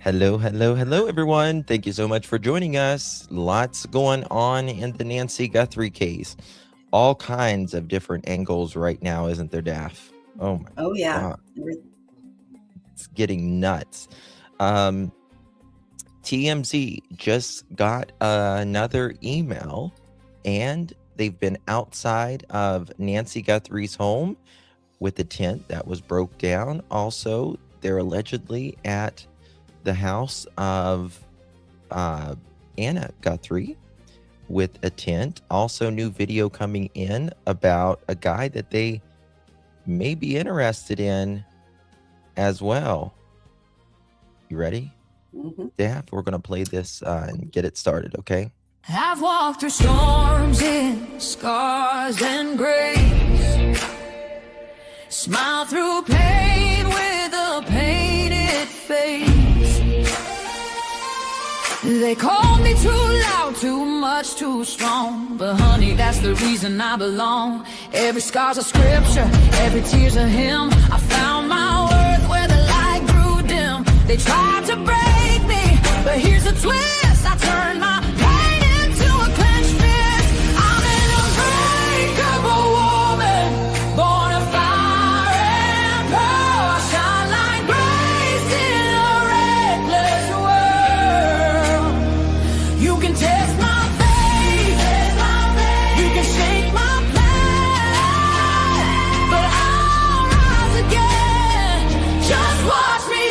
Hello, hello, hello, everyone. Thank you so much for joining us. Lots going on in the Nancy Guthrie case. All kinds of different angles right now, isn't there, Daff? Oh my Oh, yeah. God. It's getting nuts. TMZ just got another email, and they've been outside of Nancy Guthrie's home with a tent that was broke down. Also, they're allegedly at the house of Anna Guthrie with a tent. Also, new video coming in about a guy that they may be interested in as well. You ready? Daff, we're going to play this and get it started, okay? I've walked through storms in scars and grace. Smile through pain with a painted face. They called me too loud, too much, too strong. But honey, that's the reason I belong. Every scar's a scripture, every tear's a hymn. I found my worth where the light grew dim. They tried to break me, but here's a twist. I turned my pain into a clenched fist. I'm an unbreakable woman, born of fire and pearl. I shine like grace in a reckless world. You can test my faith, you can shake my plan, but I'll rise again. Just watch me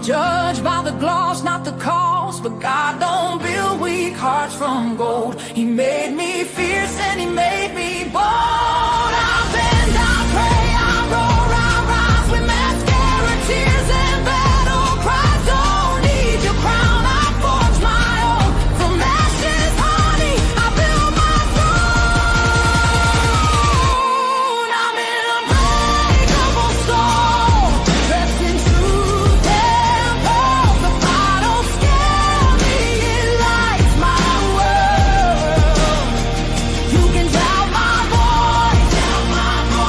judged by the gloss, not the cause. But God don't build weak hearts from gold. He made me fierce and he made me bold. I bend, I pray, I roar, I rise with mascara, tears and battle cries. Don't need your crown, I forge my own. From ashes, honey, I build my throne. I'm an unbreakable soul, dressed in truth and pearls. The fire don't scare me, it lights my world. You can doubt my voice,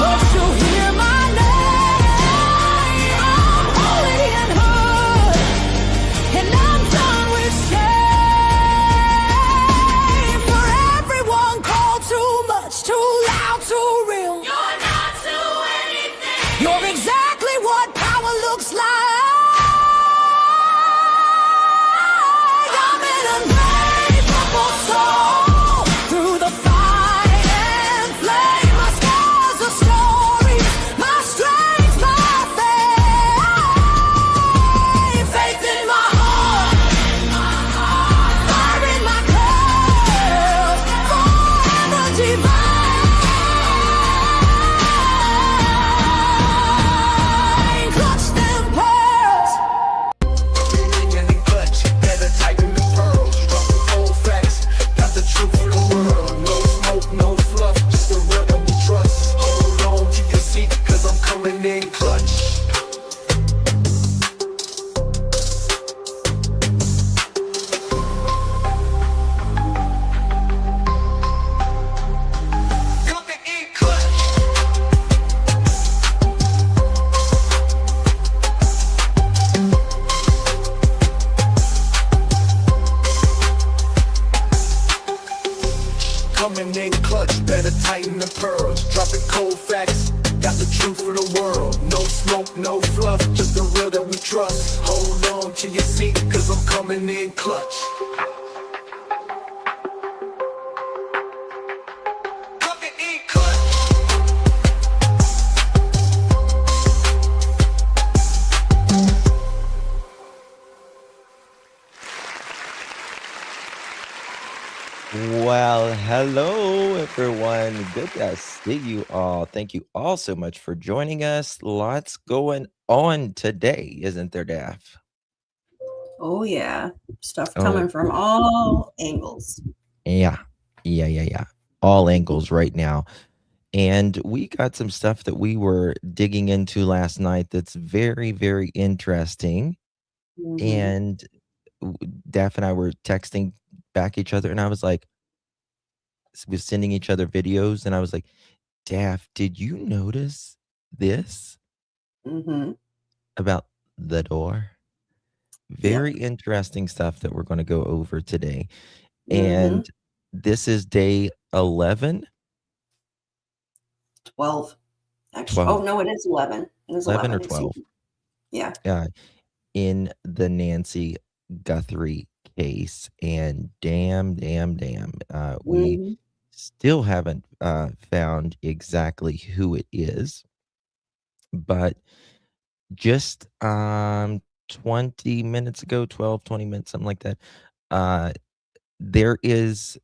but you'll hear my name. I'm holy and hood, and I'm done with shame. For everyone called too much, too loud, too real. You're not to anything. You're exactly what power looks like. I'm an unbreakable soul through the fight and flame. My scars are stories, my strength, my faith. Faith in my heart, fire in my curls, forever divine. Clutch them pearls. In the clutch, better tighten the pearls. Drop the cold facts, got the truth for the world. No smoke, no fluff, just the real that we trust. Hold on to your seat, cause I'm coming in clutch. Coming in clutch. Coming in clutch, better tighten the pearls. Dropping cold facts, got the truth for the world. No smoke, no fluff, just the real that we trust. Hold on to your seat, cause I'm coming in clutch. Coming in clutch. Well, hello, everyone. Good to see you all. Thank you all so much for joining us. Lots going on today, isn't there, Daff? Oh, yeah. Stuff Oh. coming from all angles. Yeah. All angles right now. And we got some stuff that we were digging into last night that's very, very interesting. Mhm. and Daph and I were texting back each other, and I was like, was sending each other videos, and I was like, Daph, did you notice this Mhm. about the door? Very Yep. interesting stuff that we're going to go over today. Mhm. And this is day 11, 12. Actually, oh 12, no, it is 11. It is 11 or 11. Excuse 12 me. Yeah. uh, in the Nancy Guthrie case. And damn, we Mhm. still haven't found exactly who it is, but just 20 minutes ago, 12, 20 minutes, something like that, uh, there is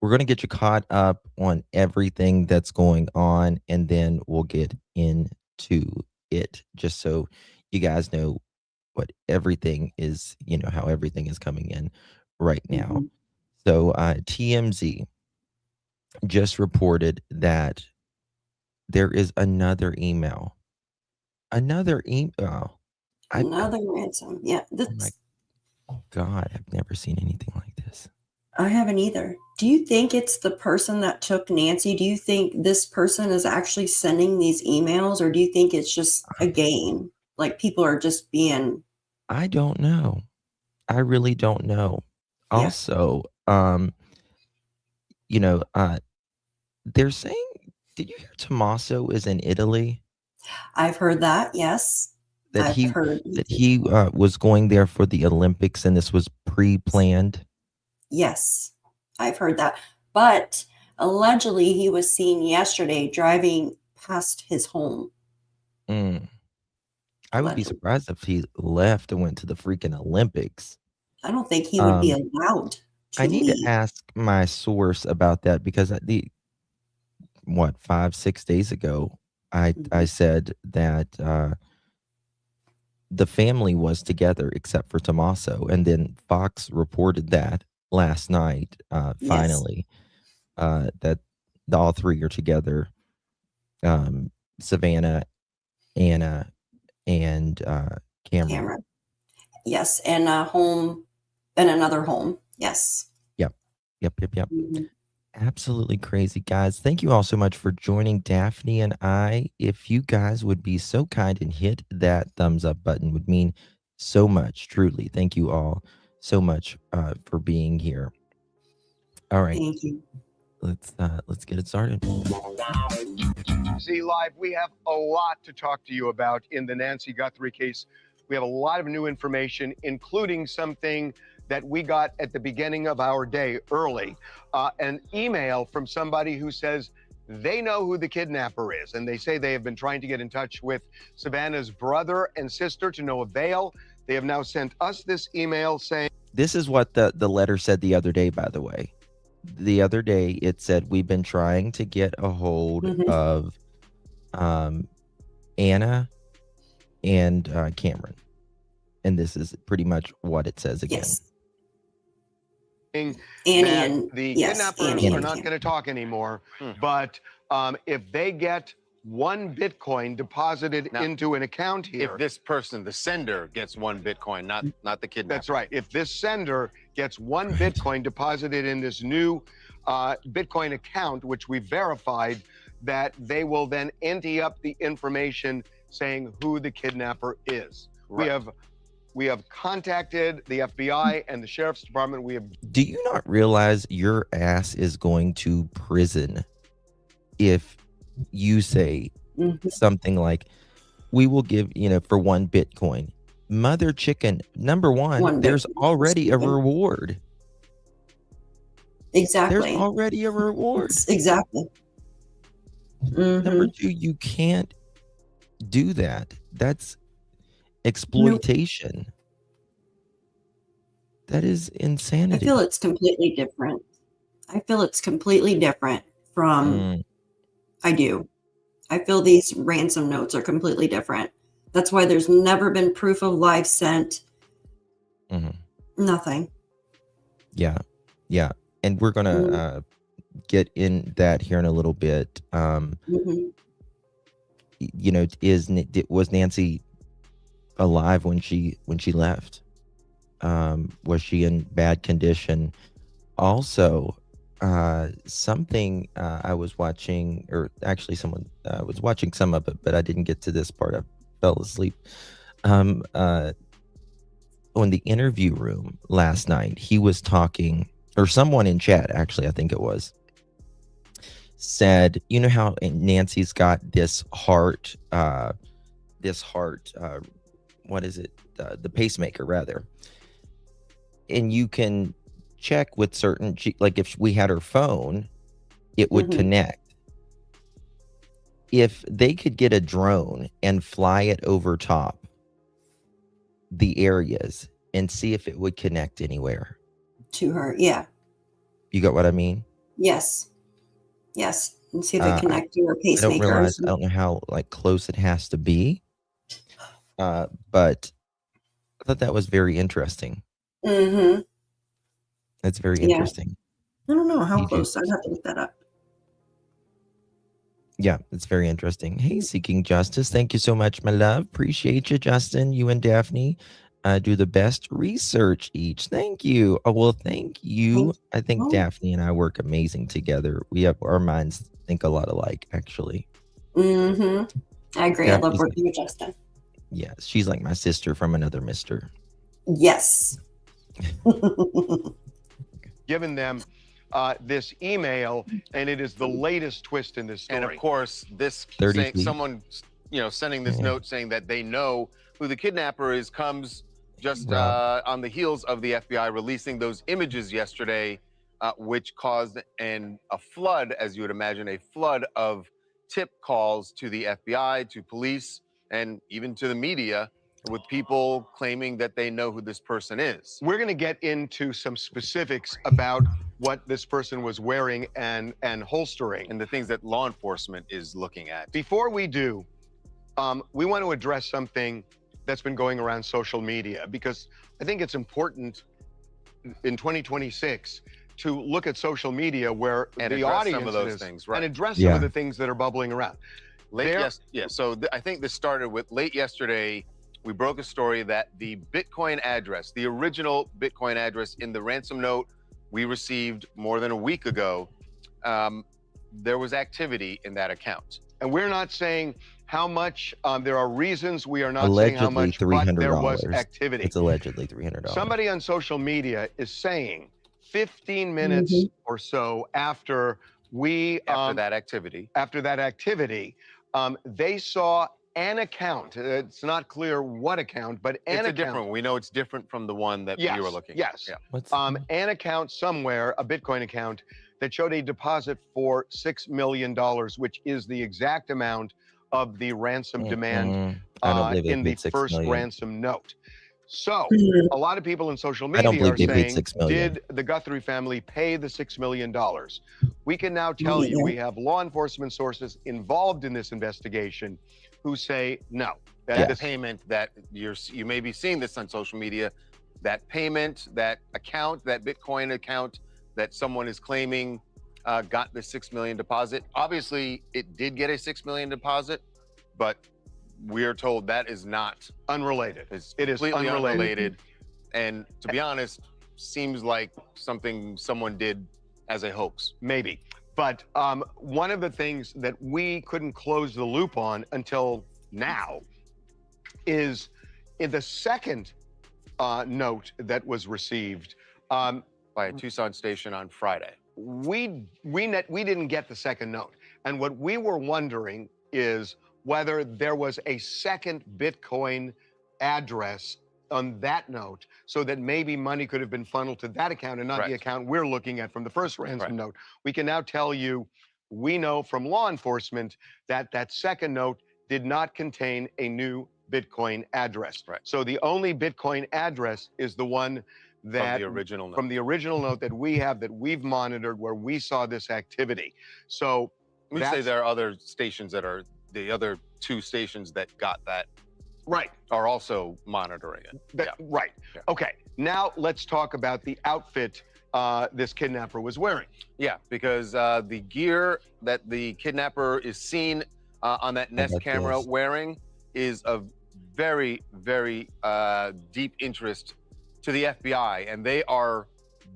we're gonna get you caught up on everything that's going on, and then we'll get into it just so you guys know what everything is, how everything is coming in right now. Mhm. So, TMZ just reported that there is another email. Another ransom. Yeah. Oh my That's God, I've never seen anything like this. I haven't either. Do you think it's the person that took Nancy? Do you think this person is actually sending these emails, or do you think it's just a game? Like people are just being, I don't know. I really don't know. yeah. Also, you know, they're saying, did you hear Tommaso is in Italy? I've heard that. Yes. That I've he heard. that he was going there for the Olympics, and this was pre-planned. Yes. I've heard that. But allegedly, he was seen yesterday driving past his home. Mm. I would be Allegedly. surprised if he left and went to the freaking Olympics. I don't think he would be Um, allowed I to need to leave. ask my source about that because the what 5, 6 days ago, I Mhm. said that the family was together except for Tommaso, and then Fox reported that last night. Yes. Finally, that all three are together. Savannah, Anna, and Cameron. Camera. Yes. And a home and another home. Yes. Yep, yep. Mhm. Absolutely crazy, guys. Thank you all so much for joining Daphne and I. If you guys would be so kind and hit that thumbs up button, would mean so much. Truly, thank you all so much for being here. All right, Thank you. let's get it started. Z Live, we have a lot to talk to you about in the Nancy Guthrie case. We have a lot of new information, including something that we got at the beginning of our day early, an email from somebody who says they know who the kidnapper is, and they say they have been trying to get in touch with Savannah's brother and sister to no avail. They have now sent us this email saying, This is what the letter said the other day, by the way. The other day, it said, we've been trying to get a hold Mhm. of Anna and Cameron. And this is pretty much what it says again. Yes. Annie Annie and the yes, kidnappers Annie are and not Cam. going to talk anymore, but if they get 1 Bitcoin deposited Now, into an account here. If this person, the sender, gets 1 Bitcoin, not the kidnapper. That's right. If this sender gets 1 Bitcoin deposited in this new Bitcoin account, which we verified, that they will then ante up the information saying who the kidnapper is. Right. We have contacted the FBI and the Sheriff's Department. Do you not realize your ass is going to prison if you say Mhm. something like, we will give, for 1 Bitcoin? Mother chicken, number one, 1 there's Bitcoin, already a excuse me. reward. Exactly. There's already a reward. Exactly. Number Mhm. 2, you can't do that. That's exploitation. That is I insanity. feel it's completely different. I feel it's completely different from Mm, I do. I feel these ransom notes are completely different. That's why there's never been proof of life sent. mhm. Nothing. Yeah. And we're gonna Mm, get in that here in a little bit. mhm. Was Nancy alive when she left? Was she in bad condition? Also, something I was watching, or actually someone was watching some of it, but I didn't get to this part. I fell asleep. Um, uh, on the interview room last night, he was talking, or someone in chat, actually, I think it was, said, you know how Nancy's got this heart, what is it? The pacemaker, rather. And you can check with certain, like if we had her phone, it would Mhm. connect. If they could get a drone and fly it over top the areas and see if it would connect anywhere. To her. Yeah. You got what I mean? Yes. Yes. And see if it I connect to her I don't realize, pacemakers. I don't know how like close it has to be. But I thought that was very interesting. Mm-hmm. That's very Yeah. interesting. I don't know how You close. I'd have to look that up. Yeah, it's very interesting. Hey, Seeking Justice. Thank you so much, my love. Appreciate you, Justin. You and Daphne do the best research each. Thank you. Oh, well, thank you. Thank I think you. Daphne and I work amazing together. We have our minds think a lot alike, actually. Mm-hmm. I agree. I love Daphne's working with Justin. Yeah, she's like my sister from another mister. Yes. Given them this email, and it is the latest twist in this story. And of course, this 30 saying, feet. someone, sending this Yeah. note saying that they know who the kidnapper is comes just Rob. on the heels of the FBI releasing those images yesterday, which caused a flood, as you would imagine, a flood of tip calls to the FBI, to police, and even to the media, with people claiming that they know who this person is. We're going to get into some specifics about what this person was wearing and holstering. And the things that law enforcement is looking at. Before we do, we want to address something that's been going around social media, because I think it's important in 2026 to look at social media where And the address audience some of those is, things, right. and address some Yeah. of the things that are bubbling around. So I think this started with late yesterday. We broke a story that the Bitcoin address, the original Bitcoin address in the ransom note we received more than a week ago, there was activity in that account. And we're not saying how much. There are reasons we are not Allegedly saying how much, but there was $300. activity. It's allegedly $300. Somebody on social media is saying 15 minutes or so after we After that activity, they saw an account. It's not clear what account, but an it's a account. different one. We know it's different from the one that Yes, we were looking yes. at. Yeah. What's An account somewhere, a Bitcoin account, that showed a deposit for $6 million, which is the exact amount of the ransom demand I don't believe they in the paid $6 first million. ransom note. So Mhm. a lot of people in social I don't media are believe they paid saying, $6 million. did the Guthrie family pay the $6 million? We can now tell you, we have law enforcement sources involved in this investigation who say no. That this- payment that you may be seeing this on social media, that payment, that account, that Bitcoin account that someone is claiming got the $6 million deposit. Obviously, it did get a $6 million deposit, but we are told that is not unrelated. It is completely unrelated. And to be honest, seems like something someone did as a hoax. Maybe. But one of the things that we couldn't close the loop on until now is in the second note that was received by a Tucson station on Friday. We didn't get the second note. And what we were wondering is whether there was a second Bitcoin address on that note, so that maybe money could have been funneled to that account and not the account we're looking at from the first ransom note. We can now tell you, we know from law enforcement that that second note did not contain a new Bitcoin address. So the only Bitcoin address is the one that from the original note that we have, that we've monitored, where we saw this activity. So we say there are other stations that are the other two stations that got that are also monitoring it. Okay, now let's talk about the outfit this kidnapper was wearing. Yeah, because the gear that the kidnapper is seen on that Nest camera wearing is of very, very deep interest to the FBI, and they are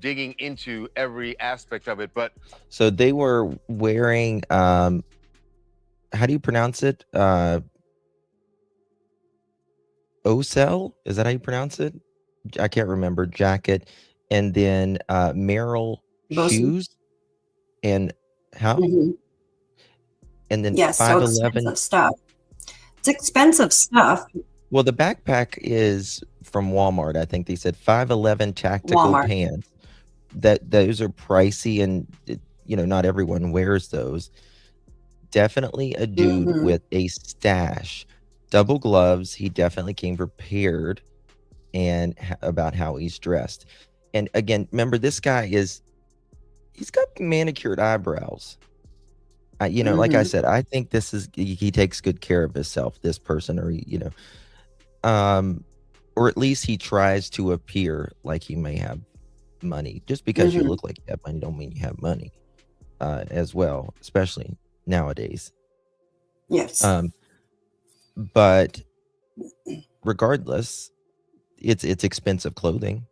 digging into every aspect of it. But So they were wearing, how do you pronounce it? Ocel? Is that how you pronounce it? I can't remember. Jacket. And then Merrill Bosun. shoes. And how? Mhm. And then Yes, so 511. expensive stuff. It's expensive stuff. Well, the backpack is from Walmart. I think they said 511 tactical Walmart. pants. Those are pricey, and not everyone wears those. Definitely a dude Mhm. with a stash. Double gloves. He definitely came prepared and about how he's dressed. And again, remember, this guy he's got manicured eyebrows. Like I Mhm. said, I think this is he takes good care of himself, this person, or at least he tries to appear like he may have money. Just because you Mhm. look like you have money don't mean you have money, as well, especially nowadays. Yes. But regardless, it's expensive clothing.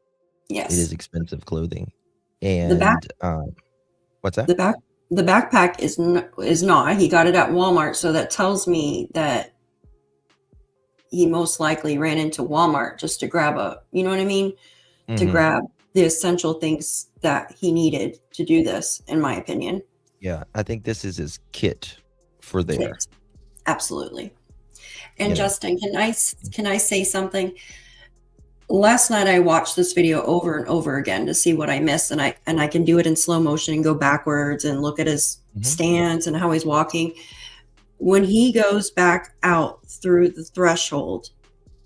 It is Yes. expensive clothing. The back And what's that? the backpack is not. He got it at Walmart, so that tells me that he most likely ran into Walmart just to grab you know what I mean? To Mhm. grab the essential things that he needed to do this, in my opinion. Yeah, I think this is his kit for there. Yes, absolutely. And You know. Justin, can I say something? Last night I watched this video over and over again to see what I missed, and I can do it in slow motion and go backwards and look at his Mhm. stance and how he's walking. When he goes back out through the threshold,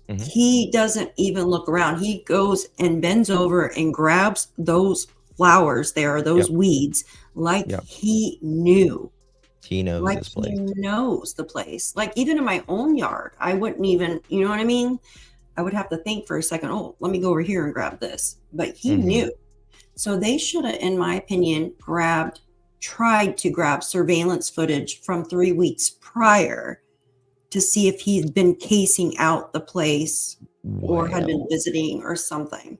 Mhm. he doesn't even look around. He goes and bends over and grabs those flowers there, those Yep. weeds, like Yep. he knew. He knows Like his he place. knows the place. Like even in my own yard, I wouldn't even, you know what I mean? I would have to think for a second, oh, let me go over here and grab this. But he Mhm. knew. So they should have, in my opinion, tried to grab surveillance footage from 3 weeks prior to see if he'd been casing out the place or had been visiting or something.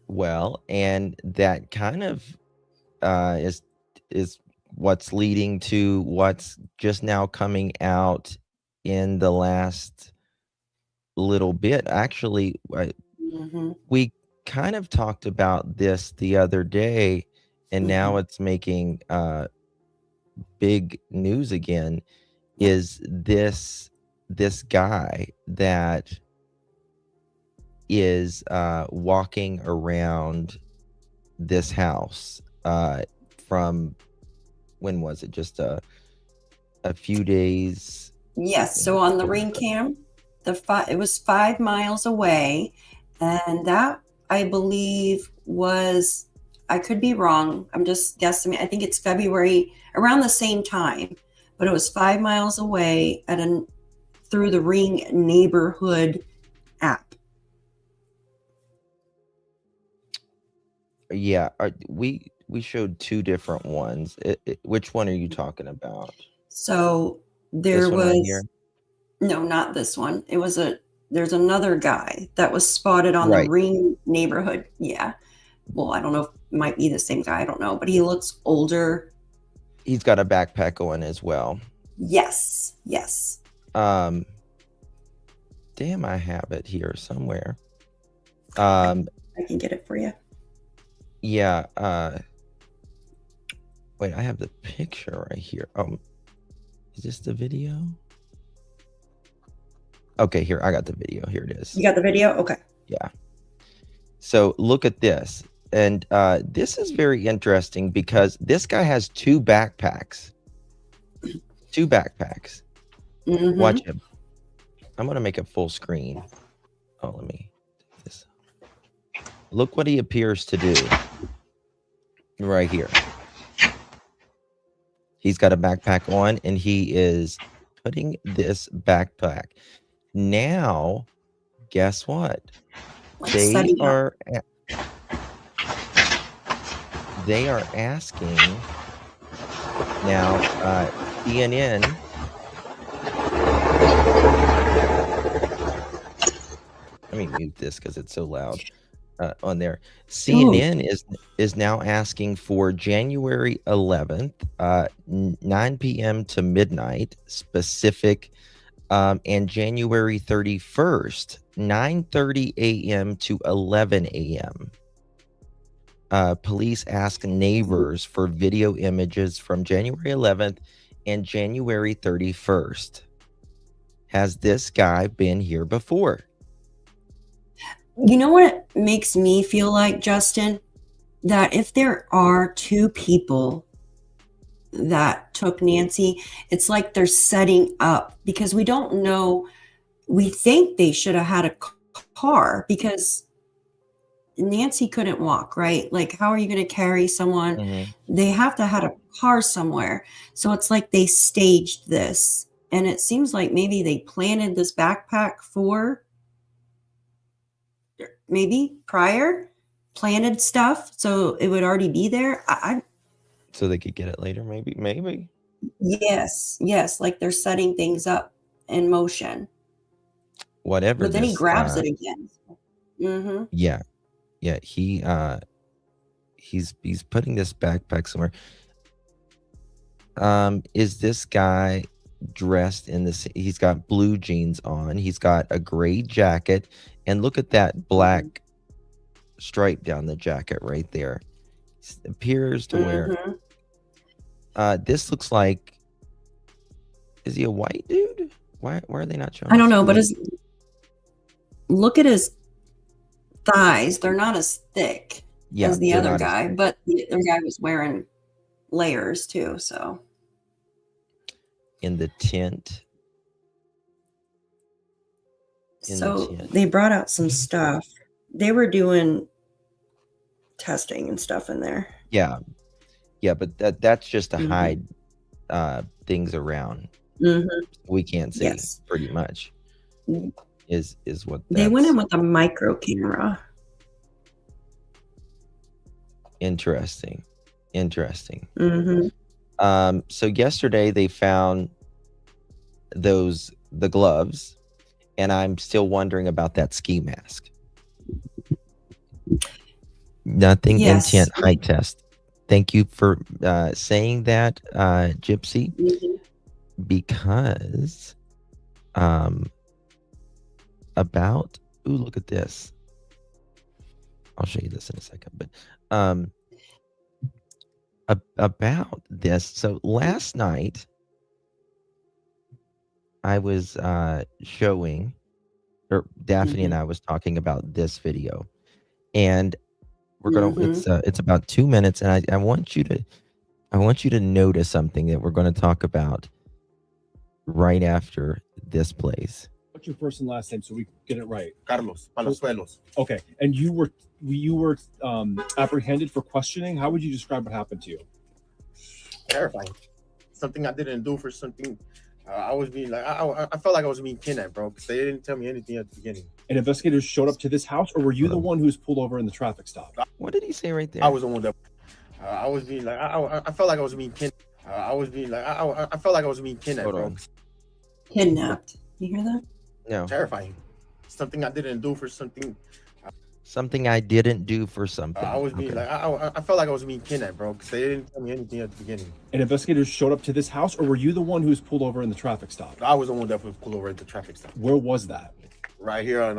Well, and that kind of is what's leading to what's just now coming out in the last little bit. Actually, Mhm. we kind of talked about this the other day, and now it's making big news again. Yep. Is this guy that is walking around this house from, when was it? Just a few days. Yes. So on the ring cam, it was 5 miles away, and that I believe was, I could be wrong. I'm just guessing. I think it's February, around the same time, but it was 5 miles away through the Ring neighborhood app. Yeah, we showed two different ones. Which one are you talking about? So This there one right was here? no, not this one. There's another guy that was spotted on the Right. Ring neighborhood. Yeah. Well, I don't know if it might be the same guy. I don't know, but he looks older. He's got a backpack on as well. Yes. Damn, I have it here somewhere. I can get it for you. Yeah. Wait, I have the picture right here. Is this the video? Okay, here, I got the video. Here it is. You got the video? Okay. Yeah. So look at this. And this is very interesting because this guy has two backpacks. Mhm. Watch him. I'm going to make it full screen. Oh, let me do this. Look what he appears to do right here. He's got a backpack on, and he is putting this backpack. Now, guess what? They are asking now, CNN Let me mute this because it's so loud on there. Ooh. CNN is now asking for January 11th, 9 p.m. to midnight specific, and January 31st, 9:30 a.m. to 11 a.m. Police ask neighbors for video images from January 11th and January 31st. Has this guy been here before? You know what makes me feel like, Justin? That if there are two people that took Nancy, it's like they're setting up, because we don't know. We think they should have had a car because Nancy couldn't walk, right? Like, how are you going to carry someone? Mm-hmm. They have to have a car somewhere. So it's like they staged this. And it seems like maybe they planted this backpack for maybe prior, planted stuff so it would already be there. So they could get it later, maybe. Yes, like they're setting things up in motion. Whatever. But then he grabs it again. Mm-hmm. Yeah, he's putting this backpack somewhere. Is this guy dressed in this? He's got blue jeans on. He's got a gray jacket, and look at that black stripe down the jacket right there. He appears to wear. This looks like. Is he a white dude? Why are they not showing? I don't know, but look at his thighs. They're not as thick as the other guy, but the other guy was wearing layers too. So in the tent. They brought out some stuff. They were doing testing and stuff in there. Yeah, but that's just to hide things around. We can't see. Yes. Pretty much is what they went in with a micro camera. Interesting. So yesterday they found the gloves, and I'm still wondering about that ski mask. Nothing intent height test. Thank you for saying that, Gypsy, because look at this. I'll show you this in a second, but about this. So last night I was showing, or Daphne and I was talking about this video, and we're gonna. It's about 2 minutes, and I want you to notice something that we're going to talk about right after this plays. What's your first and last name so we get it right? Carlos Palazuelos. Okay, and you were apprehended for questioning. How would you describe what happened to you? Terrifying. Something I didn't do for something. I was being like, I felt like I was being kidnapped, bro, because they didn't tell me anything at the beginning. And investigators showed up to this house, or were you the one who was pulled over in the traffic stop? What did he say right there? I was the one that I was being like, I felt like I was being kidnapped. I was being like, I felt like I was being kidnapped, bro. Kidnapped. You hear that? No. Terrifying. Something I didn't do for something. Something I didn't do for something. I was being like, I felt like I was being kidnapped, bro, because they didn't tell me anything at the beginning. And investigators showed up to this house, or were you the one who was pulled over in the traffic stop? I was the one that was pulled over at the traffic stop. Where was that? Right here on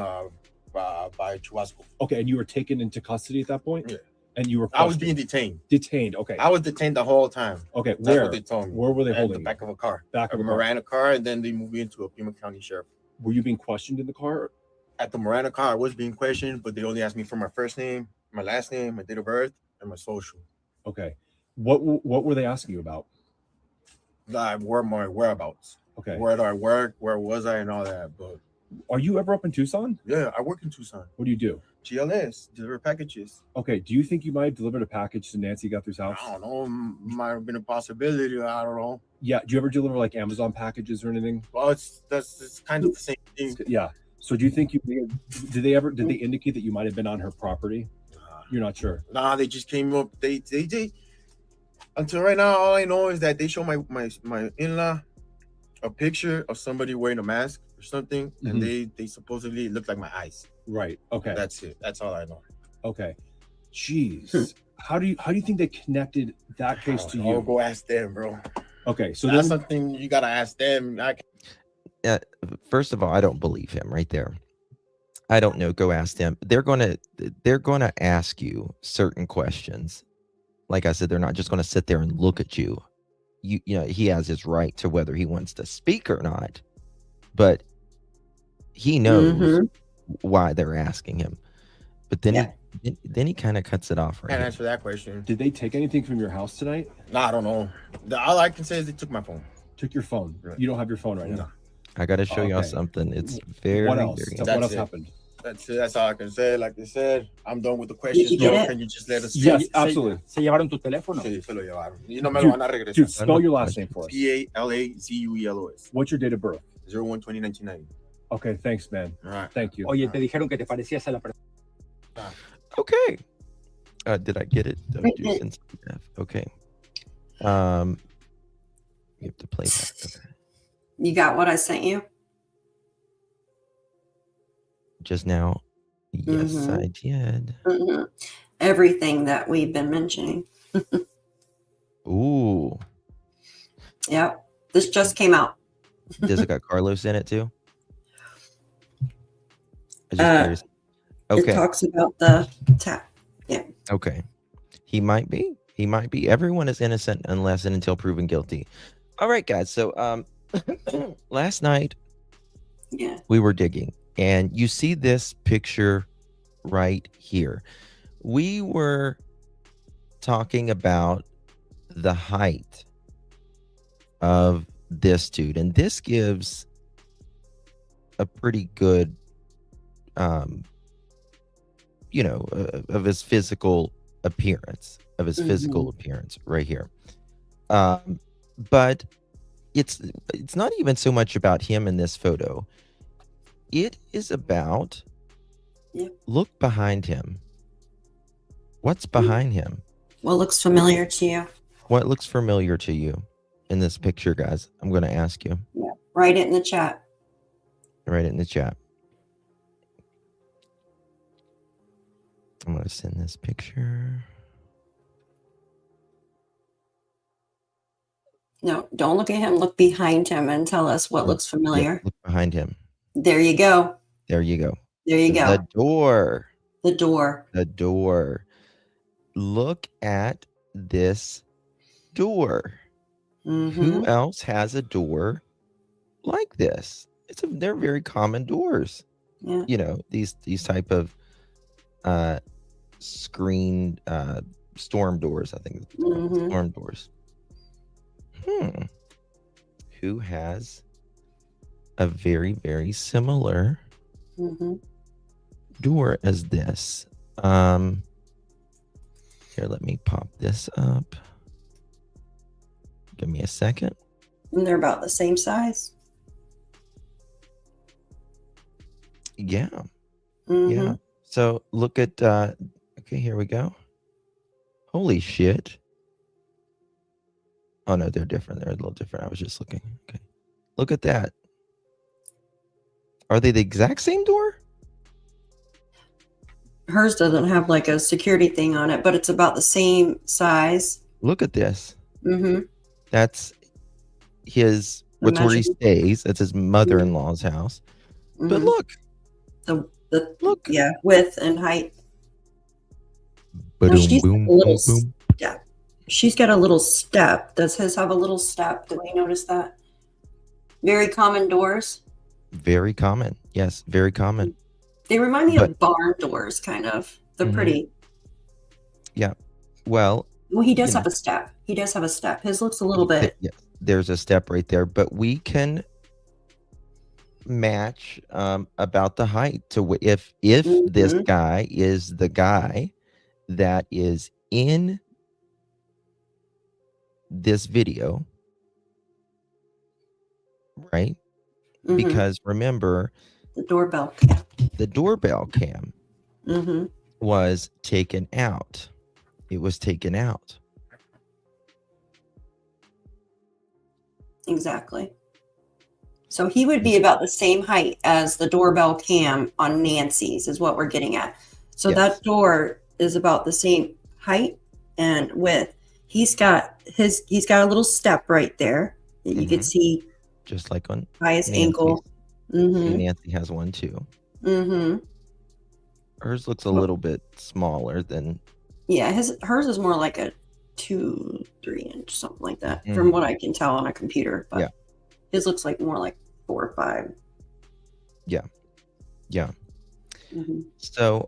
by Chubasco. Okay, and you were taken into custody at that point? Yeah. And you were I was being detained. Detained, okay. I was detained the whole time. Okay, That's what they told me. Where were they At holding the back of a car. Back of a Miranda car, and then they moved me into a Pima County Sheriff. Were you being questioned in the car? At the Miranda car, I was being questioned, but they only asked me for my first name, my last name, my date of birth, and my social. Okay. What were they asking you about? My whereabouts. Okay. Where did I work? Where was I? And all that. But are you ever up in Tucson? Yeah, I work in Tucson. What do you do? GLS, deliver packages. Okay. Do you think you might have delivered a package to Nancy Guthrie's house? I don't know. Might have been a possibility. I don't know. Yeah. Do you ever deliver like Amazon packages or anything? Well, it's kind of the same thing. Yeah. So do you think did they indicate that you might have been on her property? You're not sure. Nah, they just came up. They until right now, all I know is that they show my in-law a picture of somebody wearing a mask or something, and they supposedly look like my eyes. Right. Okay. That's it. That's all I know. Okay. Jeez. How do you think they connected that case to you? Go ask them, bro. Okay. So That's then, something you gotta ask them. First of all, I don't believe him right there. I don't know. Go ask them. They're gonna ask you certain questions. Like I said, they're not just gonna sit there and look at you. You know, he has his right to whether he wants to speak or not, but he knows why they're asking him. But then he kind of cuts it off. Right. Can't answer that question. did they take anything from your house tonight? No, I don't know. All I can say is they took my phone. Took your phone. Right. You don't have your phone right now. I got to show y'all Okay. something. It's very, What else? very. What That's else it. happened? That's it. That's all I can say. Like they said, I'm done with the questions, you get bro. it? Can you just let us? Yes, absolutely. ¿Se llevaron tu teléfono? Sí, se lo llevaron. Y no me lo van a regresar. Dude, spell your last name for us. PALAZUELOS. What's your date of birth? 01/20/1990. Okay, thanks, man. All right. Thank you. Oye, te dijeron que te parecías a la persona. Okay. Did I get it? Okay. You have to play that. Okay. You got what I sent you? Just now. Yes, I did. Everything that we've been mentioning. Ooh. Yep. This just came out. Does it got Carlos in it too? I'm just curious. It Okay. talks about the tap. Okay. He might be. He might be. Everyone is innocent unless and until proven guilty. All right, guys. So last night Yeah. we were digging, and you see this picture right here. We were talking about the height of this dude, and this gives a pretty good of his physical appearance right here. But it's not even so much about him in this photo. It is about look behind him. What's behind him? What looks familiar to you? What looks familiar to you in this picture, guys? I'm going to ask you. Yeah. Write it in the chat. Write it in the chat. I'm going to send this picture. No, don't look at him. Look behind him and tell us what looks familiar. Look behind him. There you go. There you go. There you go. The door. The door. The door. Look at this door. Who else has a door like this? They're very common doors. Yeah. You know, these type of screen storm doors, I think. Storm doors. Who has a very, very similar door as this? Here, let me pop this up. Give me a second. And they're about the same size. Yeah. Yeah. So look at okay, here we go. Holy shit. Oh no, they're different. They're a little different. I was just looking. Okay. Look at that. Are they the exact same door? Hers doesn't have like a security thing on it, but it's about the same size. Look at this. That's his, what's where he stays. That's his mother-in-law's house. But look. Look. Yeah, width and height. Boom, she's boom, a little, boom, boom. Yeah. She's got a little step. Does his have a little step? Did we notice that? Very common doors. Very common. Yes, very common. They remind me of barn doors, kind of. They're pretty. Yeah. Well, he does have a step. He does have a step. His looks a little bit. Yeah, there's a step right there, but we can match about the height to if this guy is the guy that is in this video, right? Because remember, the doorbell cam was taken out. It was taken out. Exactly. So he would be about the same height as the doorbell cam on Nancy's, is what we're getting at. So Yes. that door is about the same height and width. He's got a little step right there that you could see Just like on by his Nancy's. ankle. See, Nancy has one too. Mm-hmm. Hers looks a little bit smaller than. Yeah, hers is more like a 2-3 inch, something like that, from what I can tell on a computer. But Yeah. his looks like more like 4 or 5. Yeah. Mm-hmm. So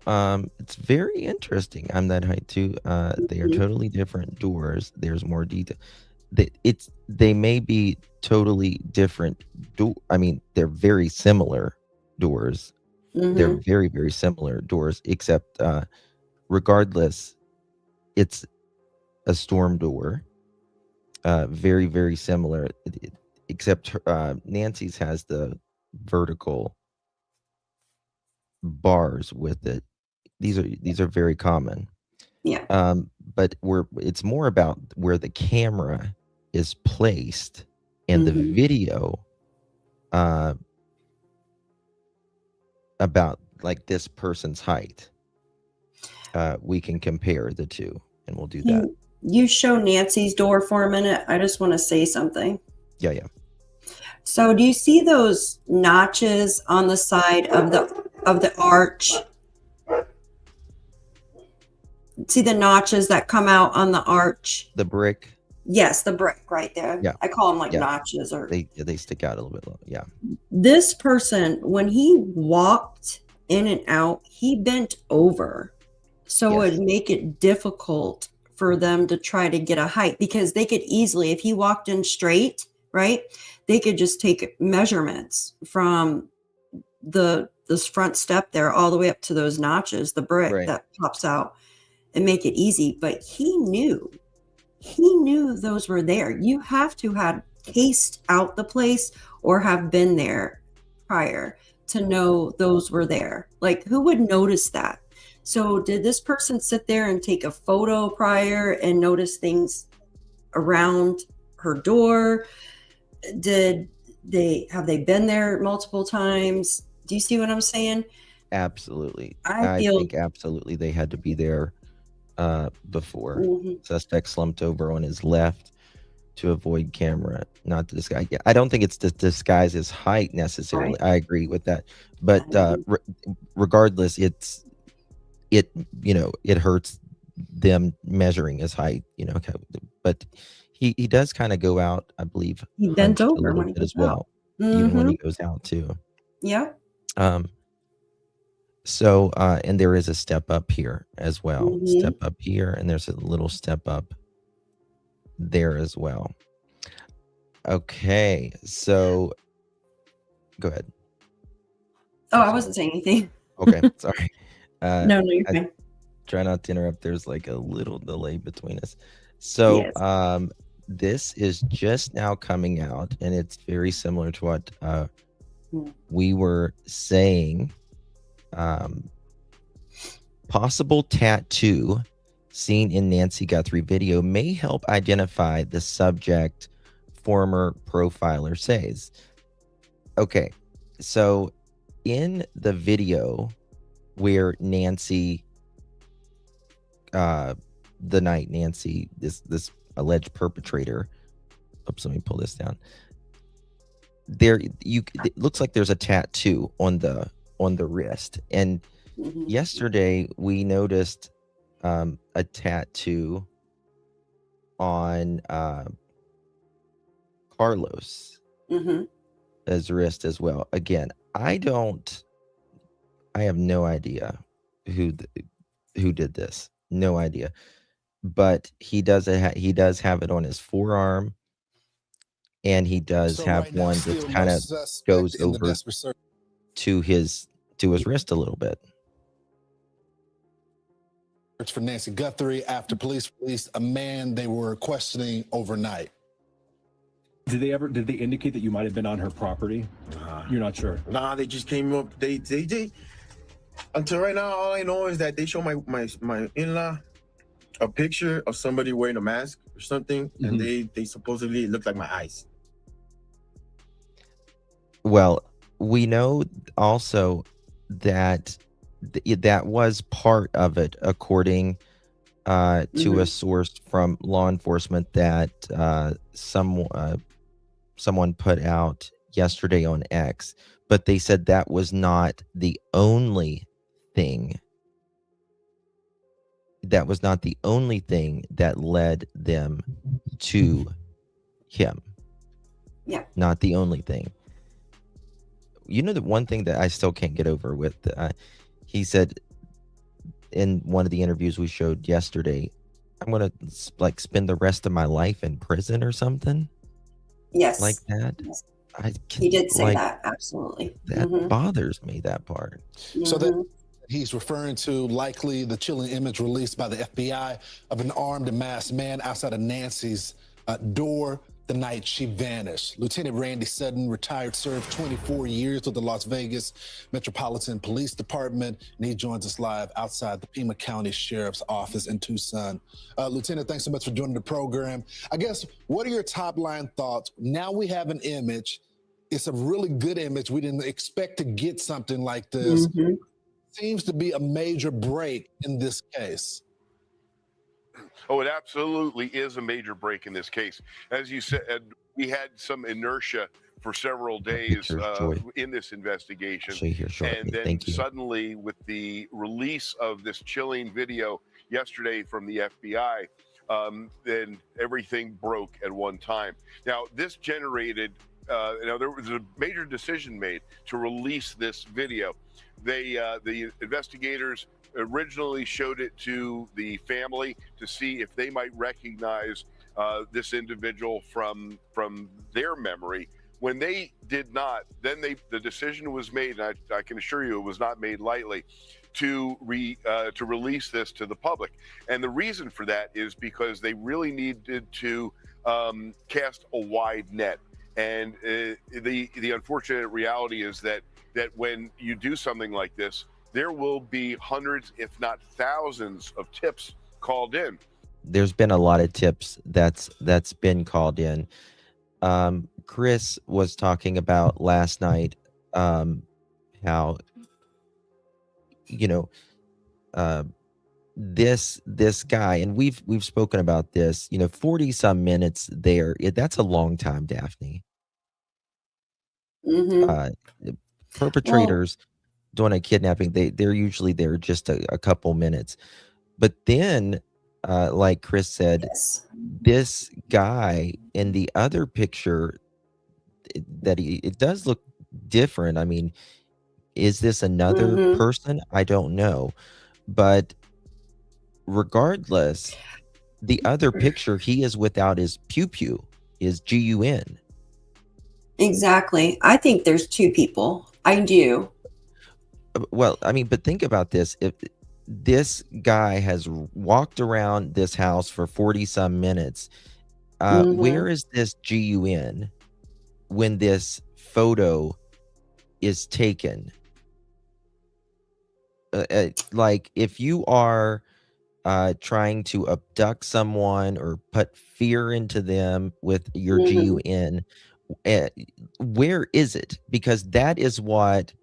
it's very interesting. I'm that height too. They are totally different doors. There's more detail. They may be totally different I mean, they're very similar doors. They're very, very similar doors, except regardless, it's a storm door. Very, very similar, except Nancy's has the vertical bars with it. These are very common. Yeah. But it's more about where the camera is placed and the video about like this person's height. We can compare the two, and we'll do that. You show Nancy's door for a minute. I just want to say something. Yeah. So do you see those notches on the side of the arch? See the notches that come out on the arch? The brick. Yes, the brick right there. Yeah. I call them like notches, or They stick out a little bit. Yeah. This person, when he walked in and out, he bent over. So it would make it difficult for them to try to get a height, because they could easily, if he walked in straight, right, they could just take measurements from this front step there all the way up to those notches, the brick that pops out, and make it easy. But he knew those were there. You have to have cased out the place or have been there prior to know those were there. Like, who would notice that? So did this person sit there and take a photo prior and notice things around her door? Have they been there multiple times? Do you see what I'm saying? Absolutely. I think absolutely they had to be there before. Suspect slumped over on his left to avoid camera, not to disguise. Yeah, I don't think it's to disguise his height necessarily. I agree with that. But regardless, it hurts them measuring his height, but he does kind of go out, I believe. He bent over when he as well, even when he goes out too. Yeah. So and there is a step up here as well. Step up here, and there's a little step up there as well. Okay, so go ahead. Oh, I wasn't saying anything. Okay, sorry. No, you're fine. Try not to interrupt. There's like a little delay between us. So this is just now coming out, and it's very similar to what we were saying. Possible tattoo seen in Nancy Guthrie video may help identify the subject, former profiler says. Okay, so in the video where Nancy, the night Nancy, this alleged perpetrator, oops, let me pull this down. It looks like there's a tattoo on the wrist, and yesterday we noticed a tattoo on Carlos' wrist as well. Again, I have no idea who did this. No idea. But he does have it on his forearm, and he does have one that kind of goes over to his wrist a little bit. For Nancy Guthrie after police released a man they were questioning overnight. Did they indicate that you might have been on her property? You're not sure? Nah, they just came up. They until right now, all I know is that they show my in-law a picture of somebody wearing a mask or something, and they supposedly look like my eyes. Well, we know also that that was part of it, according to a Mhm. source from law enforcement that someone put out yesterday on X. But they said that was not the only thing. That was not the only thing that led them to him. Yeah. Not the only thing. You know, the one thing that I still can't get over with, he said in one of the interviews we showed yesterday, I'm gonna like spend the rest of my life in prison or something like Yes. that. Yes. I He can, did say like, that. Absolutely. that Mhm. bothers me, that part. So that Mhm. he's referring to likely the chilling image released by the FBI of an armed and masked man outside of Nancy's door the night she vanished. Lieutenant Randy Sutton, retired, served 24 years with the Las Vegas Metropolitan Police Department, and he joins us live outside the Pima County Sheriff's Office in Tucson. Lieutenant, thanks so much for joining the program. I guess, what are your top line thoughts? Now we have an image. It's a really good image. We didn't expect to get something like this. Mhm. Seems to be a major break in this case. Oh, it absolutely is a major break in this case. As you said, we had some inertia for several days Pictures, Joy. in this investigation. Show you here shortly. And then Thank you. suddenly, with the release of this chilling video yesterday from the FBI, then everything broke at one time. Now, this generated, there was a major decision made to release this video. The investigators originally showed it to the family to see if they might recognize this individual from their memory. When they did not, then the decision was made, and I can assure you it was not made lightly, to release this to the public. And the reason for that is because they really needed to cast a wide net. And the unfortunate reality is that when you do something like this, there will be hundreds, if not thousands, of tips called in. There's been a lot of tips that's been called in. Chris was talking about last night how, you know, this guy, and we've spoken about this, 40 some minutes there. That's a long time, Daphne. Mhm. The Well, perpetrators doing a kidnapping, they're usually there just a couple minutes. But then, like Chris said, yes. this guy in the other picture, it does look different. I mean, is this another Mhm. person? I don't know. But regardless, the other picture, he is without his pew, his GUN. Exactly. I think there's two people. I do. Well, I mean, but think about this. If this guy has walked around this house for 40 some minutes, where Mhm. is this GUN when this photo is taken? Like, if you are trying to abduct someone or put fear into them with your Mhm. GUN, uh, where is it? Because that is what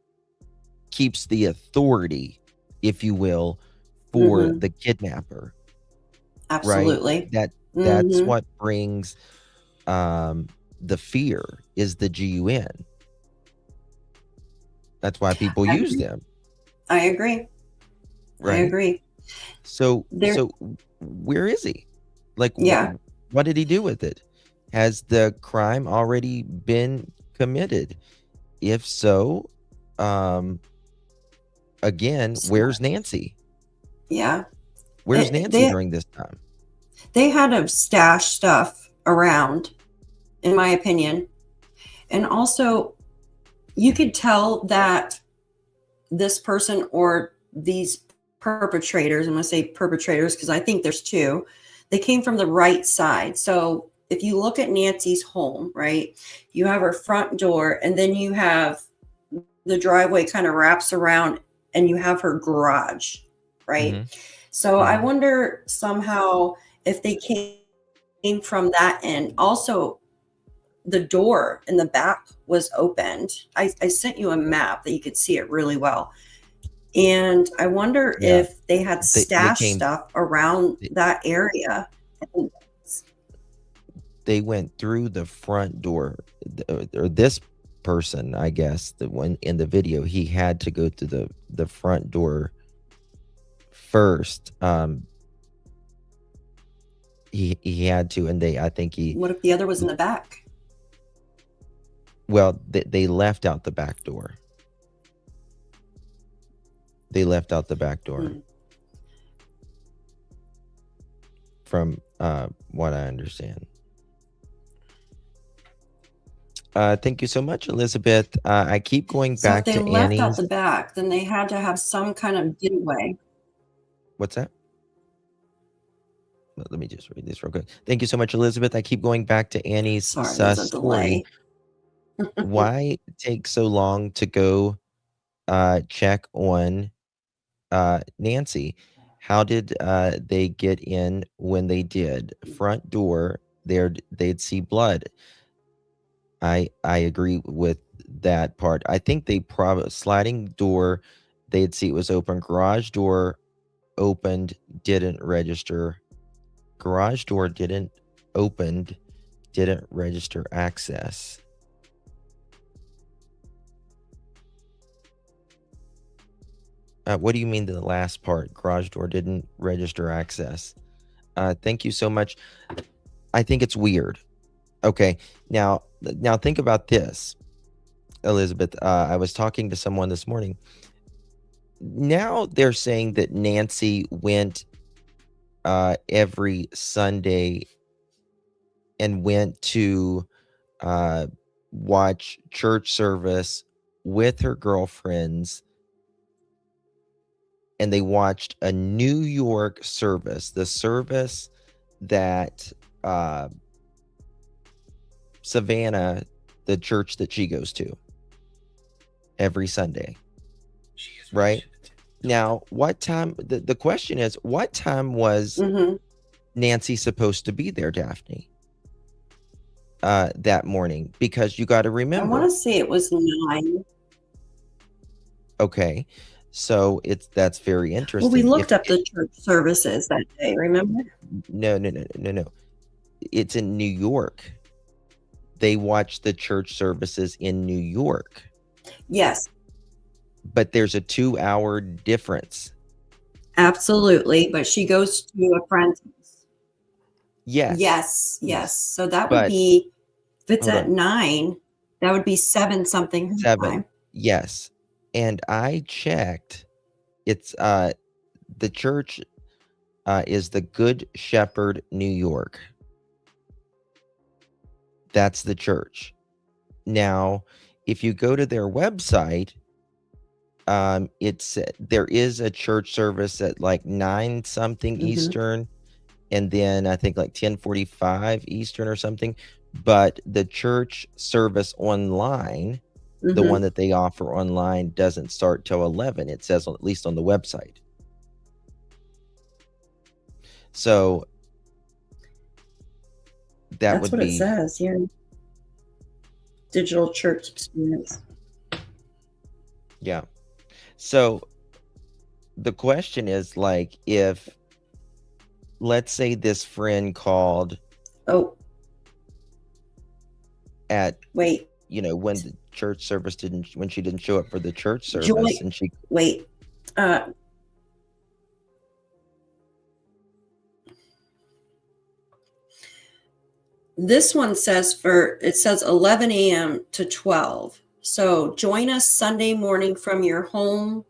keeps the authority, if you will, for Mhm. the kidnapper, right? Absolutely. That's Mhm. what brings the fear, is the GUN. That's why people I use agree. them, I agree. I right? agree. So There where is he? Like, yeah. what did he do with it? Has the crime already been committed? If so, um, again, So, where's Nancy? yeah. Where's Nancy They during this time? had to stash stuff around, in my opinion. And also, you could tell that this person or these perpetrators, I'm going to say perpetrators because I think there's two, they came from the right side. So if you look at Nancy's home, right, you have her front door, and then you have the driveway kind of wraps around, and you have her garage, right? Mhm, So I mhm. wonder somehow if they came from that end. Also, the door in the back was opened. I sent you a map that you could see it really well. And I wonder Yeah. if they had They stash came- stuff around that area. They went through the front door, or this person, I guess, the one in the video, he had to go through the front door first. He had to, and I think What if the other was in the back? well, they left out the back door. They left out the back door. Hmm. From what I understand. Thank you so much, Elizabeth. I keep going So if back they to left out Annie's. the back, then they had to have some kind of getaway. What's that? Let me just read this real quick. Thank you so much, Elizabeth. I keep going back to Annie's Sorry, there's a story. delay. Why take so long to go check on Nancy? How did they get in when they did? Front door, they'd see blood. I agree with that part. I think they probably sliding door, they'd see it was open. Garage door opened, didn't register. Garage door didn't opened, didn't register access. What do you mean the last part? Garage door didn't register access. Thank you so much. I think it's weird. Okay, now think about this, Elizabeth. I was talking to someone this morning. Now they're saying that Nancy went every Sunday and went to watch church service with her girlfriends, and they watched a New York service, the service that Savannah, the church that she goes to every Sunday, right? Now, what time, the question is, what time was Nancy supposed to be there, Daphne, that morning? Because you got to I remember. want to say it was 9. Okay, so that's very interesting. Well, we looked up the church services that day, remember? No. It's in New York. They watch the church services in New York. Yes, But there's a 2-hour difference. absolutely. But she goes to a friend's house. Yes. Yes. So that would But- be, if it's hold at on. 9, that would be 7 something her 7. time. Yes. And I checked. It's the church is the Good Shepherd, New York. That's the church. Now, if you go to their website, there is a church service at like 9 something Eastern, and then I think like 10:45 Eastern or something. But the church service online, the one that they offer online, doesn't start till 11. It says at least on the website. So that That's would what be it says here. Digital church experience. Yeah. So the question is, like, if let's say this friend called Oh, at, wait, when the church service when she didn't show up for the church service, Joy- and she wait. This one says it says 11 a.m. to 12. So join us Sunday morning from your homes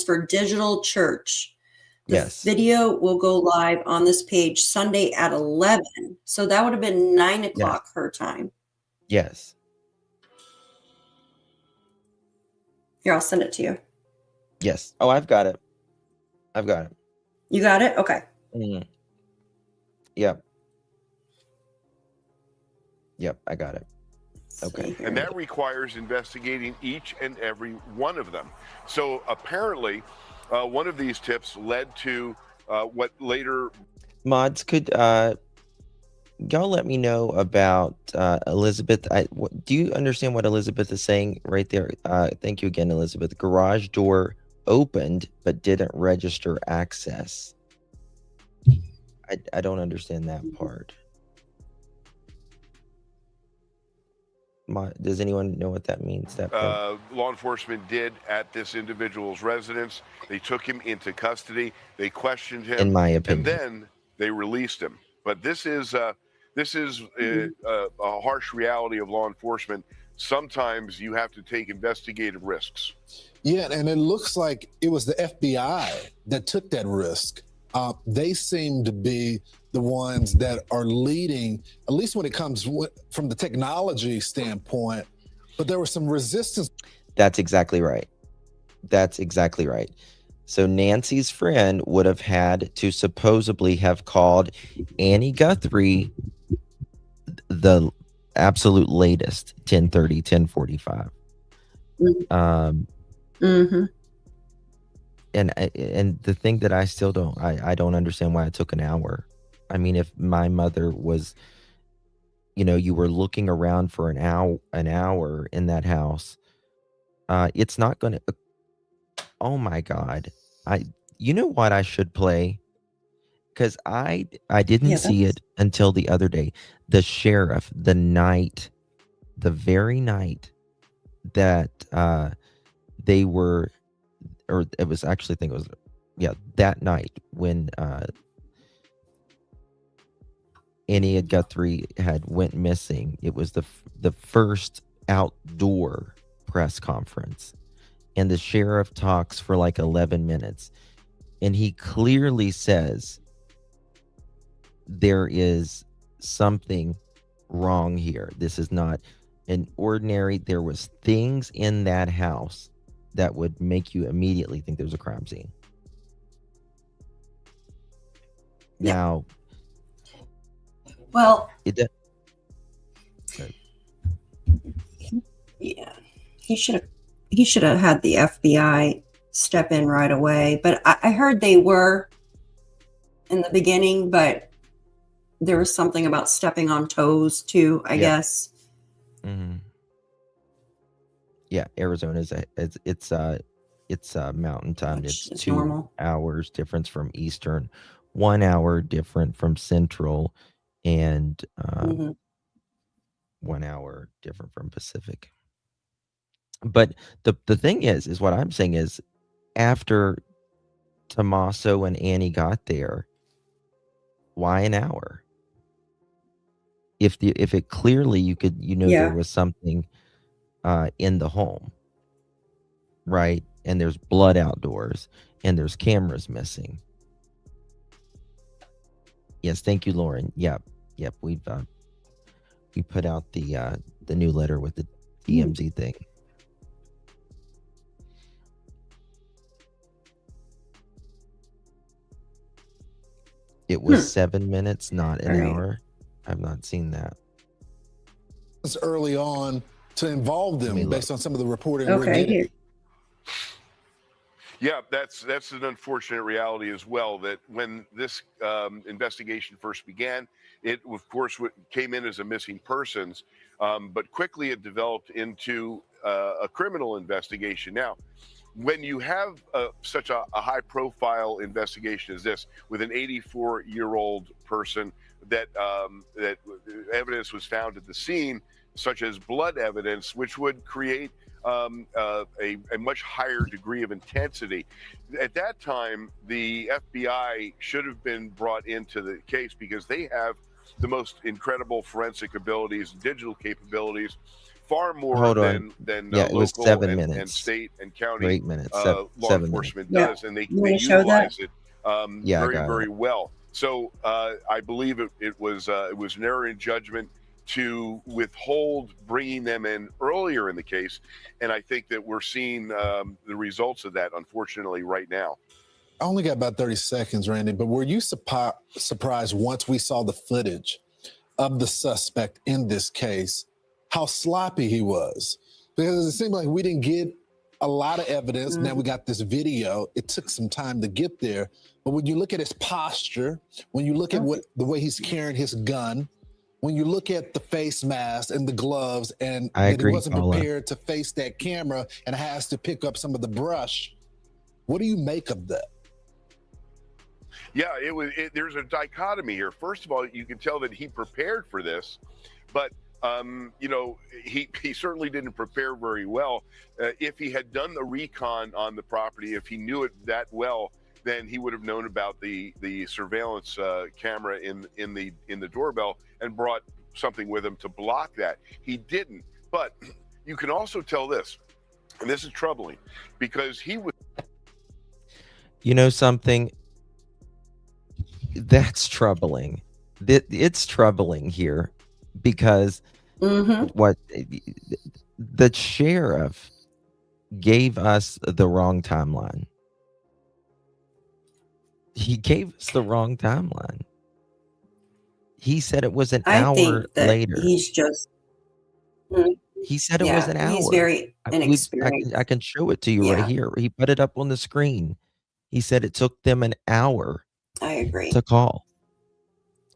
for digital church. The Yes. video will go live on this page Sunday at 11. So that would have been 9 o'clock her time. Yes. Here, I'll send it to you. Yes. Oh, I've got it. You got it? Okay. Yep. Yep, I got it. Okay. See here. And that requires investigating each and every one of them. So apparently, one of these tips led to what later. Mods, could y'all let me know about Elizabeth. Do you understand what Elizabeth is saying right there? Thank you again, Elizabeth. Garage door opened but didn't register access. I don't understand that part. Does anyone know what that means? That part? Law enforcement did at this individual's residence. They took him into custody. They questioned him, In my opinion. and then they released him. But this is a harsh reality of law enforcement. Sometimes you have to take investigative risks. Yeah, and it looks like it was the FBI that took that risk. They seem to be the ones that are leading, at least when it comes from the technology standpoint, but there was some resistance. That's exactly right. That's exactly right. So Nancy's friend would have had to supposedly have called Annie Guthrie the absolute latest, 10:30, 10:45. Mm-hmm. And the thing that I still don't understand why it took an hour. I mean, if my mother was, you were looking around for an hour in that house, it's not going to. Oh my God! You know what I should play? Because I didn't see it until the other day. The sheriff, the very night that they were, or it was actually, I think it was, that night when Annie Guthrie had went missing. It was the first outdoor press conference, and the sheriff talks for like 11 minutes, and he clearly says there is something wrong here. This is not an ordinary. There was things in that house that would make you immediately think there's a crime scene. Yeah. Now, well, yeah, he should have had the FBI step in right away. But I heard they were in the beginning, but there was something about stepping on toes too, I guess. Mm-hmm. Yeah, Arizona's it's mountain time. Which It's is 2 normal. hours difference from Eastern, 1 hour different from Central, and 1 hour different from Pacific. But the thing is what I'm saying is, after Tommaso and Annie got there, why an hour? If it clearly you could, there was something in the home, right? And there's blood outdoors, and there's cameras missing. Yes, thank you, Lauren. Yep. We put out the new letter with the DMZ thing. It was 7 minutes, not an hour. I've not seen that. Early on to involve them based on some of the reporting we're Okay, getting. here. Yeah, that's an unfortunate reality as well, that when this investigation first began, it, of course, came in as a missing persons, but quickly it developed into a criminal investigation. Now, when you have such a high-profile investigation as this, with an 84-year-old person that evidence was found at the scene, such as blood evidence, which would create a much higher degree of intensity. At that time, the FBI should have been brought into the case because they have the most incredible forensic abilities, digital capabilities, far more than it was local 7 minutes. and state and county 8 minutes. law 7 enforcement minutes. does, and they utilize it Yeah, I very, got very it. well. So I believe it was an error in judgment to withhold bringing them in earlier in the case, and I think that we're seeing the results of that, unfortunately, right now. I only got about 30 seconds, Randy, but were you surprised once we saw the footage of the suspect in this case, how sloppy he was? Because it seemed like we didn't get a lot of evidence. Now we got this video. It took some time to get there. But when you look at his posture, when you look at the way he's carrying his gun, when you look at the face mask and the gloves and I that he agree, wasn't Paula. prepared to face that camera and has to pick up some of the brush, what do you make of that? Yeah, there's a dichotomy here. First of all, you can tell that he prepared for this, but you know, he certainly didn't prepare very well. If he had done the recon on the property, if he knew it that well, then he would have known about the surveillance camera in the doorbell and brought something with him to block that. He didn't. But you can also tell this, and this is troubling, because he was. You know something? That's troubling. It's troubling here because what the sheriff gave us the wrong timeline. He gave us the wrong timeline. He said it was an I hour think that later. he's just, mm, He said it was yeah, an hour. he's very inexperienced. I can show it to you right Yeah. here. He put it up on the screen. He said it took them an hour I agree. to call.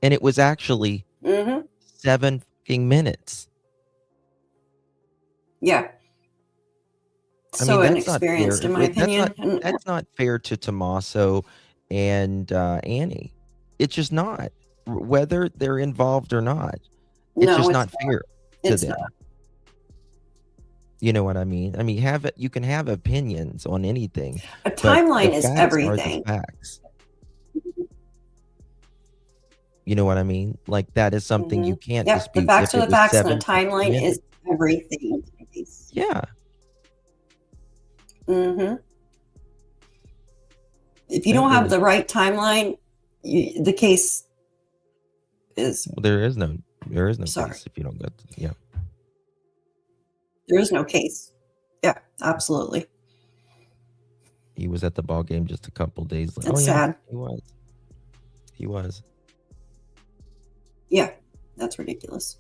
And it was actually 7 fucking minutes. Yeah. I So mean, that's not fair. inexperienced, in my opinion. And That's not fair to Tommaso and Annie. It's just not. Whether they're involved or not, it's no, just it's not fair to It's them. not. You know what I mean? I mean, you can have opinions on anything. A but timeline the is facts everything. Are the facts. You know what I mean? Like that is something you can't Yeah, dispute. the facts If are it the was facts, and 7 a timeline minutes. is everything. Yeah. If you That don't have really- the right timeline, the case is Well, there is no Sorry. case if you don't get. Yeah. there is no case. Yeah, absolutely. He was at the ball game just a couple days later. It's yeah, sad. He was. Yeah, that's ridiculous.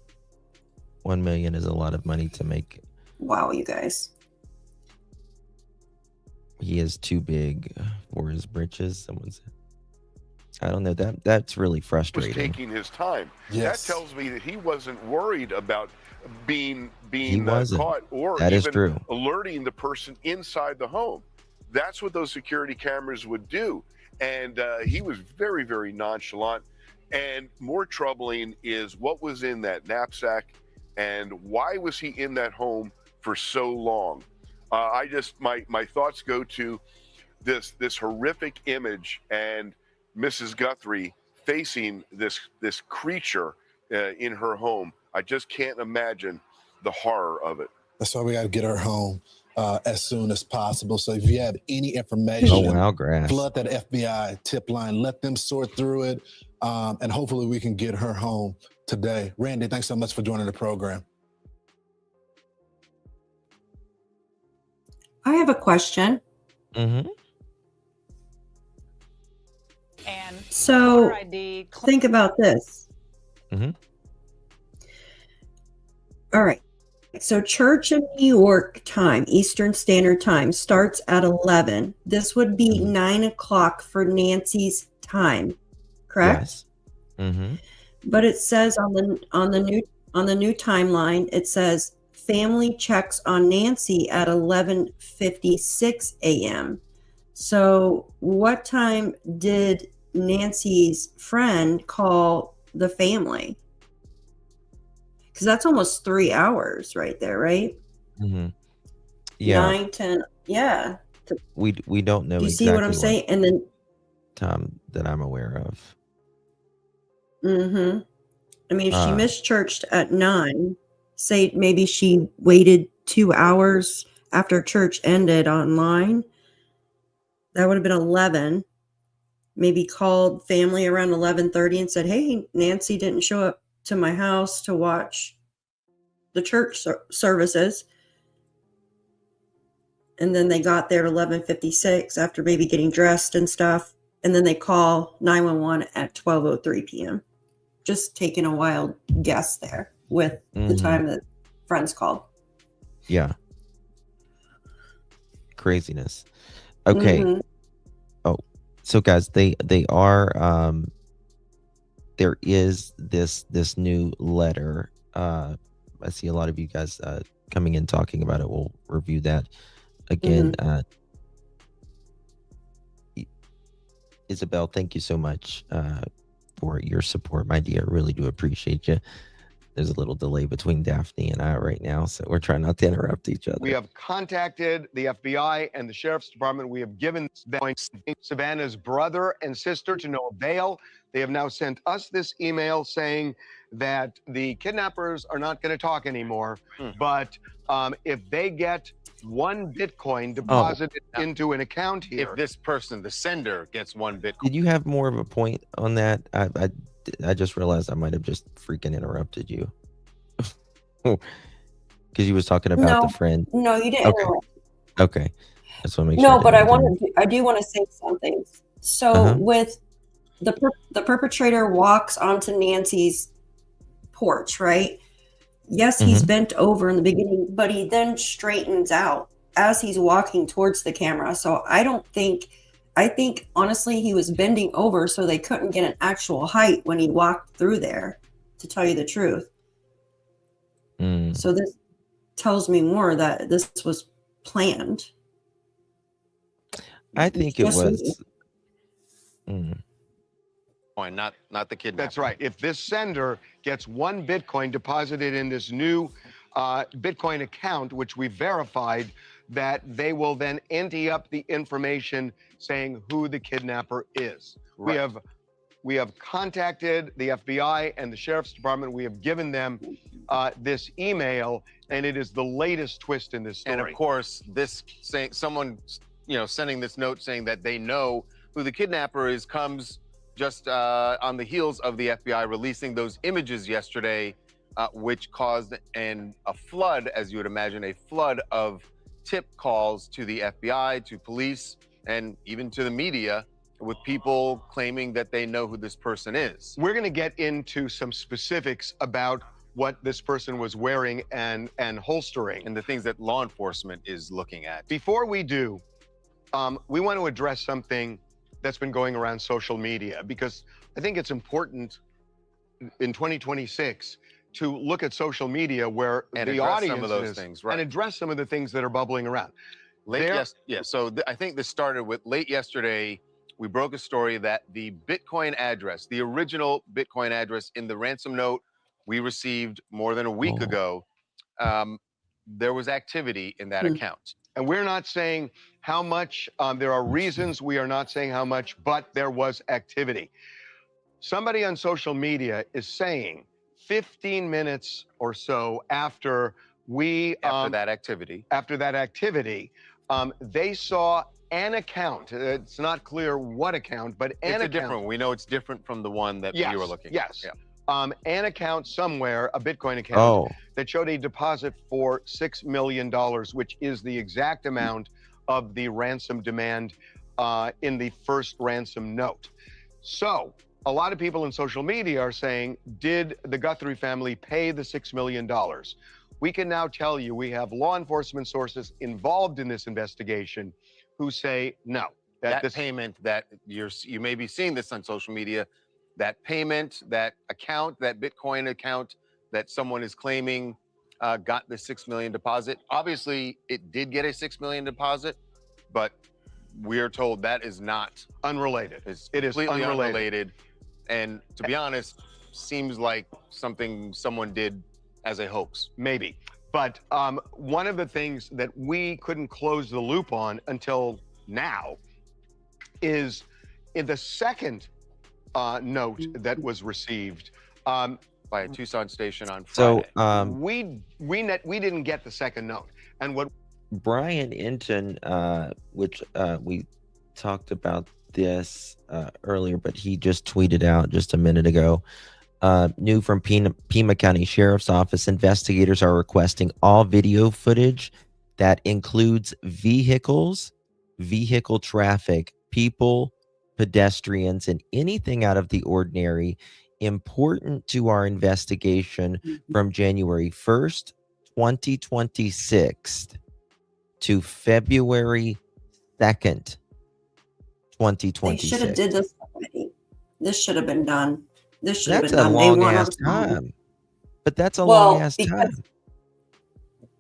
1 million is a lot of money to make. Wow, you guys. He is too big for his britches. Someone said. I don't know. That's really Was frustrating. taking his time. Yes. That tells me that he wasn't worried about being wasn't. caught or That is even true. alerting the person inside the home. That's what those security cameras would do. And he was very, very nonchalant. And more troubling is what was in that knapsack and why was he in that home for so long? My thoughts go to this horrific image and Mrs. Guthrie facing this creature in her home. I just can't imagine the horror of it. That's why we got to get her home as soon as possible. So if you have any information, Oh wow, grass. flood that FBI tip line, let them sort through it, and hopefully we can get her home today. Randy, thanks so much for joining the program. I have a question. Mm-hmm. And So voter ID. think about this. Mhm. All right. So church in New York time, Eastern Standard Time, starts at 11. This would be 9 o'clock for Nancy's time, correct? Yes. Mm-hmm. But it says on the new timeline, it says family checks on Nancy at 11:56 a.m. So what time did Nancy's friend call the family? Because that's almost 3 hours right there, right? Mm-hmm. Yeah. 9, 10. Yeah. We don't know Do you exactly see what I'm saying? And then, time that I'm aware of. I mean, if she Uh, missed church at 9, say maybe she waited 2 hours after church ended online, that would have been 11. Maybe called family around 11:30 and said, "Hey, Nancy didn't show up to my house to watch the church services." And then they got there at 11:56 after maybe getting dressed and stuff. And then they call 911 at 12:03 p.m. Just taking a wild guess there with the Mhm. time that friends called. Yeah. Craziness. Okay. Mhm. So guys, they are there is this new letter. I see a lot of you guys coming in talking about it. We'll review that again. Isabel, thank you so much for your support, my dear. Really do appreciate you. There's a little delay between Daphne and I right now, so we're trying not to interrupt each other. We have contacted the FBI and the Sheriff's Department. We have given Savannah's brother and sister to no avail. They have now sent us this email saying that the kidnappers are not going to talk anymore, but if they get 1 Bitcoin deposited into an account here. If this person, the sender, gets 1 Bitcoin. Did you have more of a point on that? I just realized I might have just freaking interrupted you. Because you was talking about the friend. No, you didn't. Okay. Okay. I just want to make sure. No, but I do want to say something. So with the perpetrator walks onto Nancy's porch, right? Yes, he's bent over in the beginning, but he then straightens out as he's walking towards the camera. So I think honestly he was bending over so they couldn't get an actual height when he walked through there, to tell you the truth. So this tells me more that this was planned. I think it was. Not the kidnapper. That's right. If this sender gets 1 Bitcoin deposited in this new Bitcoin account, which we verified, that they will then ante up the information saying who the kidnapper is. Right. We have contacted the FBI and the Sheriff's Department. We have given them this email, and it is the latest twist in this story. And of course, this saying someone, sending this note saying that they know who the kidnapper is comes just on the heels of the FBI releasing those images yesterday, which caused a flood, as you would imagine, a flood of tip calls to the FBI, to police, and even to the media, with people claiming that they know who this person is. We're going to get into some specifics about what this person was wearing and holstering. And the things that law enforcement is looking at. Before we do, we want to address something that's been going around social media, because I think it's important in 2026 to look at social media where the audience some of those is, things, right, and address some of the things that are bubbling around. So I think this started with late yesterday. We broke a story that the Bitcoin address, the original Bitcoin address in the ransom note we received more than a week ago, there was activity in that account. And we're not saying how much. There are reasons we are not saying how much, but there was activity. Somebody on social media is saying 15 minutes or so after that activity, they saw an account. It's not clear what account, but it's a different one. We know it's different from the one that we were looking at. Yeah. An account somewhere, a Bitcoin account, that showed a deposit for $6 million, which is the exact amount of the ransom demand in the first ransom note. So a lot of people in social media are saying, did the Guthrie family pay the $6 million? We can now tell you we have law enforcement sources involved in this investigation who say no. That payment that you may be seeing this on social media, that payment, that account, that Bitcoin account that someone is claiming got the $6 million deposit. Obviously, it did get a $6 million deposit, but we are told that is not unrelated. It is completely unrelated. And to be honest, seems like something someone did as a hoax. Maybe. But one of the things that we couldn't close the loop on until now is in the second note that was received by a Tucson station on Friday. So we didn't get the second note. And what Brian Inton, which we talked about this earlier, but he just tweeted out just a minute ago. New from Pima County Sheriff's Office, investigators are requesting all video footage that includes vehicles, vehicle traffic, people, pedestrians, and anything out of the ordinary important to our investigation from January 1st, 2026 to February 2nd, 2026. They should have did this already. This should have been done. This should have That's been a done. They long weren't ass responding. time. But that's a long Well, ass time.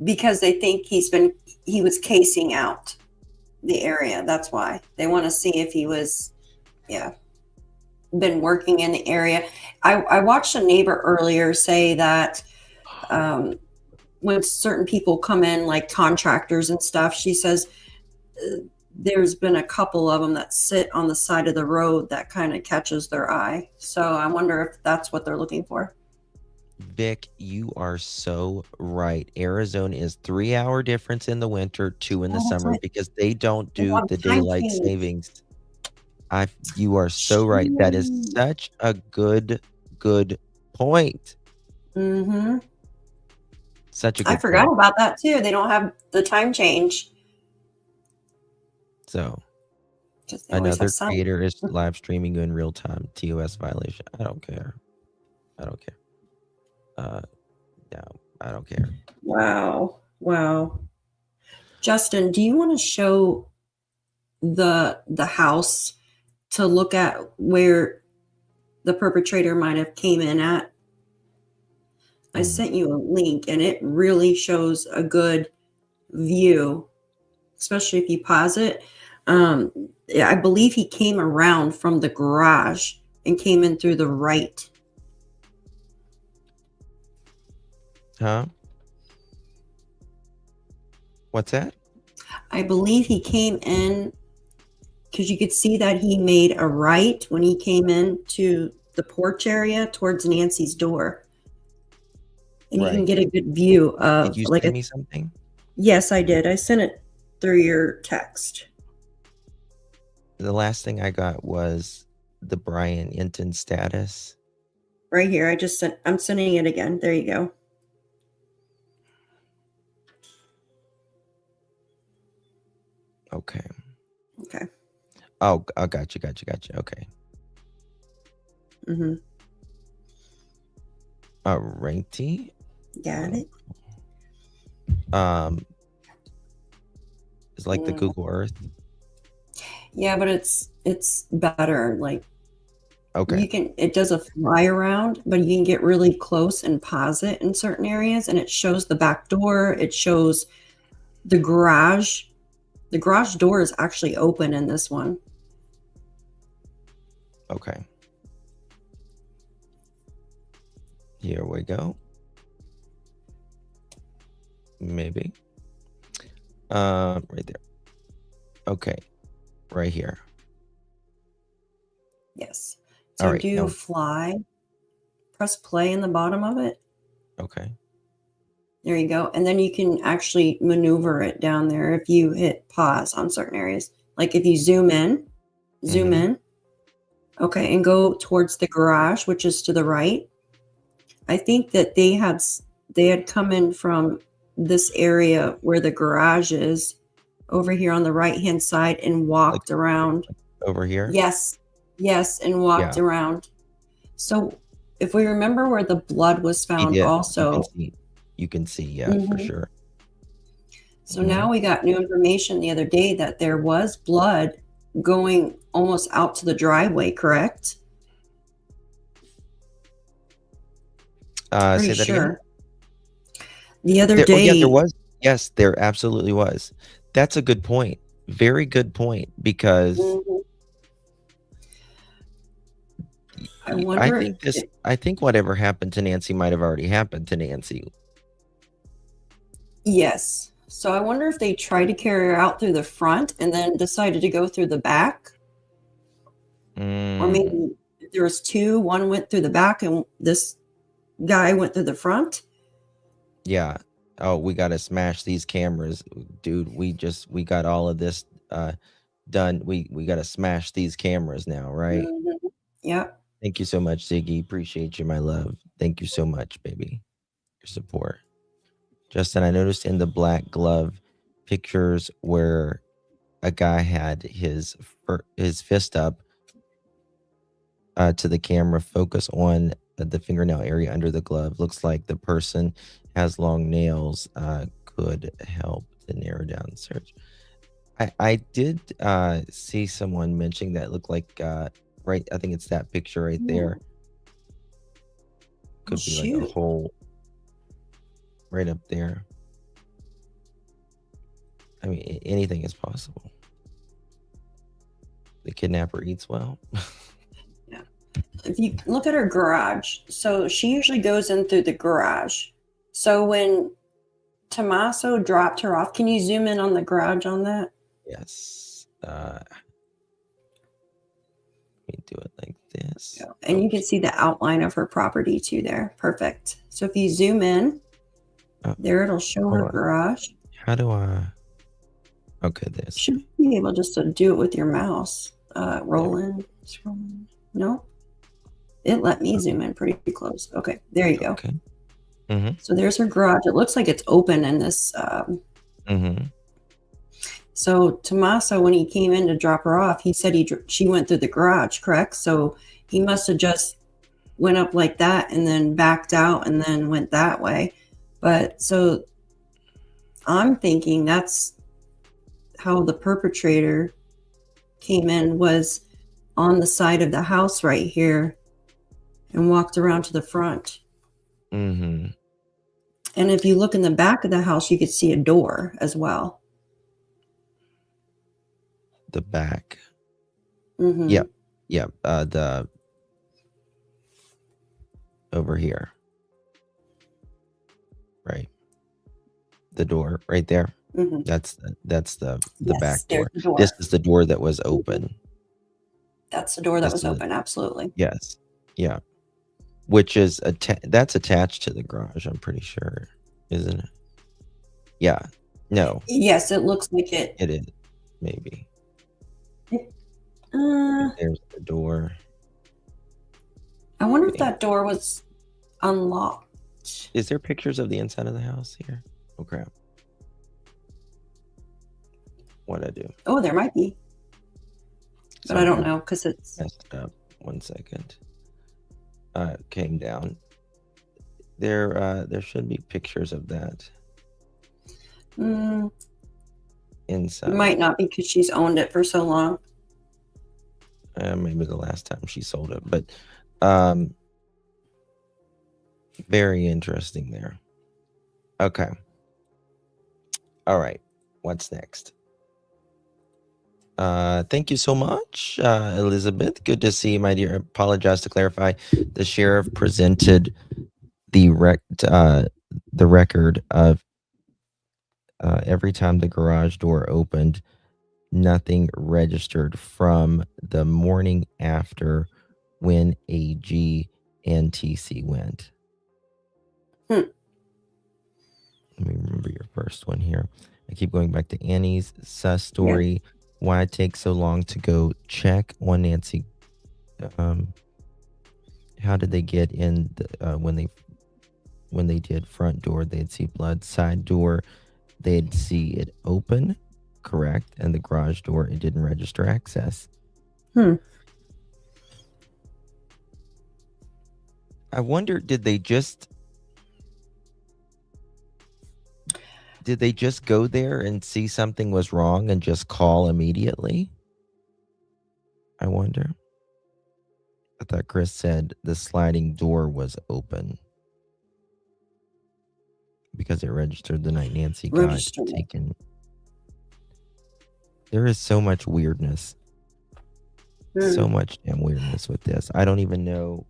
because they think he was casing out the area. That's why they want to see if he was, been working in the area. I watched a neighbor earlier say that when certain people come in, like contractors and stuff, she says there's been a couple of them that sit on the side of the road that kind of catches their eye. So I wonder if that's what they're looking for. Vic, you are so right. Arizona is 3-hour difference in the winter, 2 in the Oh, that's summer right. because they don't They do want the time daylight change. savings. You are so right. That is such a good point. Mm-hmm. Such a good I forgot point. about that too. They don't have the time change. So 'Cause they always another have sun. creator is live streaming you in real time. TOS violation. I don't care. No, I don't care. Wow. Justin, do you want to show the house to look at where the perpetrator might have came in at? I sent you a link and it really shows a good view, especially if you pause it. I believe he came around from the garage and came in through the right. Huh? What's that? I believe he came in because you could see that he made a right when he came in to the porch area towards Nancy's door. And you can get a good view of Did you like send me something? Yes, I did. I sent it through your text. The last thing I got was the Brian Enton status. Right here. I'm sending it again. There you go. Okay. Okay. Oh, gotcha. Okay. Mm-hmm. Alrighty. Got it. It's like the Google Earth. Yeah, but it's better. Like, okay, it does a fly around, but you can get really close and pause it in certain areas, and it shows the back door. It shows the garage. The garage door is actually open in this one. Okay. Here we go. Maybe. Right there. Okay. Right here. Yes. All So right, do now- fly. Press play in the bottom of it. Okay. There you go. And then you can actually maneuver it down there if you hit pause on certain areas. Like if you zoom in. Okay, and go towards the garage, which is to the right. I think that they had come in from this area where the garage is over here on the right-hand side and walked around. Over here? Yes, and walked around. So if we remember where the blood was found also. You can see, for sure. So now we got new information the other day that there was blood going almost out to the driveway, correct? Say that again. The other day. there was. Yes, there absolutely was. That's a good point. Very good point, because I think whatever happened to Nancy might have already happened to Nancy. Yes. So I wonder if they tried to carry her out through the front and then decided to go through the back. Or maybe there was two. One went through the back and this guy went through the front. Yeah. Oh, we got to smash these cameras, dude. We got all of this done. We got to smash these cameras now, right? Yeah. Thank you so much, Ziggy. Appreciate you, my love. Thank you so much, baby. Your support. Justin, I noticed in the black glove pictures where a guy had his fist up to the camera, focus on the fingernail area under the glove. Looks like the person has long nails. Could help to narrow down the search. I did see someone mentioning that looked like right. I think it's that picture right there. Could be like a Shoot. hole right up there. I mean, anything is possible. The kidnapper eats well. If you look at her garage, so she usually goes in through the garage. So when Tommaso dropped her off, can you zoom in on the garage on that? Yes. Let me do it like this. Yeah. And you can see the outline of her property too there. Perfect. So if you zoom in, there it'll show her garage. How do I? Okay, this. Should be able just to do it with your mouse. Roll in, scroll in. No, it let me zoom in pretty close. Okay, there you go. Okay. Mm-hmm. So there's her garage. It looks like it's open in this. Mm-hmm. So Tommaso, when he came in to drop her off, he said she went through the garage, correct? So he must have just went up like that and then backed out and then went that way. But so I'm thinking that's how the perpetrator came in, was on the side of the house right here and walked around to the front. Mm-hmm. And if you look in the back of the house, you could see a door as well. The back. Mm-hmm. Yep. Yep. The over here. Right. The door right there. Mm-hmm. That's the Yes, back there's door. the door. This is the door that was open. That's the door that was That's open. Absolutely. Yes. Yeah. Which is that's attached to the garage, I'm pretty sure, isn't it? Yeah. No. Yes, it looks like it. It is. Maybe. Uh, There's the door. I wonder if that door was unlocked. Is there pictures of the inside of the house here? Oh crap. What'd I do? Oh, there might be, but I don't know because it's messed up. 1 second. Came down. There should be pictures of that inside. It might not be because she's owned it for so long. Maybe the last time she sold it, but very interesting there. Okay. All right. What's next? Thank you so much, Elizabeth. Good to see you, my dear. Apologize to clarify. The sheriff presented the record of every time the garage door opened, nothing registered from the morning after when AG and TC went. Let me remember your first one here. I keep going back to Annie's sus story. Yeah. Why it takes so long to go check on Nancy. How did they get in when they did front door, they'd see blood. Side door, they'd see it open, correct, and the garage door, it didn't register access. I wonder, did they just go there and see something was wrong and just call immediately? I wonder. I thought Chris said the sliding door was open because it registered the night Nancy got taken. There is so much weirdness. So much damn weirdness with this. I don't even know.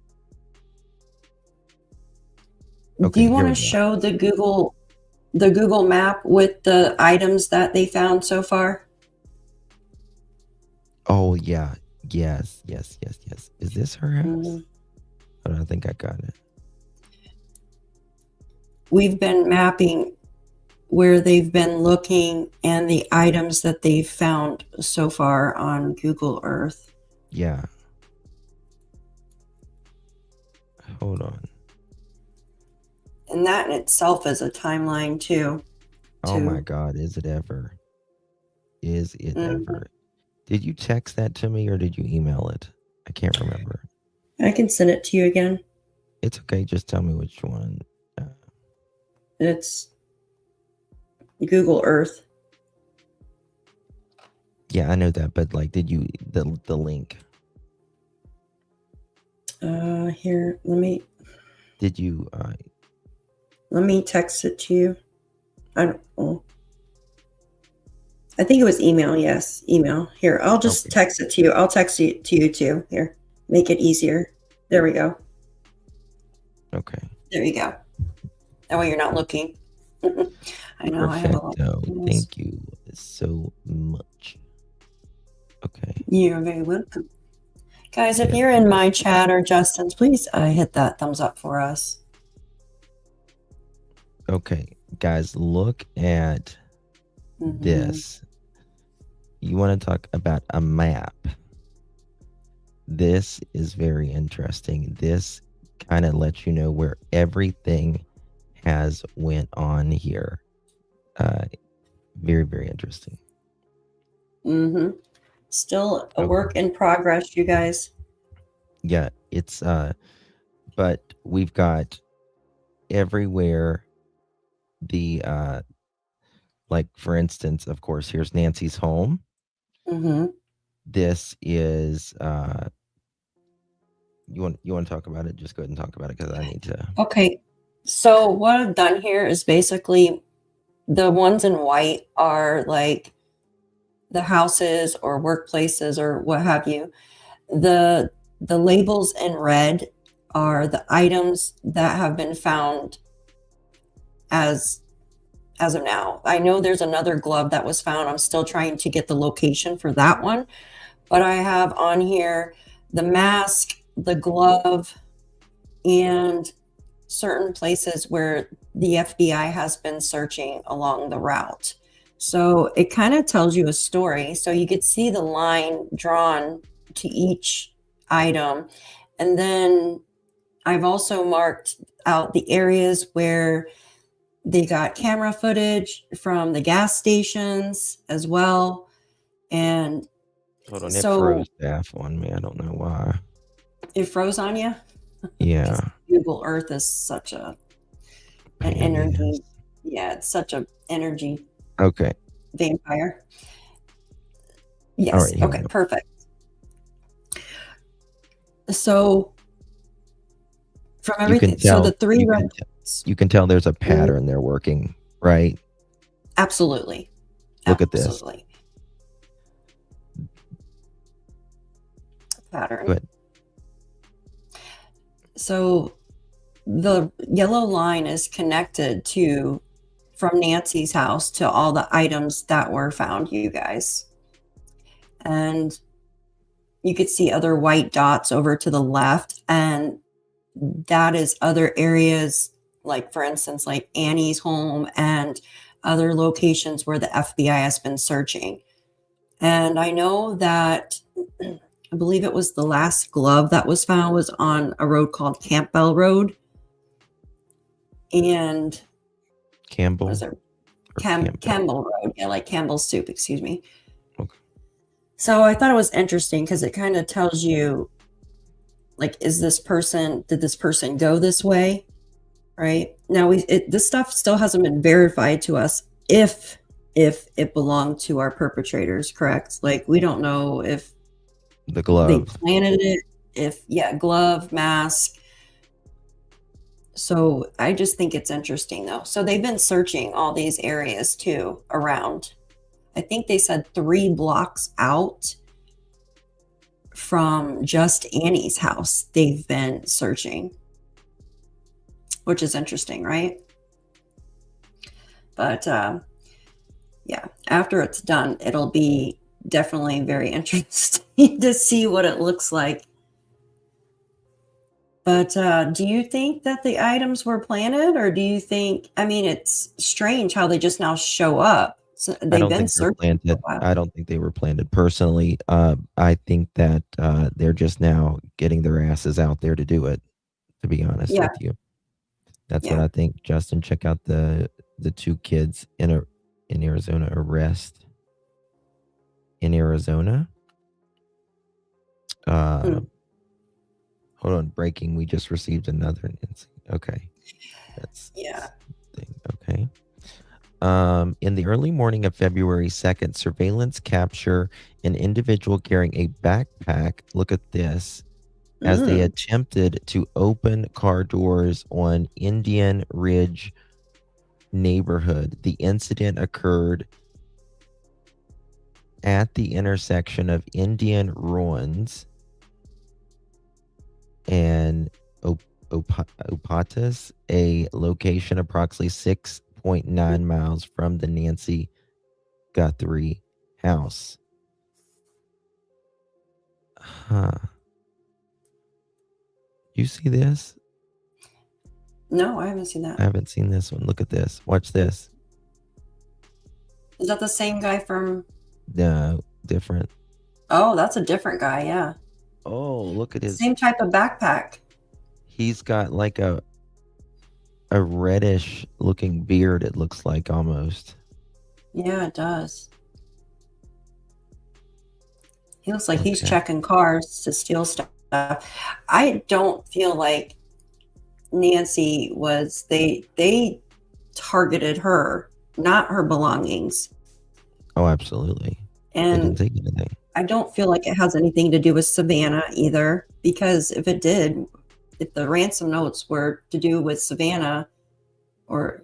Okay, do you want to show the Google map with the items that they found so far? Oh yeah. Yes. Is this her house? I don't think I got it. We've been mapping where they've been looking and the items that they've found so far on Google Earth. Yeah. Hold on. And that in itself is a timeline too. Oh my God, is it ever? Is it ever? Did you text that to me or did you email it? I can't remember. I can send it to you again. It's okay. Just tell me which one. It's Google Earth. Yeah, I know that, but like, did you the link? Here, let me. Did you? Let me text it to you. I don't know. I think it was email. Yes, email. Here, I'll just Okay. text it to you. I'll text it to you too. Here, make it easier. There we go. Okay. There you go. That way you're not looking. I know I have a lot. Perfecto. Of emails. Thank you so much. Okay. You're very welcome. Guys, if Yeah. you're in my chat or Justin's, please hit that thumbs up for us. Okay, guys, look at Mhm. this. You want to talk about a map? This is very interesting. This kind of lets you know where everything has went on here. Very, very interesting. Mm-hmm. Still a Okay. work in progress, you guys. Yeah, it's but we've got everywhere the like, for instance, of course, here's Nancy's home. Mm-hmm. This is you want to talk about it? Just go ahead and talk about it because I need to. Okay. So what I've done here is basically the ones in white are like the houses or workplaces or what have you. The labels in red are the items that have been found as of now. I know there's another glove that was found. I'm still trying to get the location for that one, but I have on here the mask, the glove, and certain places where the FBI has been searching along the route. So it kind of tells you a story. So you could see the line drawn to each item. And then I've also marked out the areas where they got camera footage from the gas stations as well. And Hold on, it so froze staff on me. I don't know why. it froze on you. Yeah. Google Earth is such an Pain energy. is. Yeah, it's such an energy Okay. vampire. All Yes. right. Here we Okay, go. perfect. So from You everything, can tell. so the three red. You can tell there's a pattern they're working, right? Absolutely. Look at this. Absolutely. Pattern. Go ahead. So the yellow line is connected to from Nancy's house to all the items that were found, you guys. And you could see other white dots over to the left, and that is other areas, like for instance, like Annie's home and other locations where the FBI has been searching. And I know that I believe it was the last glove that was found was on a road called Campbell Road. And Campbell. what is it? Or Campbell. Campbell Road. Yeah, like Campbell's soup, excuse me. Okay. So I thought it was interesting because it kind of tells you, like, did this person go this way? Right now, this stuff still hasn't been verified to us if it belonged to our perpetrators, correct? Like, we don't know if The glove. they planted it, glove, mask. So I just think it's interesting though. So they've been searching all these areas too around. I think they said 3 blocks out from just Annie's house. They've been searching, which is interesting, right? But yeah, after it's done, it'll be definitely very interesting to see what it looks like. But do you think that the items were planted, or do you think, I mean, it's strange how they just now show up. So I they've don't been think they're searching for planted. a while. I don't think they were planted personally. I think that they're just now getting their asses out there to do it, to be honest Yeah. with you. That's what Yeah. I think. Justin, check out the 2 kids in Arizona arrest in Arizona. Hold on, breaking. We just received another. Okay. That's Yeah. thing. Okay. In the early morning of February 2nd, surveillance capture an individual carrying a backpack. Look at this. as they attempted to open car doors on Indian Ridge neighborhood. The incident occurred at the intersection of Indian Ruins and Opatas, a location approximately 6.9 miles from the Nancy Guthrie house. Huh. You see this? No, I haven't seen I that. haven't seen this one. Look at this. Watch this. Is that the same guy from? No, different. Oh, that's a different guy. Yeah. Oh, look at his. Same type of backpack. He's got like a reddish looking beard, it looks like almost. Yeah, it does. He looks like he's Okay. checking cars to steal stuff. I don't feel like Nancy was. They targeted her, not her belongings. Oh, absolutely. They didn't And take anything. I don't feel like it has anything to do with Savannah either, because if it did, if the ransom notes were to do with Savannah or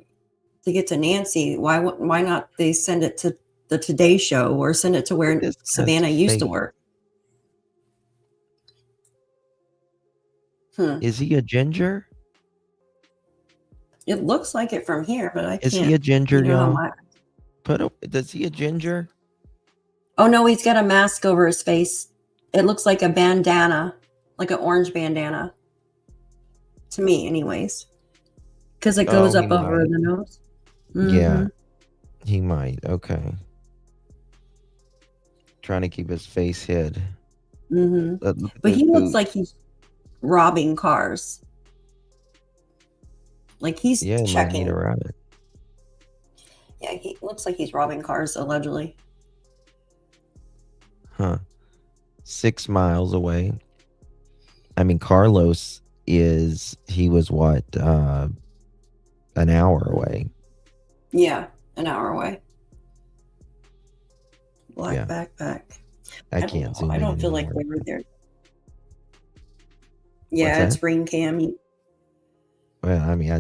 to get to Nancy, why not they send it to the Today Show or send it to where This guy's Savannah used to fake. work? Is he a ginger? It looks like it from here, but I Is can't. he a ginger, you know how y'all? much- Does he a ginger? Oh no, he's got a mask over his face. It looks like a bandana, like an orange bandana. To me, anyways. Because it goes Oh, up he over might. the nose. Yeah, Mhm. he might. Okay. Trying to keep his face hid. Mhm. Look at But those he looks boots. like he's robbing cars. Like he's Yeah, he might checking. need a rabbit. Yeah, he looks like he's robbing cars allegedly. Huh. 6 miles away. I mean, Carlos he was what, an hour away. Yeah, an hour away. Black Yeah. backpack. I don't can't know. zoom I in don't feel like anymore. we were there. Yeah, What's it's ring cam. Well, I mean,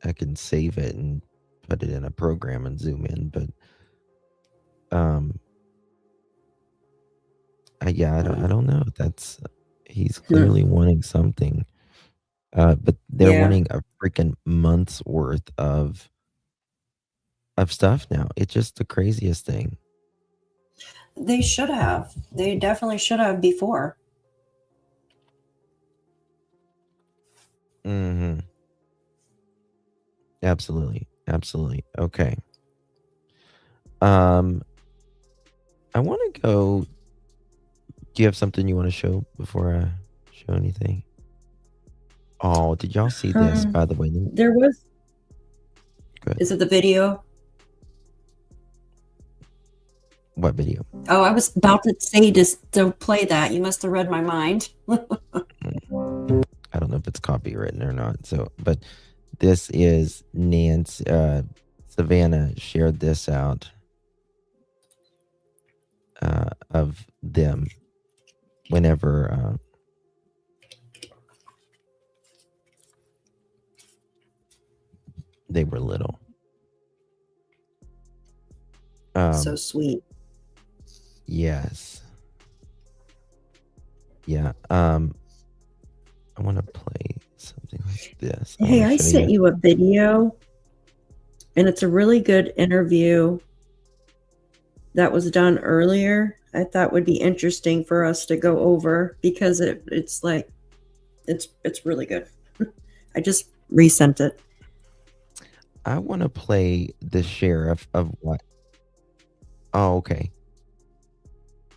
I can save it and put it in a program and zoom in, but yeah, I don't know. He's clearly wanting something. But they're Yeah. wanting a freaking month's worth of stuff now. It's just the craziest thing. They should have. They definitely should have before. Mm-hmm. Absolutely. Absolutely. Okay. I want to go. Do you have something you want to show before I show anything? Oh, did y'all see this, by the way? There was. Good. Is it the video? What video? Oh, I was about to say to play that. You must have read my mind. I don't know if it's copywritten or not. So, but this is Nancy. Savannah shared this out of them whenever they were little. So sweet. Yes. Yeah. I want to play something like this. Hey, wanna I show sent you a video, and it's a really good interview that was done earlier. I thought would be interesting for us to go over because it's like it's really good. I just resent it. I want to play the sheriff of what? Oh, okay.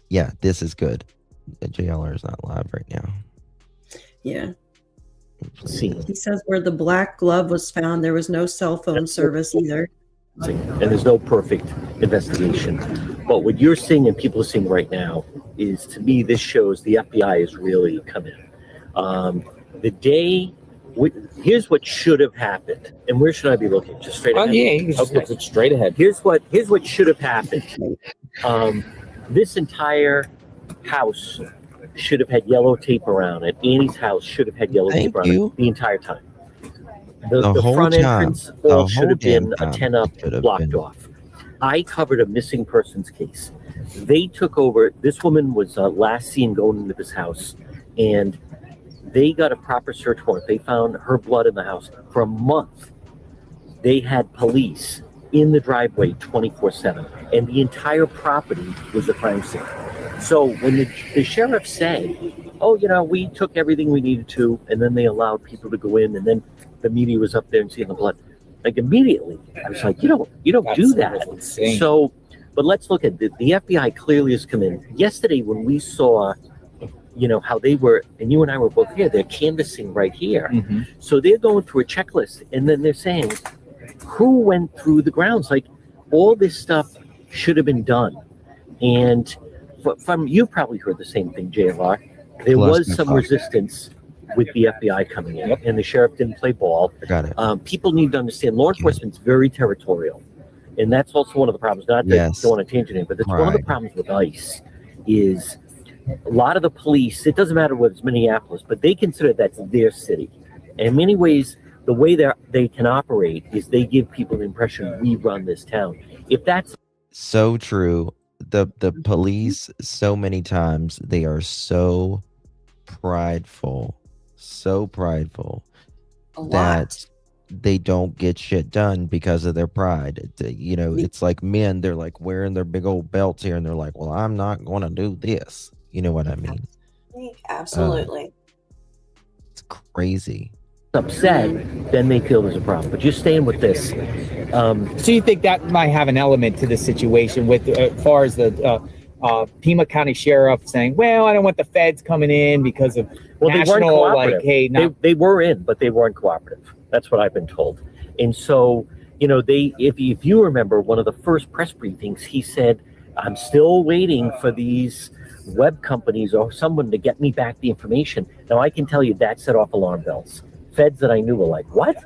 Yeah, this is good. JLR is not live right now. Yeah. See, He says where the black glove was found, there was no cell phone service either. and there's no perfect investigation. But what you're seeing and people are seeing right now is, to me, this shows the FBI is really coming. The day, here's what should have happened. And where should I be looking? Just straight ahead? Yeah, you can just look straight ahead. Here's what should have happened. This entire house should have had yellow tape around it. Annie's house should have had yellow Thank tape around you. it the entire time. The The whole front time. entrance The all should whole have been damn a time 10 up, it should have blocked been. off. I covered a missing persons case. They took over. This woman was last seen going into this house, and they got a proper search warrant. They found her blood in the house for a month. They had police in the driveway 24/7, and the entire property was a crime scene. So when the sheriff said, "Oh, we took everything we needed to," and then they allowed people to go in, and then the media was up there and seeing the blood, like immediately, I was like, "You don't do that." So, but let's look at the FBI clearly has come in yesterday when we saw, how they were, and you and I were both here. They're canvassing right here, so they're going through a checklist, and then they're saying, who went through the grounds? Like all this stuff should have been done. And from you probably heard the same thing, JLR. There Plus was my some pocket. resistance with the FBI coming in, and the sheriff didn't play ball. I got it. People need to understand law enforcement's very territorial, and that's also one of the problems. Not that Yes. I don't want to change anything, but it's one of the Right. problems with ICE is a lot of the police. It doesn't matter whether it's Minneapolis, but they consider that's their city. And in many ways, the way they can operate is they give people the impression we run this town. If that's So true. The police, so many times they are so prideful A lot. that they don't get shit done because of their pride. It's like men, they're like wearing their big old belts here and they're like, well, I'm not going to do this. You know what I mean? Absolutely. It's crazy. upset, then they feel there's a problem. But just staying with this. So you think that might have an element to the situation with, as far as the Pima County Sheriff saying, well, I don't want the feds coming in because of Well, they weren't national, cooperative. like, hey, They were in, but they weren't cooperative. That's what I've been told. And so, if you remember one of the first press briefings, he said, I'm still waiting for these web companies or someone to get me back the information. Now, I can tell you that set off alarm bells. Feds that I knew were like, what?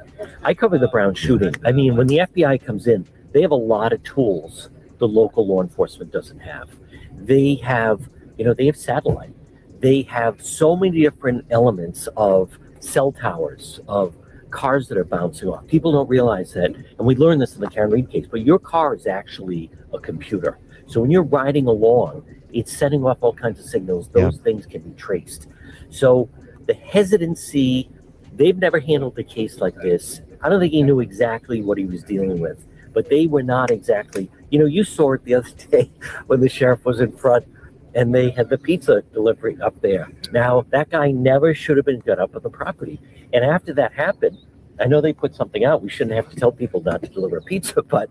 I covered the Brown shooting. I mean, when the FBI comes in, they have a lot of tools the local law enforcement doesn't have. They have, they have satellite. They have so many different elements of cell towers, of cars that are bouncing off. People don't realize that, and we learned this in the Karen Reed case, but your car is actually a computer. So when you're riding along, it's setting off all kinds of signals. Those things can be traced. So the hesitancy, they've never handled a case like this. I don't think he knew exactly what he was dealing with, but they were not exactly, you saw it the other day when the sheriff was in front and they had the pizza delivery up there. Now, that guy never should have been got up on the property. And after that happened, I know they put something out. We shouldn't have to tell people not to deliver pizza, but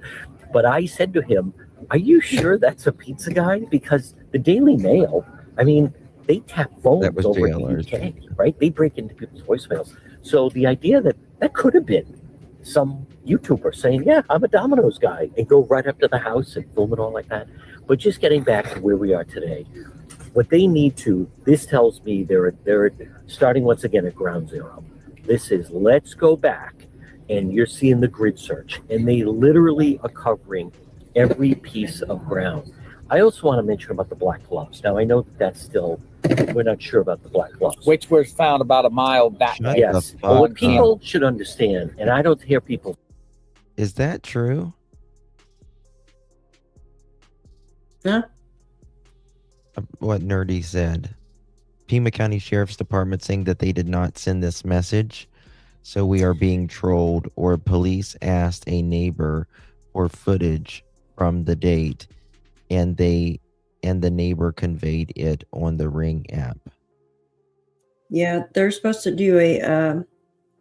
I said to him, are you sure that's a pizza guy? Because the Daily Mail, I mean, they tap phones over in the UK, right? They break into people's voicemails. So the idea that could have been some YouTuber saying, yeah, I'm a Domino's guy, and go right up to the house and film it all like that. But just getting back to where we are today, what they need to, this tells me they're starting once again at ground zero. This is, let's go back, and you're seeing the grid search, and they literally are covering every piece of ground. I also want to mention about the black gloves. Now, I know that's still, we're not sure about the black gloves. which was found about a mile back. Yes. But what people should understand, and I don't hear people. Is that true? Yeah. What Nerdy said. Pima County Sheriff's Department saying that they did not send this message. So we are being trolled, or police asked a neighbor for footage from the date, and the neighbor conveyed it on the Ring app. Yeah, they're supposed to do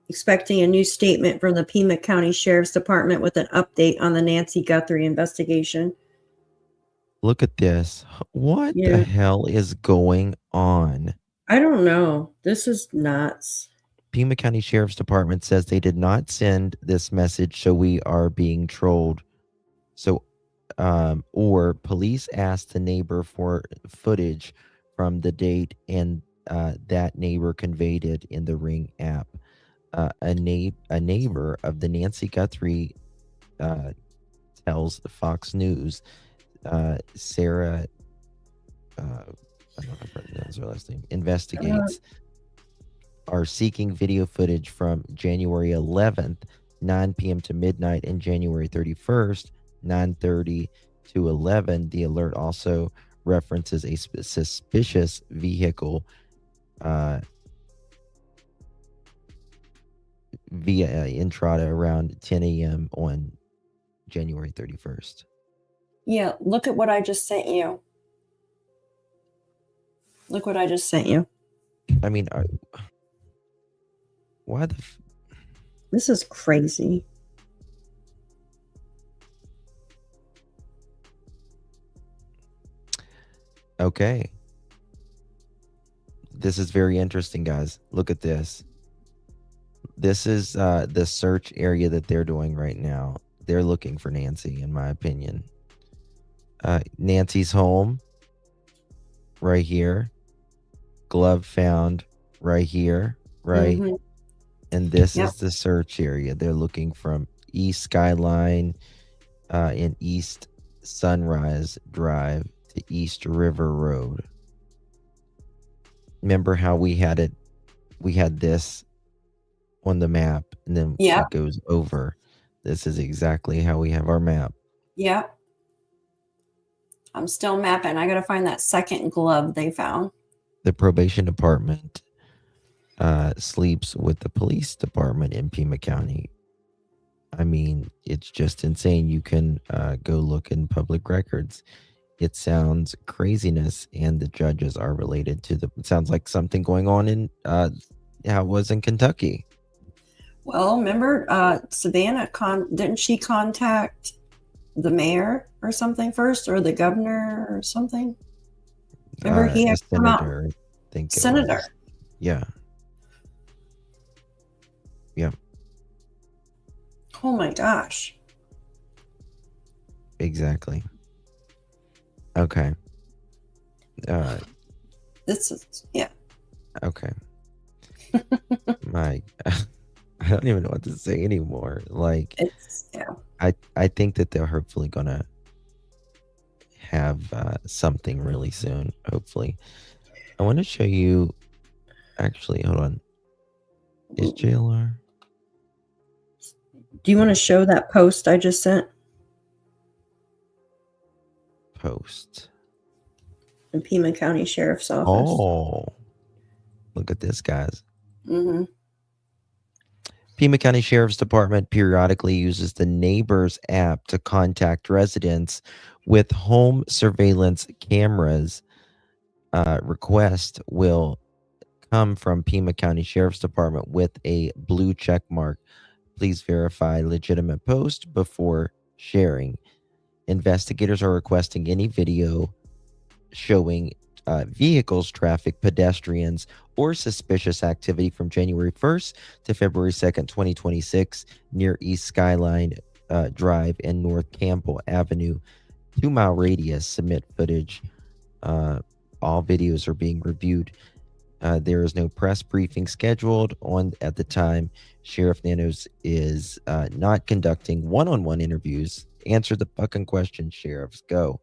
expecting a new statement from the Pima County Sheriff's Department with an update on the Nancy Guthrie investigation. Look at this. What the hell is going on? I don't know. This is nuts. Pima County Sheriff's Department says they did not send this message, so we are being trolled. So, or police asked the neighbor for footage from the date, and that neighbor conveyed it in the Ring app. A neighbor of the Nancy Guthrie tells Fox News, Sarah, I don't know if that's her last name. Investigates are seeking video footage from January 11th, 9 p.m. to midnight, and January 31st, 9:30 to 11. The alert also references a suspicious vehicle via Entrada around 10 a.m. on January 31st. Yeah, look at what I just sent you. Look what I just sent you. I mean, why the... This is crazy. Okay. This is very interesting, guys. Look at this. This is the search area that they're doing right now. They're looking for Nancy, in my opinion. Nancy's home, right here. Glove found right here, right? Mhm. And this Yep. is the search area. They're looking from East Skyline in East Sunrise Drive to East River Road. Remember how we had this on the map, and then Yeah. it goes over. This is exactly how we have our map. Yep. I'm still mapping. I got to find that second glove they found. The probation department sleeps with the police department in Pima County. I mean, it's just insane. You can go look in public records. It sounds craziness, and the judges are related to it sounds like something going on in how it was in Kentucky. Well, remember Savannah, didn't she contact the mayor or something first, or the governor or something? Remember he had the come out. senator, I think it Senator. was. Yeah. Yep. Oh my gosh. Exactly. Okay. This is, yeah. Okay. I don't even know what to say anymore. Like, It's, yeah. I think that they're hopefully gonna have something really soon. Hopefully, I want to show you. Actually, hold on. Is JLR Do you want to show that post I just sent? post? The Pima County Sheriff's Office. Oh, look at this, guys. Mm-hmm. Pima County Sheriff's Department periodically uses the Neighbors app to contact residents with home surveillance cameras. Request will come from Pima County Sheriff's Department with a blue check mark. Please verify legitimate post before sharing. Investigators are requesting any video showing vehicles, traffic, pedestrians, or suspicious activity from January 1st to February 2nd, 2026 near East Skyline Drive and North Campbell Avenue. 2-mile radius. Submit footage. All videos are being reviewed. There is no press briefing scheduled at the time. Sheriff Nanos is not conducting one-on-one interviews. Answer the fucking question, sheriffs. Go.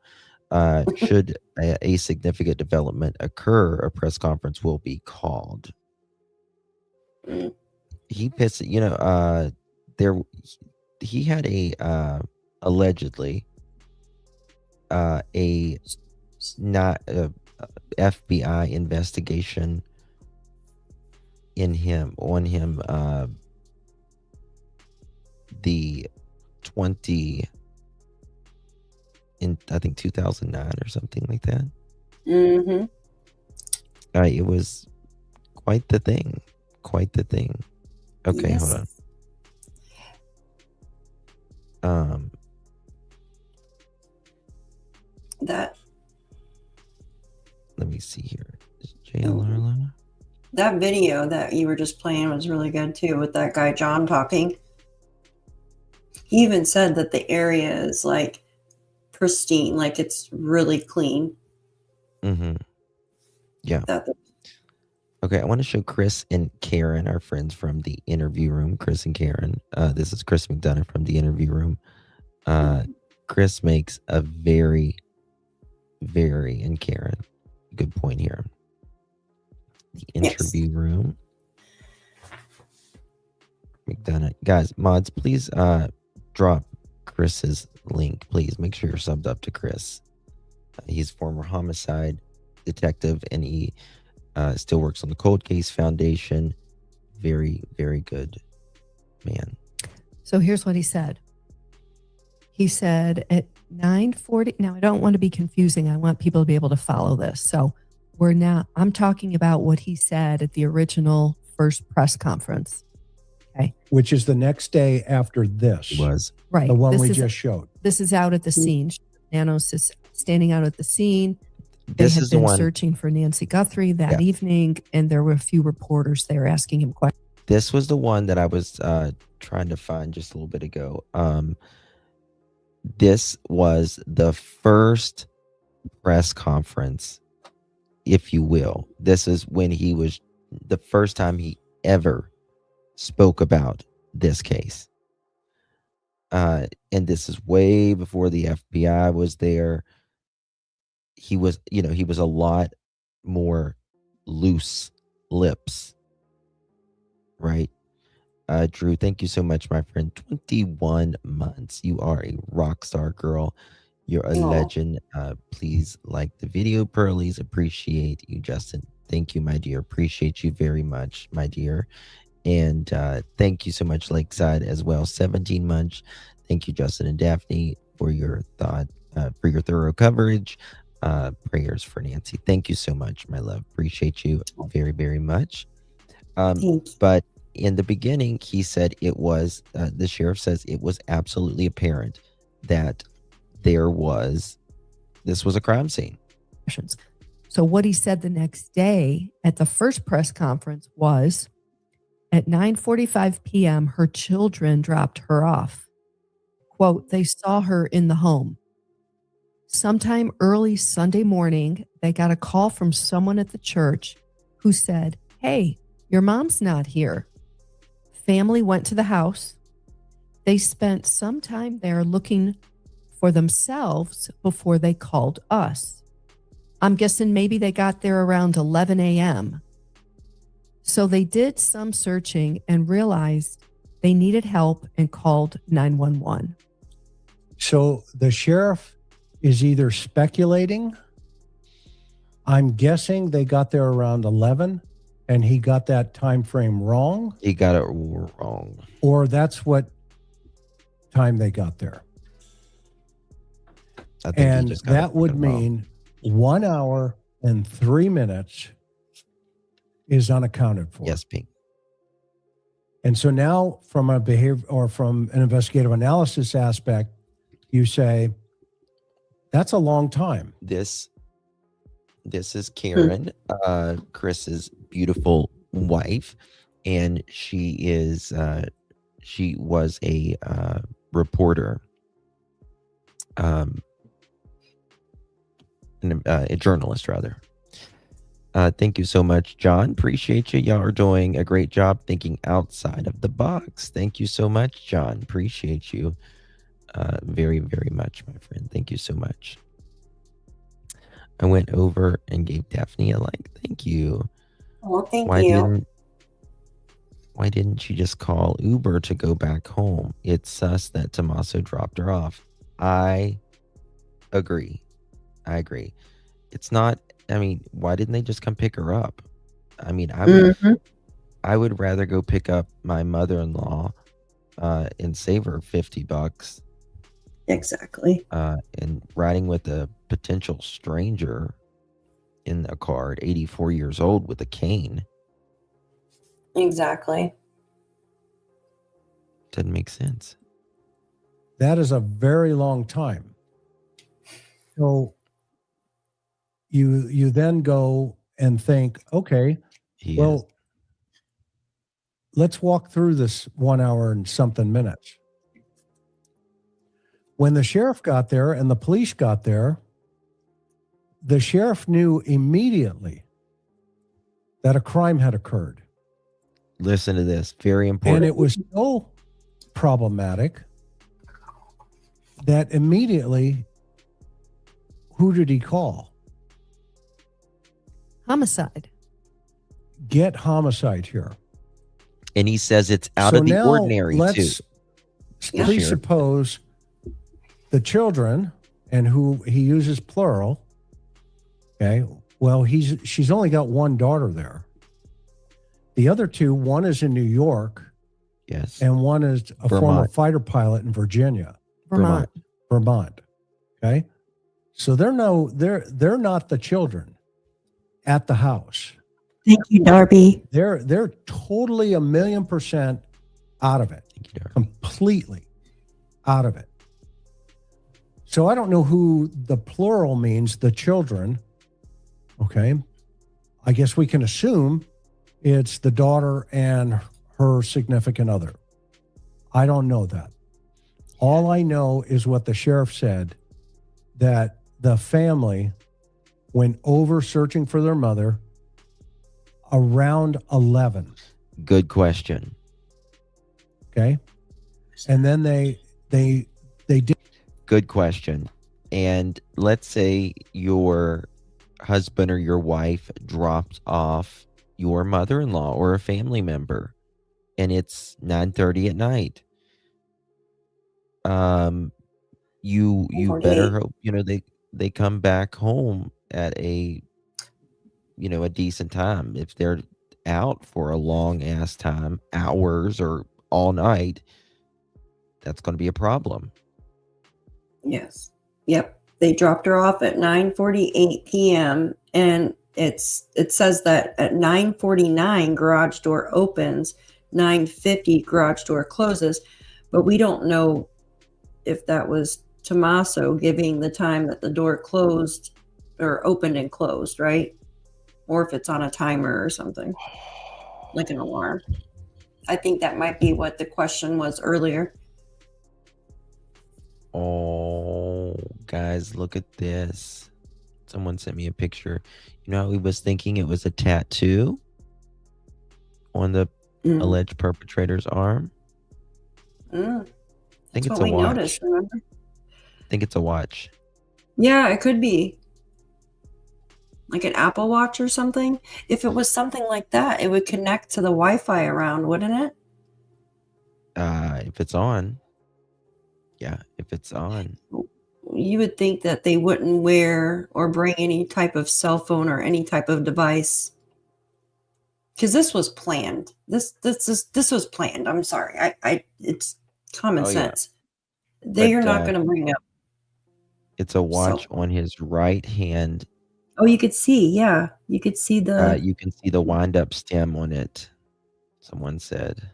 Should a significant development occur, a press conference will be called. He pissed, he had a allegedly a not a FBI investigation on him the 20 in I think 2009 or something like that. Mm-hmm. It was quite the thing. Okay, Yes. hold on. That Let me see here. Is JLR Lana? that video that you were just playing was really good too, with that guy John talking. He even said that the area is like pristine, like it's really clean. Mm-hmm. Yeah. That Okay, I want to show Chris and Karen, our friends from the interview room. Chris and Karen. This is Chris McDonough from the interview room. Chris makes a very, and Karen good point here. The Yes. interview room. McDonough. Guys, mods, please drop Chris's link. Please make sure you're subbed up to Chris. He's former homicide detective, and he still works on the Cold Case Foundation. Very, very good man. So here's what he said. He said at 9:40. Now, I don't want to be confusing. I want people to be able to follow this. So I'm talking about what he said at the original first press conference. Okay. Which is the next day after this. It was. Right. The one This we is- just showed. This is out at the scene. Nanos is standing out at the scene. This They is had the been one. searching for Nancy Guthrie that evening, and there were a few reporters there asking him questions. This was the one that I was trying to find just a little bit ago. This was the first press conference, if you will. This is when he was the first time he ever spoke about this case. And this is way before the FBI was there. He was a lot more loose lips, right? Drew, thank you so much, my friend. 21 months. You are a rock star, girl. You're a legend. Please like the video, Pearlies. Appreciate you, Justin. Thank you, my dear. Appreciate you very much, my dear. And thank you so much, Lakeside, as well. 17 months. Thank you, Justin and Daphne, for your for your thorough coverage. Prayers for Nancy. Thank you so much, my love. Appreciate you very, very much. But in the beginning, he said it was, the sheriff says it was absolutely apparent that this was a crime scene. So what he said the next day at the first press conference was, at 9:45 p.m., her children dropped her off. Quote, they saw her in the home. Sometime early Sunday morning, they got a call from someone at the church who said, hey, your mom's not here. Family went to the house. They spent some time there looking for themselves before they called us. I'm guessing maybe they got there around 11 a.m. So they did some searching and realized they needed help and called 911. So the sheriff is either speculating, I'm guessing they got there around 11 and he got that time frame wrong. He got it wrong. Or that's what time they got there. I think he And just got that it would wrong. mean 1 hour and 3 minutes is unaccounted for. Yes, Pink. And so now from a behavior or from an investigative analysis aspect, you say, that's a long time. This is Karen, Chris's beautiful wife, and she was a reporter, a journalist rather. Thank you so much, John. Appreciate you. Y'all are doing a great job thinking outside of the box. Thank you so much, John. Appreciate you very, very much, my friend. Thank you so much. I went over and gave Daphne a like. Thank you. Oh, thank you. Why didn't she just call Uber to go back home? It's sus that Tommaso dropped her off. I agree. It's not, I mean, why didn't they just come pick her up? I mean, I would rather go pick up my mother-in-law and save her $50. Exactly. And riding with a potential stranger in a car at 84 years old with a cane. Exactly. Doesn't make sense. That is a very long time. So you then go and think, okay, let's walk through this 1 hour and something minutes. When the sheriff got there and the police got there, the sheriff knew immediately that a crime had occurred. Listen to this. Very important. And it was so problematic that immediately, who did he call? Homicide. Get homicide here. And he says it's out So of the now ordinary, too. let's Yeah. presuppose the children, and who he uses plural. Okay. Well, she's only got one daughter there. The other two, one is in New York. Yes. And one is a former Vermont. fighter pilot in Virginia. Vermont. Okay. So they're not the children at the house. Thank you, Darby. They're totally 1,000,000% out of it. Thank you, Darby. Completely out of it. So I don't know who the plural means, the children. Okay. I guess we can assume it's the daughter and her significant other. I don't know that. All I know is what the sheriff said, that the family went over searching for their mother around 11. Good question. Okay. And then they did. Good question. And let's say your husband or your wife drops off your mother-in-law or a family member, and it's 9:30 at night. You better hope they come back home at a decent time. If they're out for a long ass time, hours or all night, that's going to be a problem. Yes. Yep. They dropped her off at 9:48 p.m. and it says that at 9:49 garage door opens, 9:50 garage door closes, but we don't know if that was Tommaso giving the time that the door closed or opened and closed, right? Or if it's on a timer or something, like an alarm. I think that might be what the question was earlier. Oh, guys, look at this. Someone sent me a picture. You know how he was thinking it was a tattoo on the alleged perpetrator's arm? Mm. I think That's it's what a we watch. noticed, remember? I think it's a watch. Yeah, it could be. Like an Apple Watch or something. If it was something like that, it would connect to the Wi-Fi around, wouldn't it? If it's on. Yeah, if it's on. You would think that they wouldn't wear or bring any type of cell phone or any type of device. Because this was planned. This was planned. I'm sorry. It's common sense. They are not going to bring up. It's a watch on his right hand. Oh, you could see. Yeah, you could see the. You can see the wind-up stem on it. Someone said.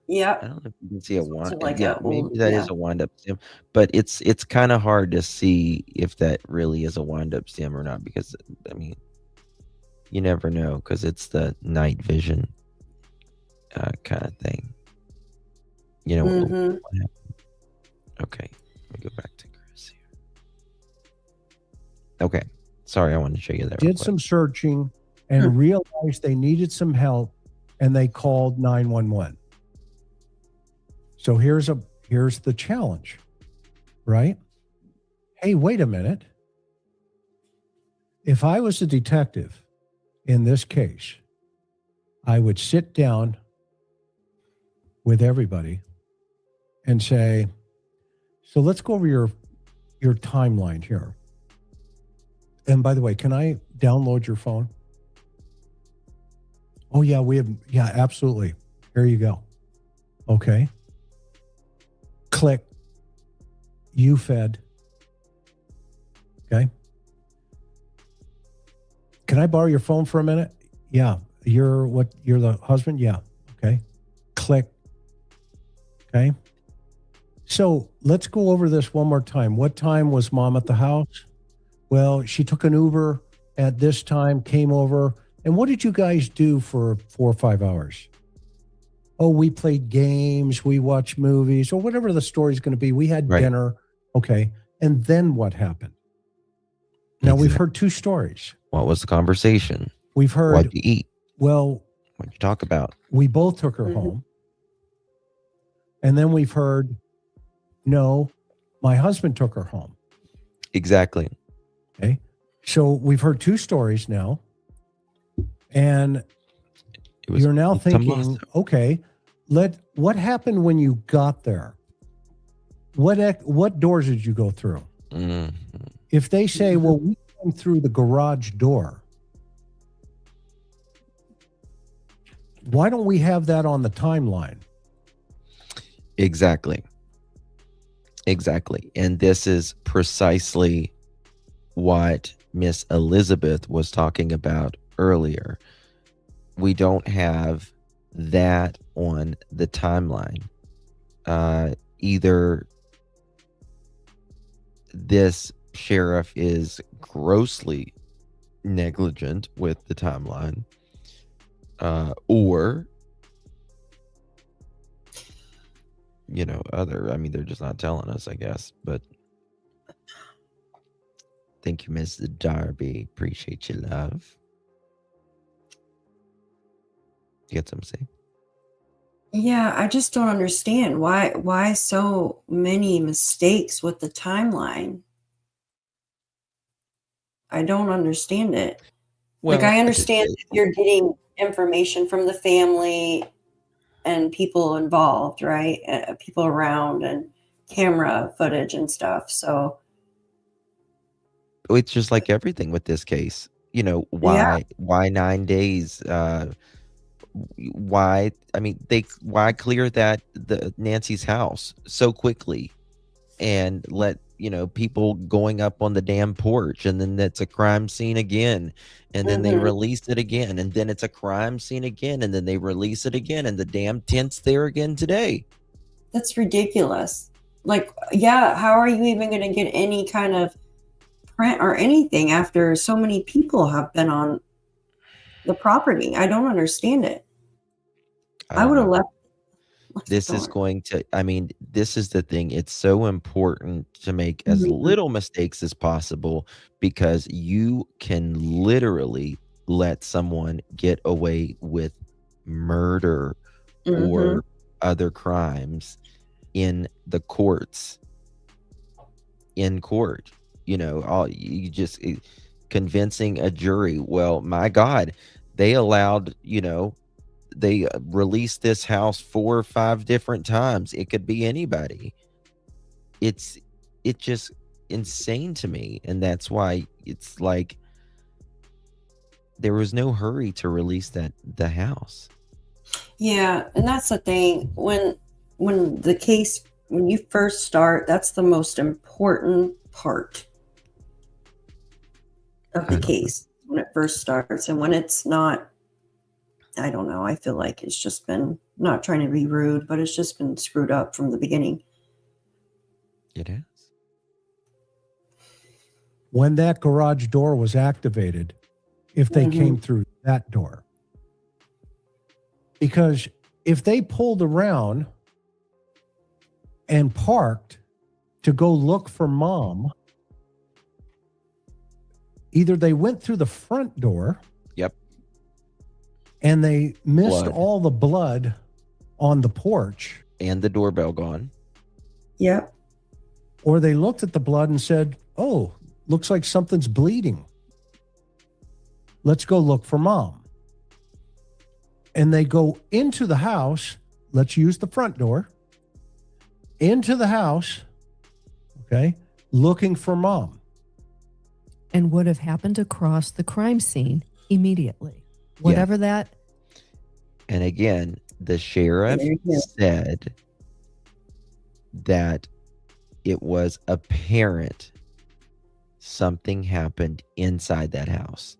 Yeah. I don't know if you can see a wind. Like maybe that is a wind-up stem, but it's kind of hard to see if that really is a wind-up stem or not, because I mean, you never know, because it's the night vision kind of thing. You know what happened? Okay, let me go back to Chris here. Okay, sorry, I wanted to show you that. Did some searching and realized they needed some help, and they called 911. So here's the challenge, right? Hey, wait a minute. If I was a detective in this case, I would sit down with everybody and say, so let's go over your timeline here. And by the way, can I download your phone? Oh yeah, yeah, absolutely. Here you go. Okay. Click. You fed. Okay. Can I borrow your phone for a minute? Yeah. You're the husband? Yeah. Okay. Click. Okay. So let's go over this one more time. What time was mom at the house? Well, she took an Uber at this time, came over. And what did you guys do for 4 or 5 hours? Oh, we played games, we watched movies, or whatever the story's going to be. We had dinner. Okay. And then what happened? Now, we've heard two stories. What was the conversation? We've heard. What'd you eat? Well, what'd you talk about? We both took her home. And then we've heard, no, my husband took her home. Exactly. Okay. So we've heard two stories now. And It was you're now thinking, Tommaso. okay, what happened when you got there? What doors did you go through? Mhm. If they say, well, we came through the garage door, why don't we have that on the timeline? Exactly. And this is precisely what Miss Elizabeth was talking about earlier. We don't have that on the timeline. Either this sheriff is grossly negligent with the timeline, or they're just not telling us, I guess. But thank you, Ms. Darby. Appreciate your love. You got something to say? Yeah, I just don't understand why so many mistakes with the timeline. I don't understand it. Like, Well, I understand that you're getting information from the family and people involved, right? People around and camera footage and stuff. So it's just like everything with this case. yeah, Why 9 days? Why clear the Nancy's house so quickly and let people going up on the damn porch, and then that's a crime scene again, and then they release it again, and then it's a crime scene again, and then they release it again, and the damn tent's there again today. that's ridiculous. Like, yeah, how are you even going to get any kind of print or anything after so many people have been on the property? I don't understand it. I would have left. This is going to, this is the thing. It's so important to make as little mistakes as possible, because you can literally let someone get away with murder or other crimes in the courts. In court, convincing a jury. Well, my God, they allowed, they released this house 4 or 5 different times. It could be anybody. It's just insane to me. And that's why it's like there was no hurry to release the house. Yeah, and that's the thing. When you first start, that's the most important part of the case, when it first starts. And when it's not, I don't know, I feel like it's just been, not trying to be rude, but it's just been screwed up from the beginning. It is. When that garage door was activated, if they came through that door. Because if they pulled around and parked to go look for mom, either they went through the front door. Yep. And they missed all the blood on the porch. And the doorbell gone. Yep. Or they looked at the blood and said, oh, looks like something's bleeding. Let's go look for mom. And they go into the house. Let's use the front door. Into the house, okay, looking for mom. And would have happened across the crime scene immediately. Whatever that. And again, the sheriff said that it was apparent something happened inside that house.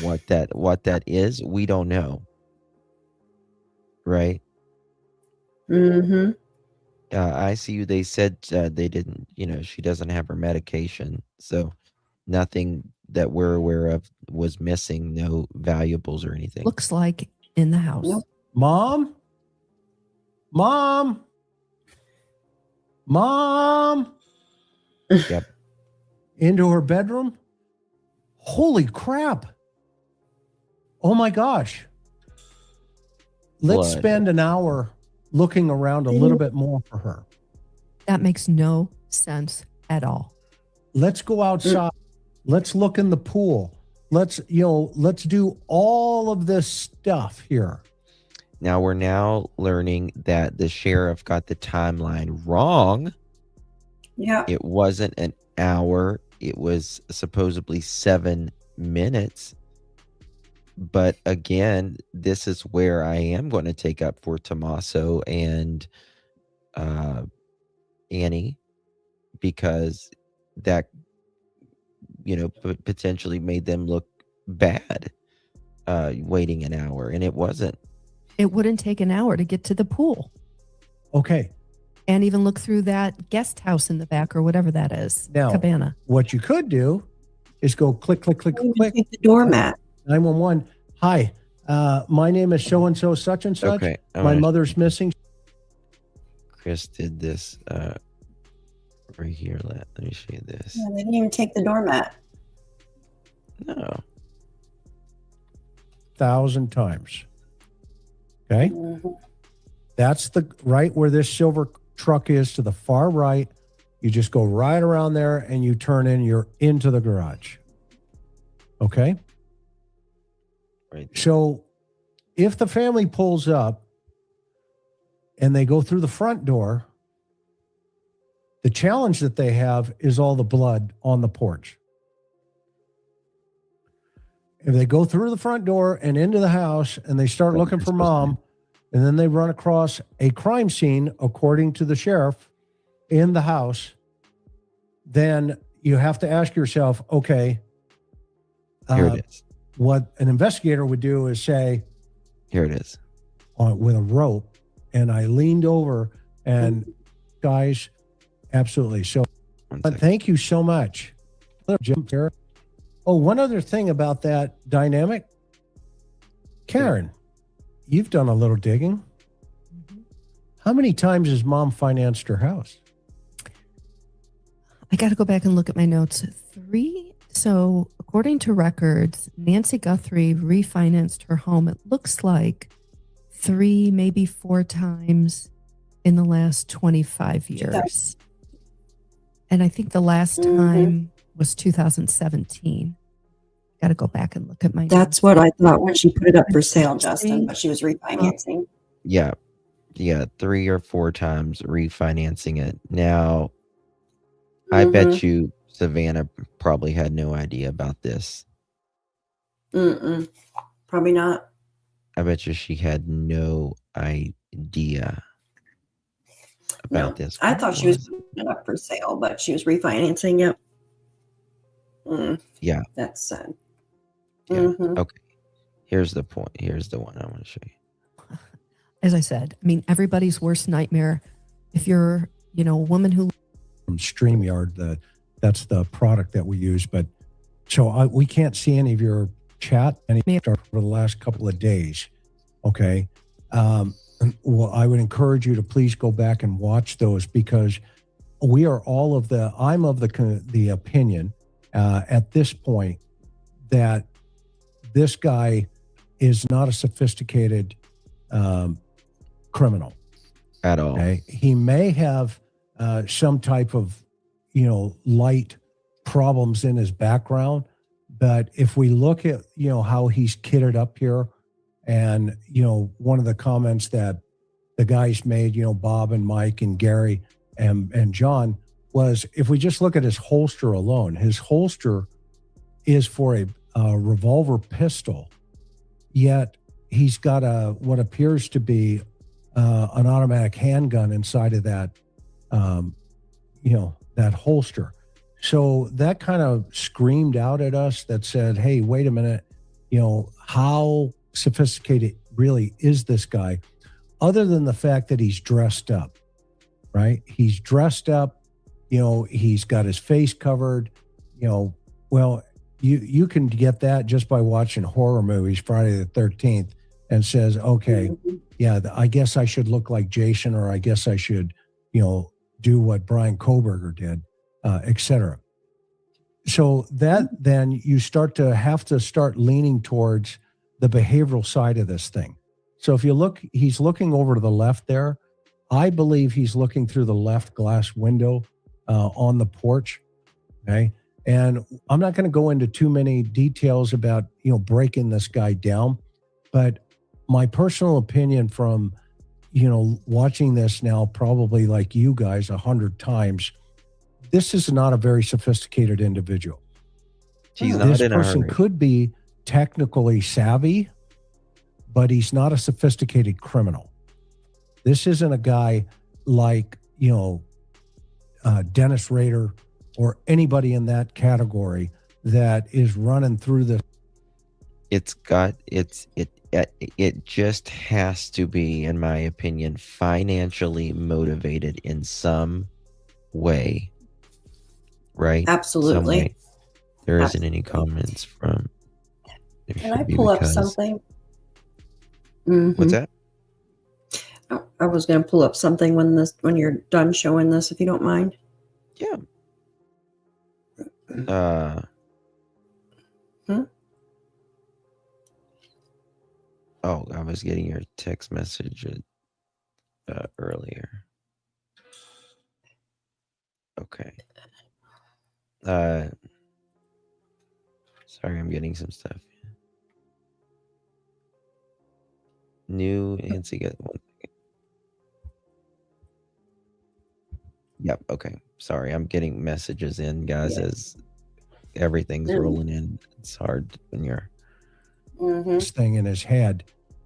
What that is, we don't know. Right? ICU, they said they didn't, she doesn't have her medication. So nothing that we're aware of was missing, no valuables or anything. Looks like in the house. Nope. Mom? Yep. Into her bedroom? Holy crap. Oh my gosh. Let's spend an hour looking around a little bit more for her. That makes no sense at all. Let's go outside Let's look in the pool. Let's do all of this stuff here. Now we're learning that the sheriff got the timeline wrong. Yeah. It wasn't an hour. It was supposedly 7 minutes. But again, this is where I am going to take up for Tommaso and Annie, because that, potentially made them look bad waiting an hour, and it wasn't. It wouldn't take an hour to get to the pool. Okay. And even look through that guest house in the back or whatever that is. Now, cabana. What you could do is go click, click, click, click. Take the doormat. 911. Hi, my name is so-and-so such and such. Okay, My mother's missing. Chris did this right here. Let me show you this. Yeah, they didn't even take the doormat. No. 1,000 times. Okay. Mm-hmm. That's the right where this silver truck is, to the far right. You just go right around there and you turn in, you're into the garage. Okay. Right. So if the family pulls up and they go through the front door, the challenge that they have is all the blood on the porch. If they go through the front door and into the house and they start looking for mom, and then they run across a crime scene, according to the sheriff, in the house, then you have to ask yourself, okay, Here it is. what an investigator would do is say, Here it is. with a rope, and I leaned over, and guys, absolutely. So thank you so much. Jim here. Oh, one other thing about that dynamic. Karen, you've done a little digging. How many times has mom financed her house? I got to go back and look at my notes. 3. So according to records, Nancy Guthrie refinanced her home. It looks like 3, maybe 4 times in the last 25 years. And I think the last time was 2017. Got to go back and look at my That's what I thought when she put it up for sale, Justin, but she was refinancing. Yeah. 3 or 4 times refinancing it. Now, I bet you Savannah probably had no idea about this. Probably not. I bet you she had no idea about this. I thought she was putting it up for sale, but she was refinancing it. Yeah. That's sad. Yeah. Okay. Here's the point. Here's the one I want to show you. As I said, I mean, everybody's worst nightmare. If you're, a woman who from StreamYard, that's the product that we use. But so we can't see any of your chat over the last couple of days. Okay. Well, I would encourage you to please go back and watch those, because we are I'm of the opinion at this point that this guy is not a sophisticated criminal at all. Okay? He may have some type of, light problems in his background, but if we look at, how he's kitted up here, and, one of the comments that the guys made, Bob and Mike and Gary and John, was if we just look at his holster alone, his holster is for a revolver pistol, yet he's got what appears to be an automatic handgun inside of that, that holster. So that kind of screamed out at us, that said, hey, wait a minute, how sophisticated really is this guy? Other than the fact that he's dressed up, right? He's dressed up, he's got his face covered, well, you can get that just by watching horror movies, Friday the 13th, and says, okay, yeah, I guess I should look like Jason, or I guess I should, do what Brian Koberger did, etc. So that then you have to start leaning towards the behavioral side of this thing. So if you look, he's looking over to the left there. I believe he's looking through the left glass window on the porch. Okay. And I'm not going to go into too many details about, breaking this guy down, but my personal opinion from, watching this now, probably like you guys 100 times, this is not a very sophisticated individual. She's not This in a person hurry. could be technically savvy, but he's not a sophisticated criminal. This isn't a guy like, Dennis Rader or anybody in that category that is running through the. It just has to be, in my opinion, financially motivated in some way, right? Absolutely. Some way. There isn't Absolutely. any comments from. Can I pull up something? What's that? I was going to pull up something when you're done showing this, if you don't mind. Yeah. Oh, I was getting your text message earlier. Okay. Sorry, I'm getting some stuff. New Nancy get one second. Yep. Okay. Sorry, I'm getting messages in, guys, as everything's rolling in. It's hard when you're this thing in his head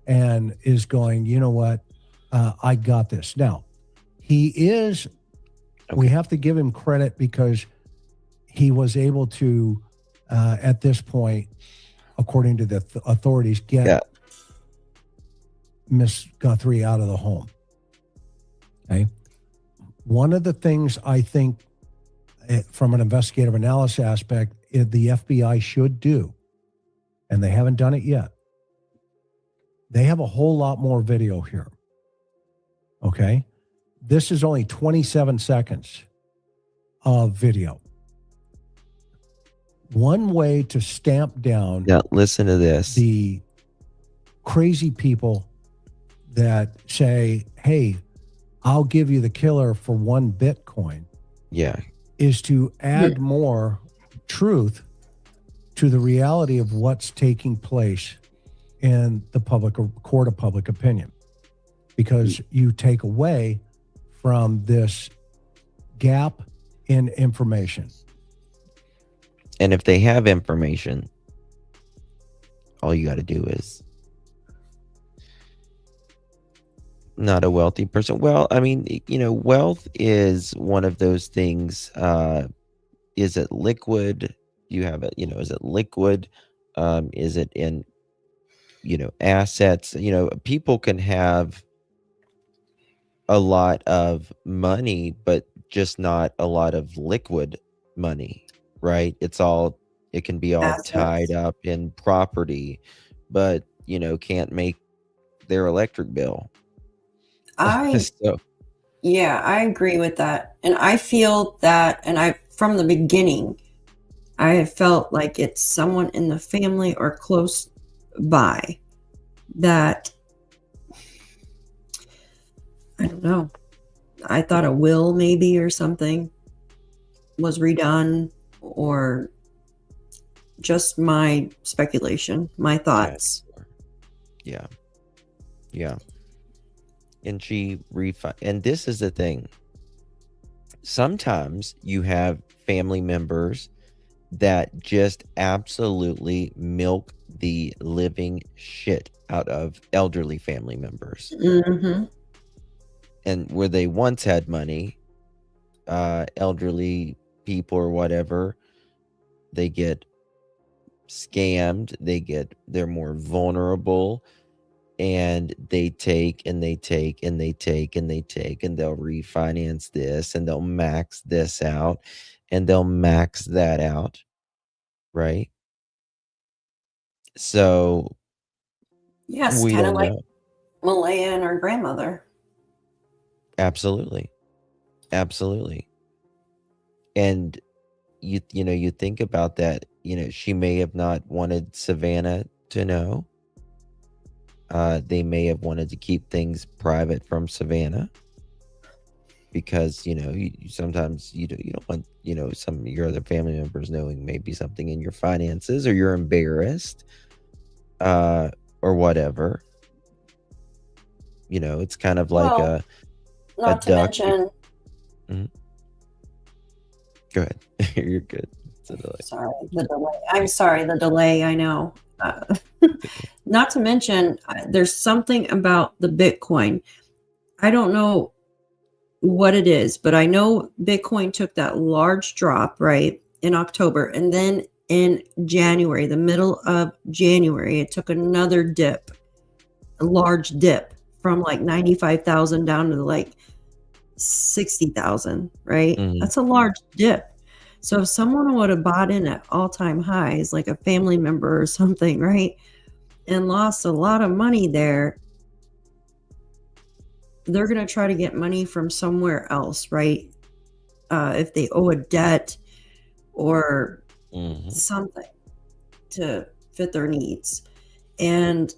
and is going, you know what? I got this. Now, he is, we have to give him credit because he was able to, at this point, according to the authorities, get Miss Guthrie out of the home. Okay. One of the things I think from an investigative analysis aspect, the FBI should do, and they haven't done it yet. They have a whole lot more video here. Okay. This is only 27 seconds of video. One way to stamp down. Now, listen to this. The crazy people that say, hey, I'll give you the killer for 1 Bitcoin. Yeah. Is to add more truth to the reality of what's taking place in the court of public opinion, because you take away from this gap in information. And if they have information, all you got to do is not a wealthy person. Well, I mean, wealth is one of those things. Is it liquid? You have it, is it liquid? Is it in, assets? People can have a lot of money, but just not a lot of liquid money, right? It can be all Assets. tied up in property, but, can't make their electric bill. Yeah, I agree with that. And I feel that, and from the beginning, I have felt like it's someone in the family or close by that, I don't know, I thought a will maybe or something was redone, or just my speculation, my thoughts. Yeah. And and this is the thing. Sometimes you have family members that just absolutely milk the living shit out of elderly family members. Mm-hmm. And where they once had money, elderly people or whatever, they get scammed, they're more vulnerable, and they take and they take and they take and they take, and they'll refinance this and they'll max this out and they'll max that out, right? So Yes, we kind of don't like know. Malaya and her grandmother. Absolutely. And you think about that, she may have not wanted Savannah to know. They may have wanted to keep things private from Savannah. because sometimes you don't want some of your other family members knowing maybe something in your finances, or you're embarrassed, or whatever. It's kind of like Well, a not to duck. mention, Mhm. Go ahead. You're good. It's a delay. sorry, the delay. I'm sorry, the delay. I know. Not to mention, there's something about the Bitcoin. I don't know what it is, but I know Bitcoin took that large drop, right, in October. And then in January, the middle of January, it took another dip, a large dip from like 95,000 down to like 60,000, right? Mhm. That's a large dip. So if someone would have bought in at all-time highs, like a family member or something, right, and lost a lot of money there, they're going to try to get money from somewhere else, right? If they owe a debt or Mhm. something to fit their needs. And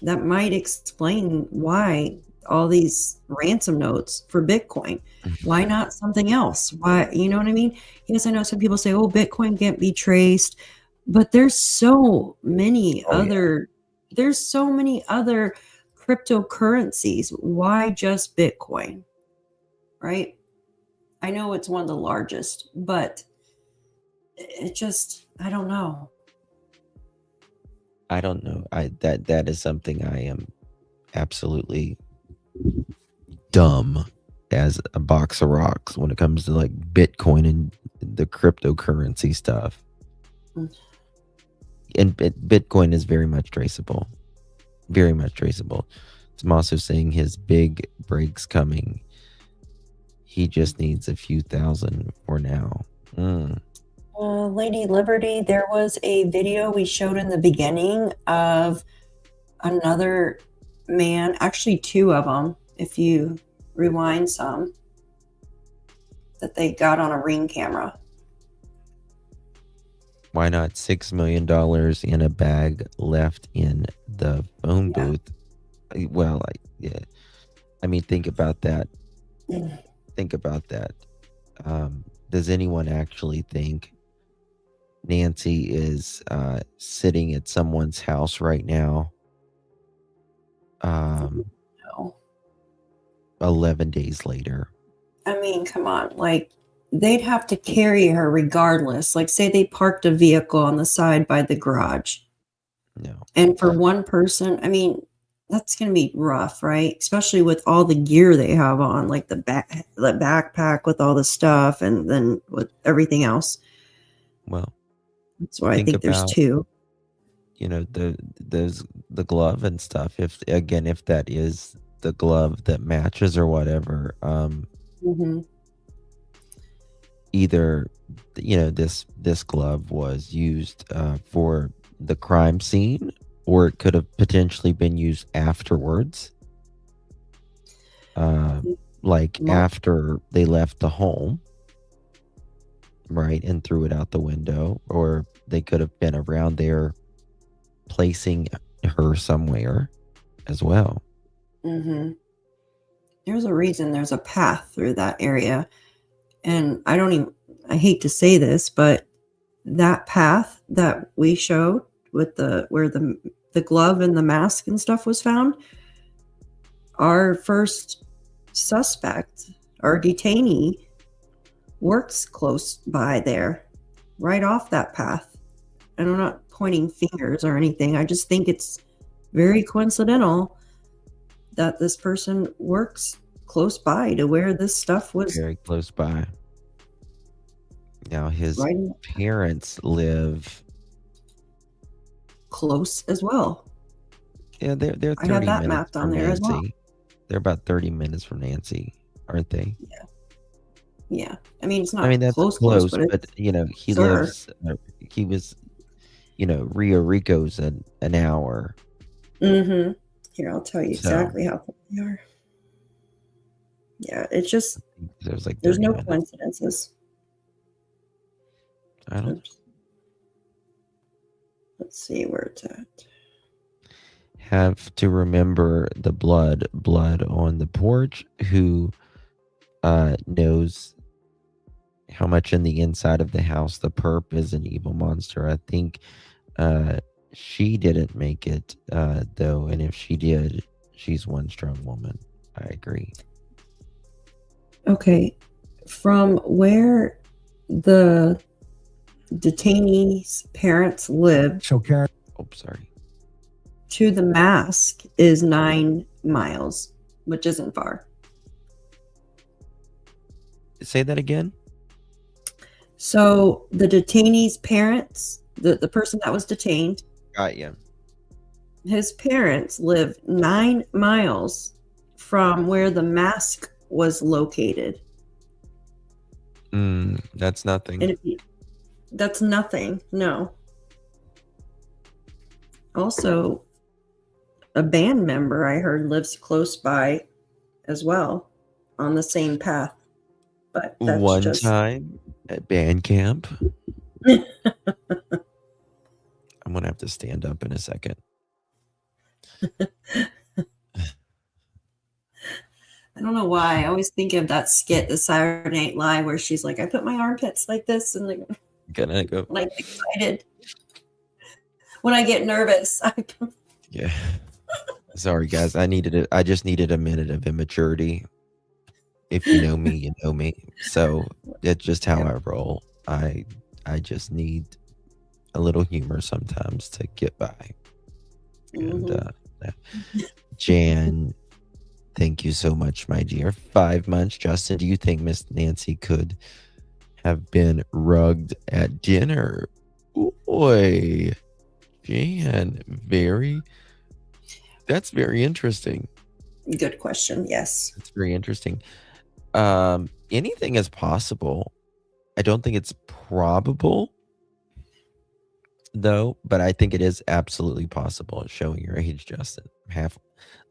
that might explain why all these ransom notes for Bitcoin. Why not something else? Why, you know what I mean? Yes, I know some people say, oh, Bitcoin can't be traced, but there's so many there's so many other cryptocurrencies. Why just Bitcoin? Right? I know it's one of the largest, but it just, I don't know. I don't know. That is something I am absolutely dumb as a box of rocks when it comes to like Bitcoin and the cryptocurrency stuff. And Bitcoin is very much traceable. Very much traceable. I'm also saying his big break's coming. He just needs a few thousand for now. Lady Liberty, there was a video we showed in the beginning of another man, actually two of them, if you rewind some, that they got on a Ring camera. Why not $6 million in a bag left in the phone booth? Well, I mean, think about that. Think about that. Does anyone actually think Nancy is sitting at someone's house right now? No. 11 days later. I mean, come on. Like, they'd have to carry her regardless. Like, say they parked a vehicle on the side by the garage. No. And for one person, I mean, that's going to be rough, right? Especially with all the gear they have on, like the backpack with all the stuff, and then with everything else. Well, that's why I think there's two. The glove and stuff. If that is the glove that matches or whatever, either this glove was used for the crime scene, or it could have potentially been used afterwards, after they left the home, right, and threw it out the window, or they could have been around there placing her somewhere as well. There's a reason there's a path through that area, and I hate to say this, but that path that we showed with where the glove and the mask and stuff was found, our first suspect, our detainee, works close by there, right off that path. And I'm not pointing fingers or anything. I just think it's very coincidental that this person works close by to where this stuff was. Very close by. Now his parents live close as well. Yeah, they're 30 I have that minutes mapped on from there Nancy. as well. They're about 30 minutes from Nancy, aren't they? Yeah. I mean, it's not that's close, but it's he sure. lives. He was, Rio Rico's an hour. Here, I'll tell you exactly how close they are. Yeah, it's just there's no coincidences. I don't. Let's see where it's at. have to remember the blood on the porch. Who knows how much in the inside of the house the perp is an evil monster. I think she didn't make it though, and if she did, she's one strong woman. I agree. Okay, from where the detainee's parents lived So Karen, Oh, sorry. to the mask is 9 miles, which isn't far. Say that again. So the detainee's parents, the person that was detained, Got you. his parents live 9 miles from where the mask was located. That's nothing. And that's nothing. No. Also, a band member I heard lives close by as well on the same path. But that's One just time at band camp. I'm gonna have to stand up in a second. I don't know why. I always think of that skit, the Saturday Night Live, where she's like, I put my armpits like this, and like, Gonna go. when I get excited, when I get nervous, Yeah. Sorry, guys. I just needed a minute of immaturity. If you know me, you know me. So it's just how I roll. I just need a little humor sometimes to get by. And Jan, thank you so much, my dear. 5 months. Justin, do you think Miss Nancy could have been rugged at dinner? Boy, Jan, that's very interesting. Good question. Yes. It's very interesting. Anything is possible. I don't think it's probable, though, but I think it is absolutely possible. Showing your age, Justin.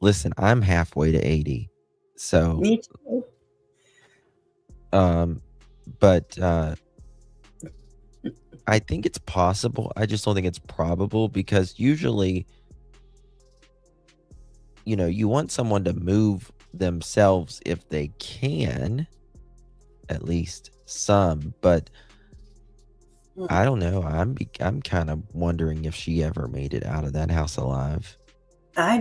Listen, I'm halfway to 80, so Me too. but I think it's possible. I just don't think it's probable, because usually, you want someone to move themselves if they can, at least some, but I don't know. I'm kind of wondering if she ever made it out of that house alive. I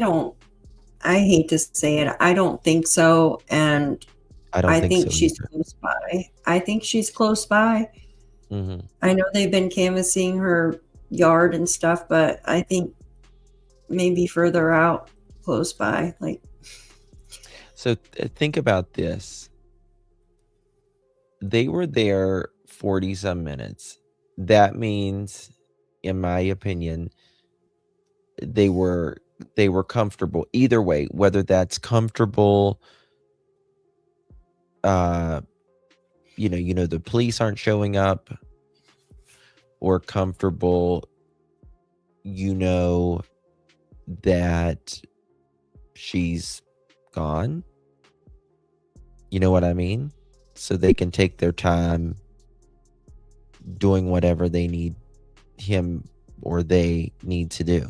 hate to say it. I don't think so. And I don't think so she's either. close by. I think she's close by. Mm-hmm. I know they've been canvassing her yard and stuff, but I think maybe further out, close by. So think about this. They were there 40 some minutes. That means, in my opinion, they were comfortable. Either way, whether that's comfortable, the police aren't showing up, or comfortable, that she's gone. You know what I mean? So they can take their time doing whatever they need him or they need to do.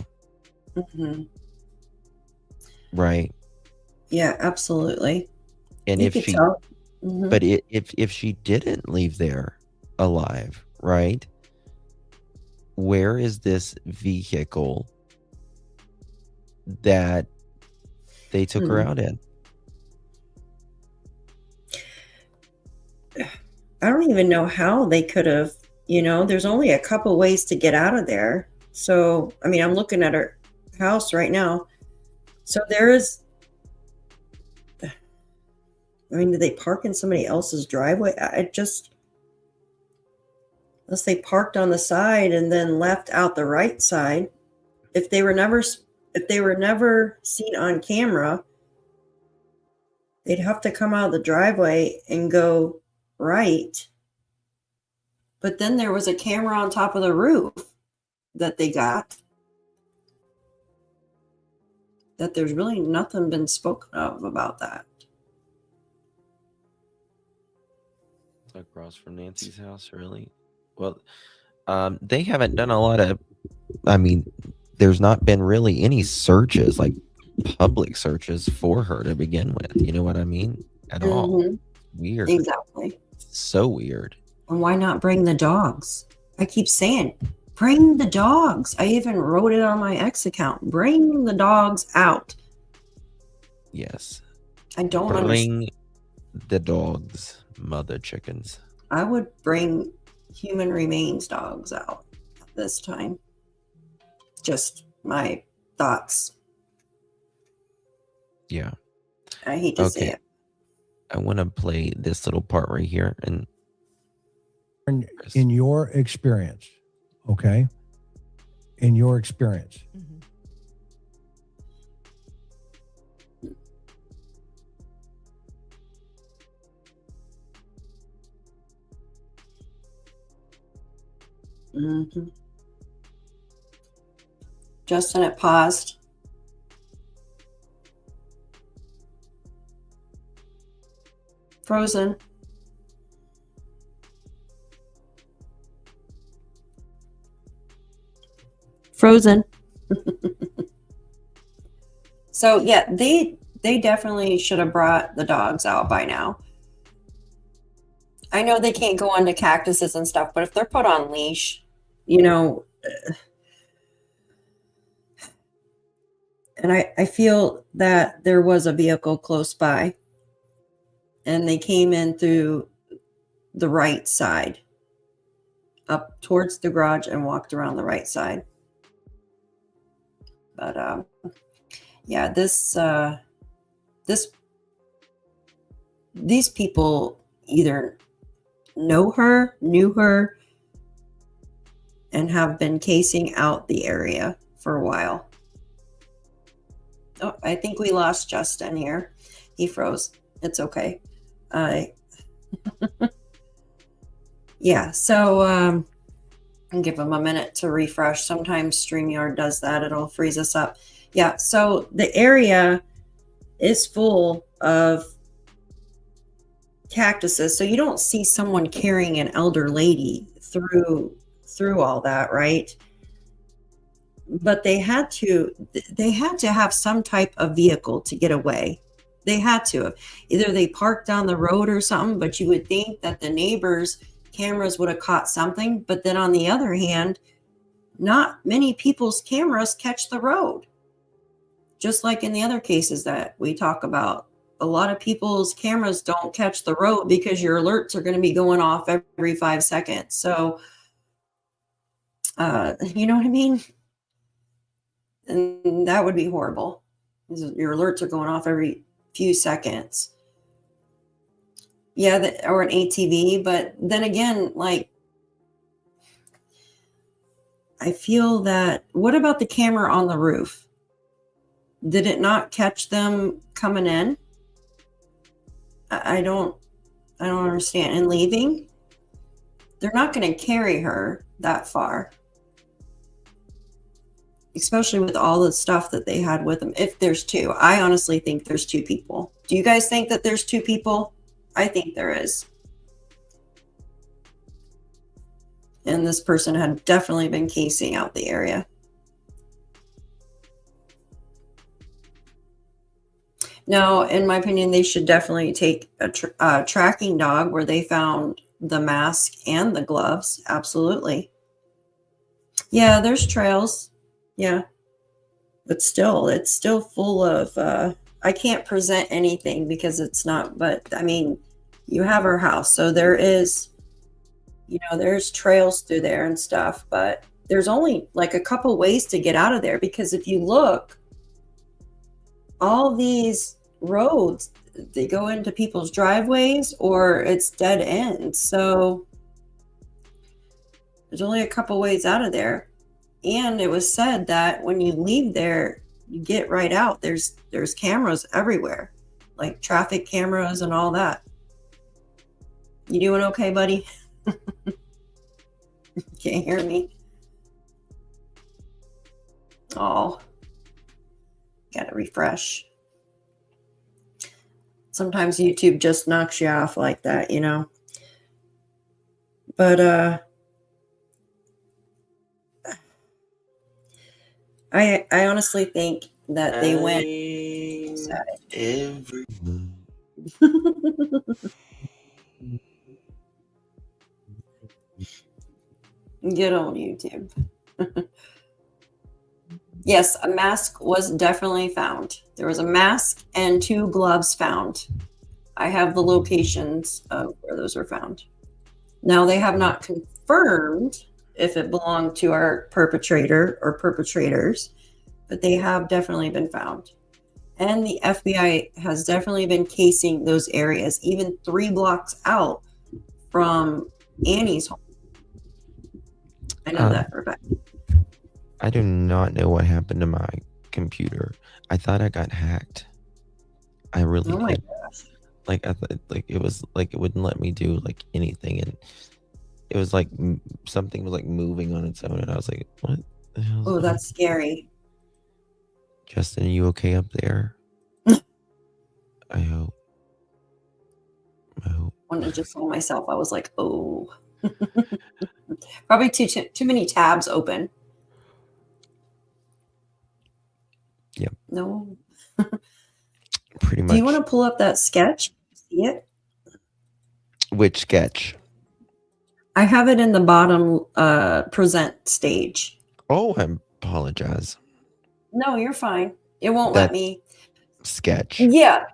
Mm-hmm. Right. Yeah, absolutely. And You if could she, tell. Mhm. but if she didn't leave there alive, right? Where is this vehicle that they took her out in? I don't even know how they could have, there's only a couple ways to get out of there. So, I mean, I'm looking at her house right now. So did they park in somebody else's driveway? Unless they parked on the side and then left out the right side. If they were never seen on camera, they'd have to come out of the driveway and go right. But then there was a camera on top of the roof that they got, that there's really nothing been spoken of about that. Across from Nancy's house, really? Well, they haven't done a lot of, there's not been really any searches, like public searches for her to begin with. You know what I mean? At all. Weird. Exactly. So weird. And why not bring the dogs? I keep saying, bring the dogs. I even wrote it on my X account. Bring the dogs out. Yes. I don't understand. Bring the dogs, mother chickens. I would bring human remains dogs out this time. Just my thoughts. Yeah. I hate to say it. I want to play this little part right here. And in your experience, okay? In your experience. Justin, it paused. Frozen. Frozen. So yeah, they definitely should have brought the dogs out by now. I know they can't go onto cactuses and stuff, but if they're put on leash, you know, and I feel that there was a vehicle close by and they came in through the right side up towards the garage and walked around the right side. But yeah, these people either knew her, and have been casing out the area for a while. Oh, I think we lost Justin here. He froze. It's okay. Yeah, so I'll give him a minute to refresh. Sometimes StreamYard does that. It'll freeze us up. Yeah, so the area is full of cactuses. So you don't see someone carrying an elder lady through all that, right? But they had to have some type of vehicle to get away. They had to have. Either they parked down the road or something, but you would think that the neighbors' cameras would have caught something. But then on the other hand, not many people's cameras catch the road. Just like in the other cases that we talk about, a lot of people's cameras don't catch the road because your alerts are going to be going off every 5 seconds. So, you know what I mean? And that would be horrible. Your alerts are going off every few seconds. Yeah, or an ATV. But then again, like, I feel that, what about the camera on the roof? Did it not catch them coming in? I don't understand. And leaving? They're not going to carry her that far. Especially with all the stuff that they had with them. If there's two. I honestly think there's two people. Do you guys think that there's two people? I think there is. And this person had definitely been casing out the area. No, in my opinion, they should definitely take a tracking dog where they found the mask and the gloves. Absolutely. Yeah, there's trails. Yeah. But still, it's still full of, I can't present anything because it's not, but I mean, you have her house. So there is, you know, there's trails through there and stuff, but there's only like a couple ways to get out of there, because if you look, all these roads, they go into people's driveways or it's dead ends. So there's only a couple ways out of there. And it was said that when you leave there, you get right out. There's cameras everywhere, like traffic cameras and all that. You doing okay, buddy? Can't hear me. Oh, gotta refresh. Sometimes YouTube just knocks you off like that, you know. But I honestly think that they went. Every Good on YouTube. Yes, a mask was definitely found. There was a mask and 2 gloves found. I have the locations of where those were found. Now, they have not confirmed if it belonged to our perpetrator or perpetrators, but they have definitely been found. And the FBI has definitely been casing those areas, even 3 blocks out from Annie's home. I know that for a fact. I do not know what happened to my computer. I thought I got hacked. I really Oh my did. gosh. Like I thought, like it was like it wouldn't let me do like anything, and it was like something was like moving on its own, and I was like, "What the hell?" Oh, that's scary. Justin, are you okay up there? I hope. I hope. When I just saw myself, I was like, oh. Probably too many tabs open. Yep. No. Pretty much. Do you want to pull up that sketch? See it? Which sketch? I have it in the bottom present stage. Oh, I apologize. No, you're fine. It won't let That me. sketch. Yeah.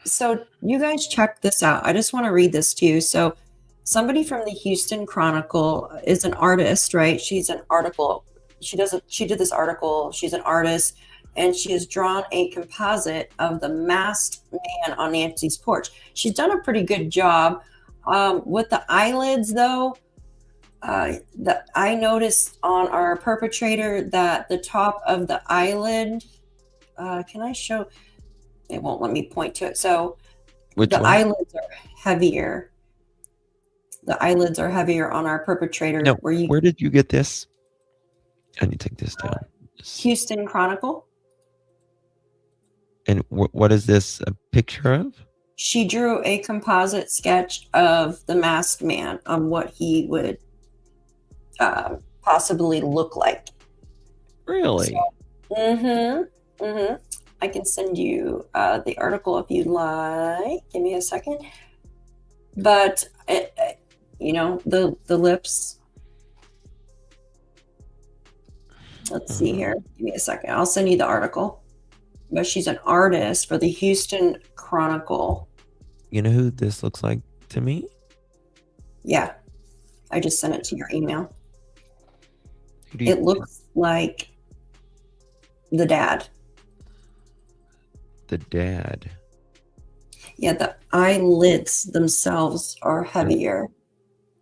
So you guys check this out. I just want to read this to you. So somebody from the Houston Chronicle is an artist, right? She's an article. She did this article. She's an artist, and she has drawn a composite of the masked man on Nancy's porch. She's done a pretty good job. With the eyelids, though, that I noticed on our perpetrator that the top of the eyelid, can I show? It won't let me point to it. So Which the one? eyelids are heavier. The eyelids are heavier on our perpetrator. No, where did you get this? I need to take this down. Houston Chronicle. And what is this a picture of? She drew a composite sketch of the masked man on what he would possibly look like. Really? So, I can send you the article if you'd like. Give me a second. But the lips. Let's see here. Give me a second. I'll send you the article. But she's an artist for the Houston Chronicle. You know who this looks like to me? Yeah. I just sent it to your email. It looks like the dad. The dad. Yeah, the eyelids themselves are heavier.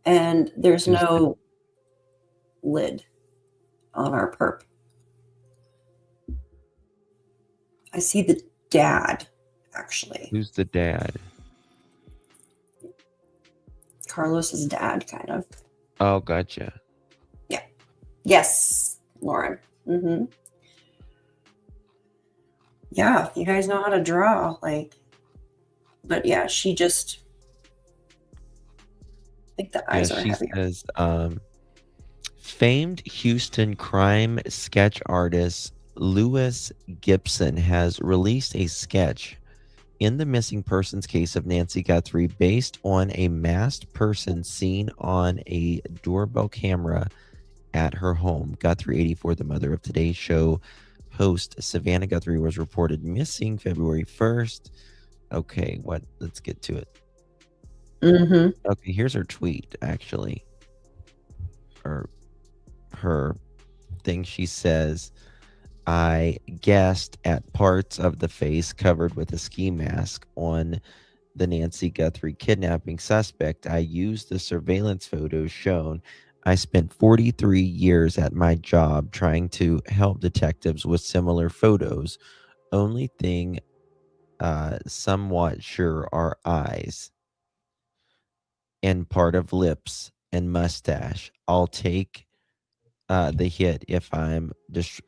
And there's no lid on our perp. I see the dad, actually. Who's the dad? Carlos's dad, kind of. Oh, gotcha. Yeah. Yes, Lauren. Yeah, you guys know how to draw, but yeah, she just, I think the eyes are heavier. She says, famed Houston crime sketch artist Lewis Gibson has released a sketch in the missing persons case of Nancy Guthrie based on a masked person seen on a doorbell camera at her home. Guthrie, 84, the mother of Today's Show host Savannah Guthrie, was reported missing February 1st. Okay, let's get to it. Okay, here's her tweet, actually. Or her thing. She says, I guessed at parts of the face covered with a ski mask on the Nancy Guthrie kidnapping suspect. I used the surveillance photos shown. I spent 43 years at my job trying to help detectives with similar photos. Only thing somewhat sure are eyes and part of lips and mustache. I'll take the hit if I'm just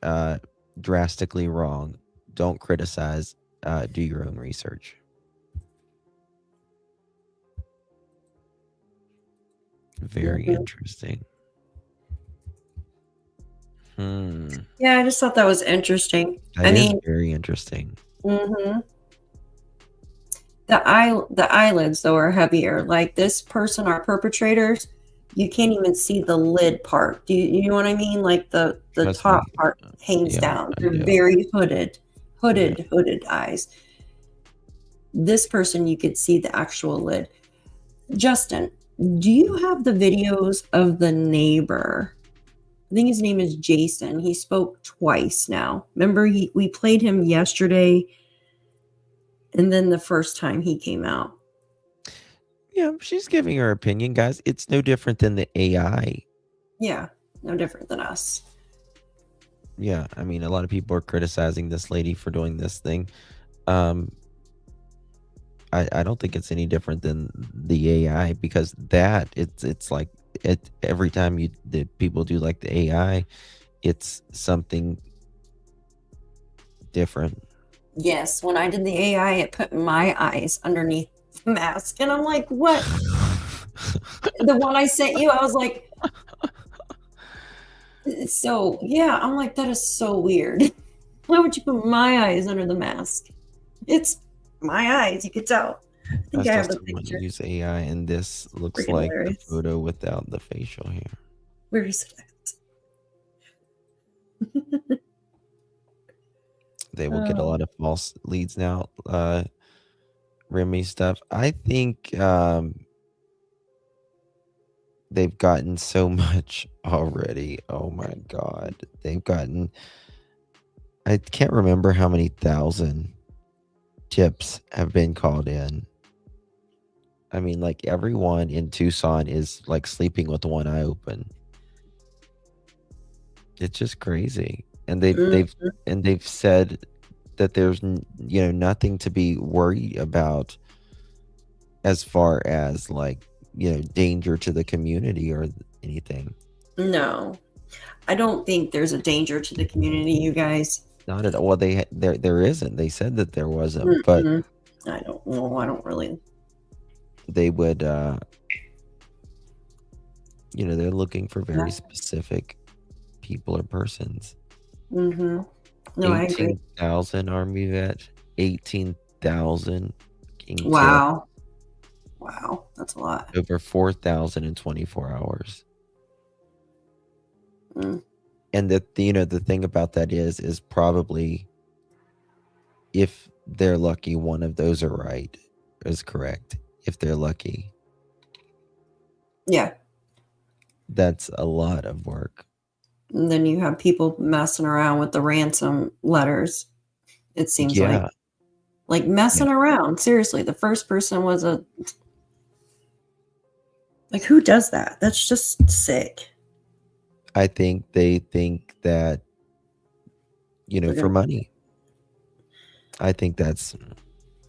drastically wrong. Don't criticize. Do your own research. Very interesting. Yeah, I just thought that was interesting. That I is mean, very interesting. hmm the eyelids though are heavier. Like this person, our perpetrators, you can't even see the lid part. You know what I mean? Like the Trust top me. part hangs Yeah, down. I They're do. very hooded, Yeah. hooded eyes. This person, you could see the actual lid. Justin, do you have the videos of the neighbor? I think his name is Jason. He spoke twice now. Remember, we played him yesterday, and then the first time he came out. Yeah, she's giving her opinion, guys. It's no different than the AI. Yeah, no different than us. Yeah, I mean, a lot of people are criticizing this lady for doing this thing. I don't think it's any different than the AI, because that it's like every time the people do like the AI, it's something different. Yes, when I did the AI, it put my eyes underneath the mask, and I'm like, what? The one I sent you, I was like, so yeah, I'm like, that is so weird. Why would you put my eyes under the mask? It's my eyes, you could tell. I think I saw have the someone picture. use AI, and this looks Freaking like the hilarious. photo without the facial hair. Where is it at? They will get a lot of false leads now. Remy stuff. I think they've gotten so much already. Oh my God. They've gotten, I can't remember how many thousand tips have been called in. I mean, like everyone in Tucson is like sleeping with one eye open. It's just crazy. And they've said that there's nothing to be worried about as far as like danger to the community or anything. No, I don't think there's a danger to the community, you guys. Not at all. Well, there isn't. They said that there wasn't, but I don't know. I don't really. they would they're looking for very specific people or persons. Mm-hmm. No, I agree. 18,000 Army vet, 18,000. Wow. Wow, that's a lot. Over 4,000 in 24 hours. Mm. And the thing about that is probably, if they're lucky, one of those is correct. If they're lucky. Yeah. That's a lot of work. And then you have people messing around with the ransom letters. It seems like messing around. Seriously, the first person was like, who does that? That's just sick. I think they think that, for money. I think that's,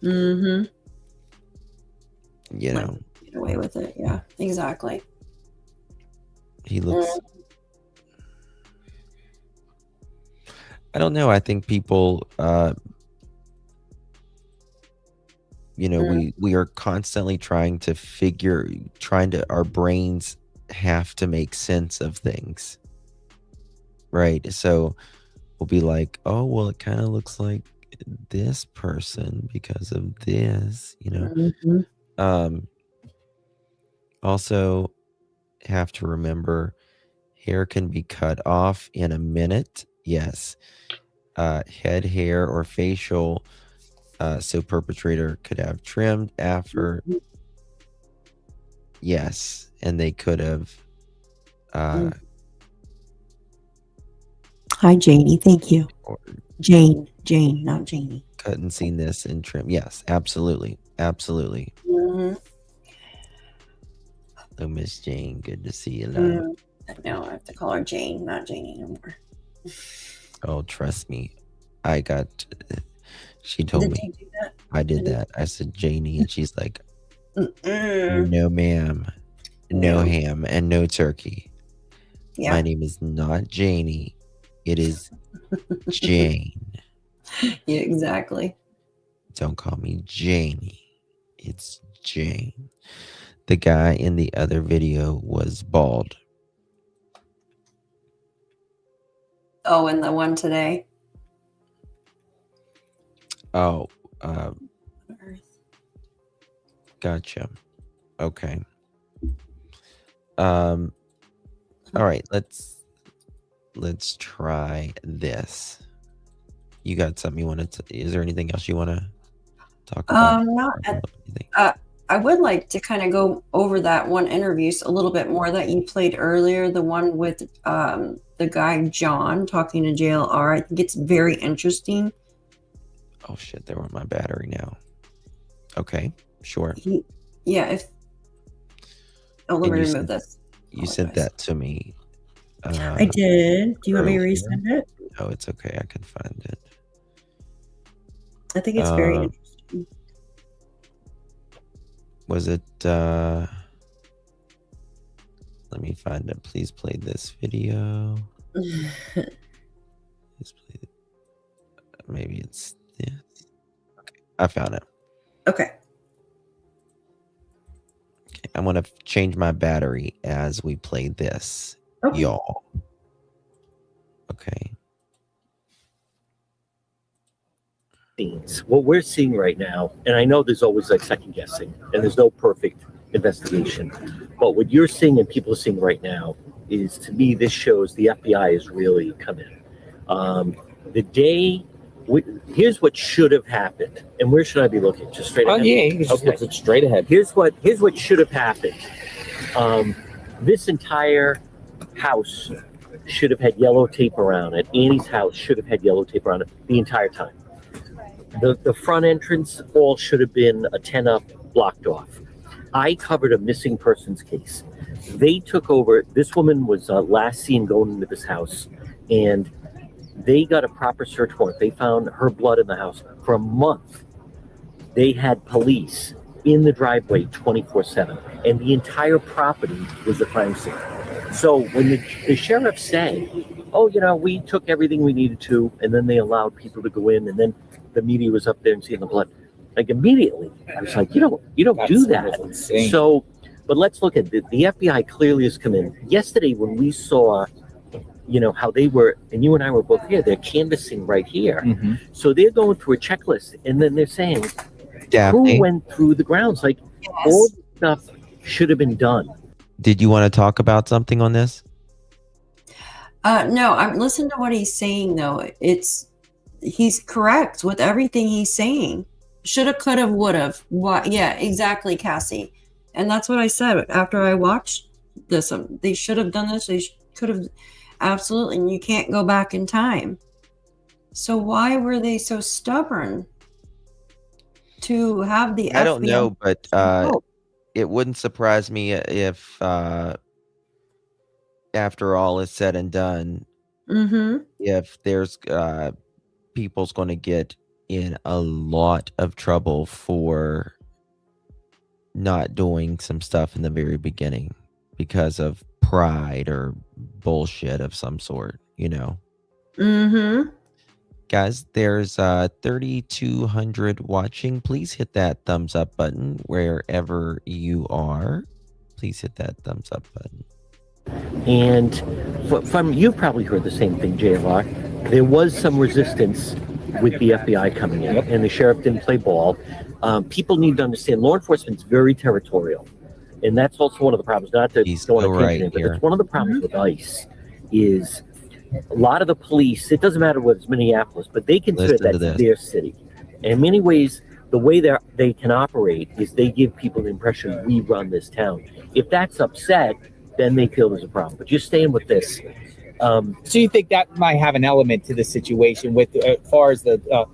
get away with it. Yeah, exactly. He looks, I don't know. I think people, we are constantly trying to, our brains have to make sense of things. Right. So we'll be like, oh, well, it kind of looks like this person because of this, Also have to remember, hair can be cut off in a minute. Yes. Head hair or facial, so perpetrator could have trimmed after. Yes, and they could have. Hi, Janie. Thank you. Jane, not Janie. Cut and seen this and trim. Yes, absolutely, absolutely. Oh, Miss Jane, good to see you, love. No, I have to call her Jane, not Janie anymore. Oh, trust me, she told me. You do that? I did that. I said Janie, and she's like, no, ma'am, no ham, and no turkey. Yeah. My name is not Janie. It is Jane. Yeah, exactly. Don't call me Janie. It's Jane. The guy in the other video was bald. Oh, and the one today. Oh, gotcha. Okay. All right, let's try this. You got something you want to? Is there anything else you want to talk about? Not at, I would like to kind of go over that one interview a little bit more that you played earlier, the one with the guy John talking to JLR. I think it's very interesting. Oh shit, there went my battery now. Okay, sure. Let me remove this. You sent that to me. I did. Do you want me to resend it? No, it's okay. I can find it. I think it's very interesting. Was it? Let me find it. Please play this video. Please play it. Maybe it's this. Okay, I found it. Okay. I'm gonna change my battery as we play this, y'all. Okay. What we're seeing right now, and I know there's always like second guessing, and there's no perfect investigation, but what you're seeing and people are seeing right now is, to me, this shows the FBI is really come in. Here's what should have happened, and where should I be looking? Just straight ahead. Yeah, you can just look straight ahead. Here's what should have happened. This entire house should have had yellow tape around it. Annie's house should have had yellow tape around it the entire time. The front entrance all should have been a 10-up blocked off. I covered a missing persons case. They took over. This woman was last seen going into this house, and they got a proper search warrant. They found her blood in the house for a month. They had police in the driveway 24/7, and the entire property was a crime scene. So when the sheriff said, "Oh, we took everything we needed to," and then they allowed people to go in, and then the media was up there and seeing the blood, like immediately, I was like, you don't do that. So, but let's look at the FBI clearly has come in. Yesterday when we saw, how they were, and you and I were both here, they're canvassing right here. Mm-hmm. So they're going through a checklist, and then they're saying, Daphne, who went through the grounds? Like, all the stuff should have been done. Did you want to talk about something on this? No, I'm listening to what he's saying though. He's correct with everything he's saying. Shoulda, coulda, woulda. What? Yeah, exactly, Cassie. And that's what I said after I watched this. They should have done this. They could have, absolutely. And you can't go back in time. So why were they so stubborn to have the FBI? I don't know, but it wouldn't surprise me if, after all is said and done, if there's people's going to get in a lot of trouble for not doing some stuff in the very beginning because of pride or bullshit of some sort, Guys, there's 3,200 watching. Please hit that thumbs up button wherever you are. Please hit that thumbs up button. And from you've probably heard the same thing, JLR. There was some resistance with the FBI coming in, and the sheriff didn't play ball. People need to understand law enforcement's very territorial, and that's also one of the problems. Not to go on a tangent, but it's one of the problems with ICE is a lot of the police. It doesn't matter whether it's Minneapolis, but they consider that their city. And in many ways, the way they can operate is they give people the impression we run this town. If that's upset, then they feel there's a problem. But just staying with this. So you think that might have an element to the situation with, as far as the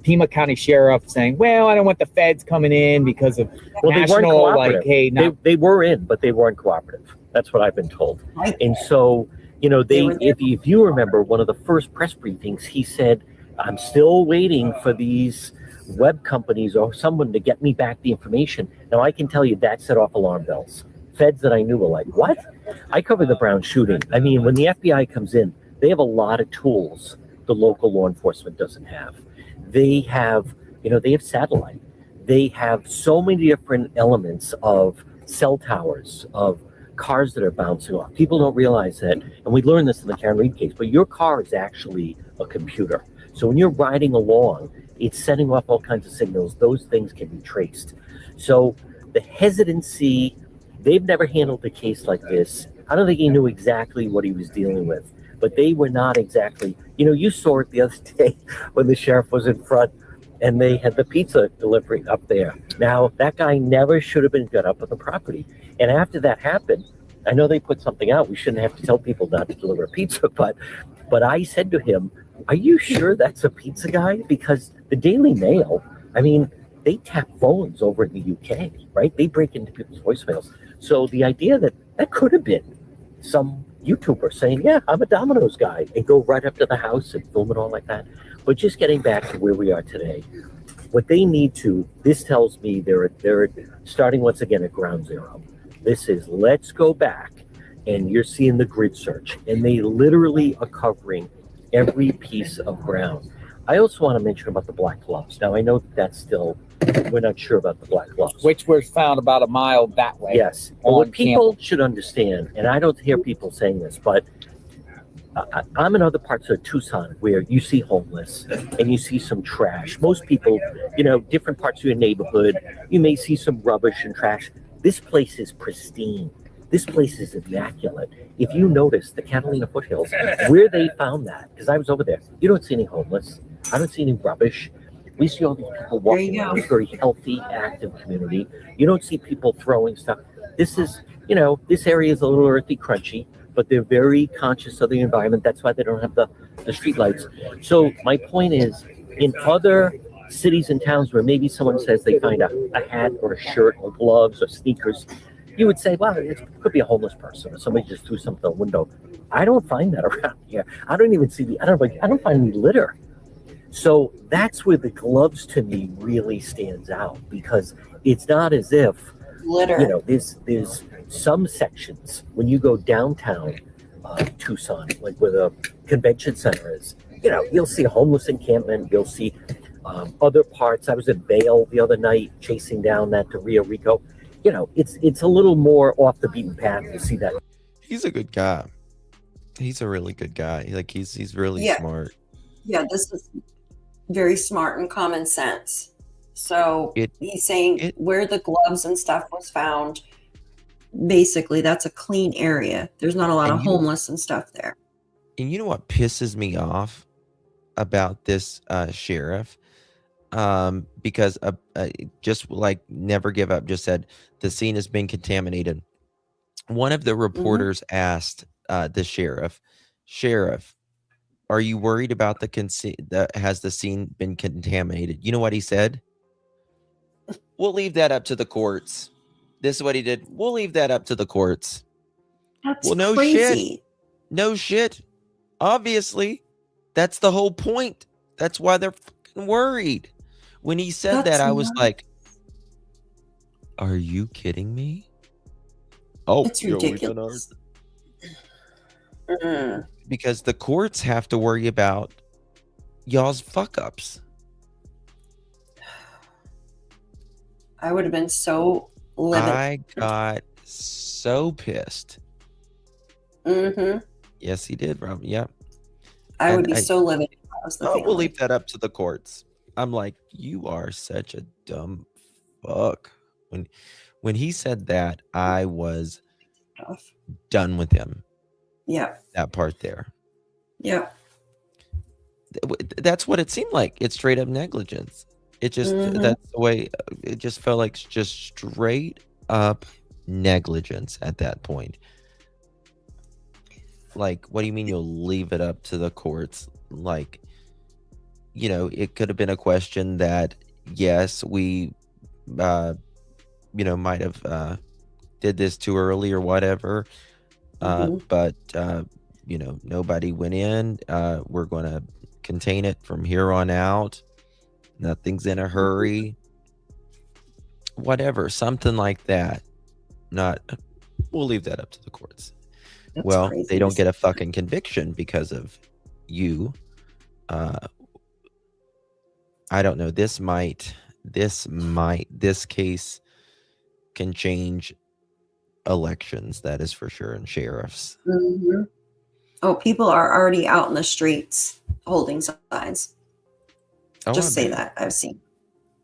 Pima County Sheriff saying, well, I don't want the feds coming in because of national, like, hey, they were in, but they weren't cooperative. That's what I've been told. And so, if you remember one of the first press briefings, he said, I'm still waiting for these web companies or someone to get me back the information. Now, I can tell you that set off alarm bells. Feds that I knew were like, what? I covered the Brown shooting. I mean, when the FBI comes in, they have a lot of tools the local law enforcement doesn't have. They have, they have satellite. They have so many different elements of cell towers, of cars that are bouncing off. People don't realize that, and we learned this in the Karen Reed case, but your car is actually a computer. So when you're riding along, it's sending off all kinds of signals. Those things can be traced. So the hesitancy, they've never handled a case like this. I don't think he knew exactly what he was dealing with, but they were not exactly, you saw it the other day when the sheriff was in front and they had the pizza delivery up there. Now, that guy never should have been got up on the property. And after that happened, I know they put something out. We shouldn't have to tell people not to deliver pizza, but I said to him, are you sure that's a pizza guy? Because the Daily Mail, they tap phones over in the UK, right? They break into people's voicemails. So the idea that could have been some YouTuber saying, yeah, I'm a Domino's guy, and go right up to the house and film it all like that. But just getting back to where we are today, what they need to, this tells me they're starting once again at ground zero. This is, let's go back, and you're seeing the grid search, and they literally are covering every piece of ground. I also want to mention about the black gloves. Now, I know that's still, we're not sure about the black gloves. Which was found about a mile that way. Yes. But what people should understand, and I don't hear people saying this, but I'm in other parts of Tucson where you see homeless and you see some trash. Most people, different parts of your neighborhood, you may see some rubbish and trash. This place is pristine. This place is immaculate. If you notice the Catalina Foothills, where they found that, because I was over there, you don't see any homeless. I don't see any rubbish. We see all these people walking around, a very healthy, active community. You don't see people throwing stuff. This is, this area is a little earthy, crunchy, but they're very conscious of the environment. That's why they don't have the street lights. So my point is, in other cities and towns where maybe someone says they find a hat or a shirt or gloves or sneakers, you would say, well, it could be a homeless person or somebody just threw something out the window. I don't find that around here. I don't even see I don't find any litter. So that's where the gloves to me really stands out, because it's not as if litter. There's some sections when you go downtown Tucson, like where the convention center is, you'll see a homeless encampment. You'll see other parts. I was in Vail the other night chasing down that to Rio Rico. It's a little more off the beaten path to see that. He's a good guy. He's a really good guy. Like he's really smart. Yeah, this is very smart and common sense. So he's saying where the gloves and stuff was found, basically that's a clean area. There's not a lot of homeless and stuff there. And you know what pisses me off about this sheriff? Because just like Never Give Up just said, the scene has been contaminated. One of the reporters asked the sheriff, are you worried about has the scene been contaminated? You know what he said? We'll leave that up to the courts. This is what he did. We'll leave that up to the courts. That's no crazy. Shit. No shit. Obviously, that's the whole point. That's why they're fucking worried. When he said that, I was like, are you kidding me? Oh, it's ridiculous. Because the courts have to worry about y'all's fuck ups. I would have been so livid. I got so pissed. Yes, he did, Rob. Yep. I would be so livid. We'll leave that up to the courts. I'm like, you are such a dumb fuck. When he said that, I was done with him. Yeah. That part there. Yeah. That's what it seemed like. It's straight up negligence. It just, that's the way, it just felt like just straight up negligence at that point. Like, what do you mean you'll leave it up to the courts? Like, it could have been a question that, yes, we, might have did this too early or whatever. But, nobody went in. We're going to contain it from here on out. Nothing's in a hurry. Whatever, something like that. We'll leave that up to the courts. That's crazy. They don't get a fucking conviction because of you. I don't know. This case can change elections, that is for sure, and sheriffs. Mhm. Oh, people are already out in the streets holding signs. Oh, Just I say bet. that. I've seen.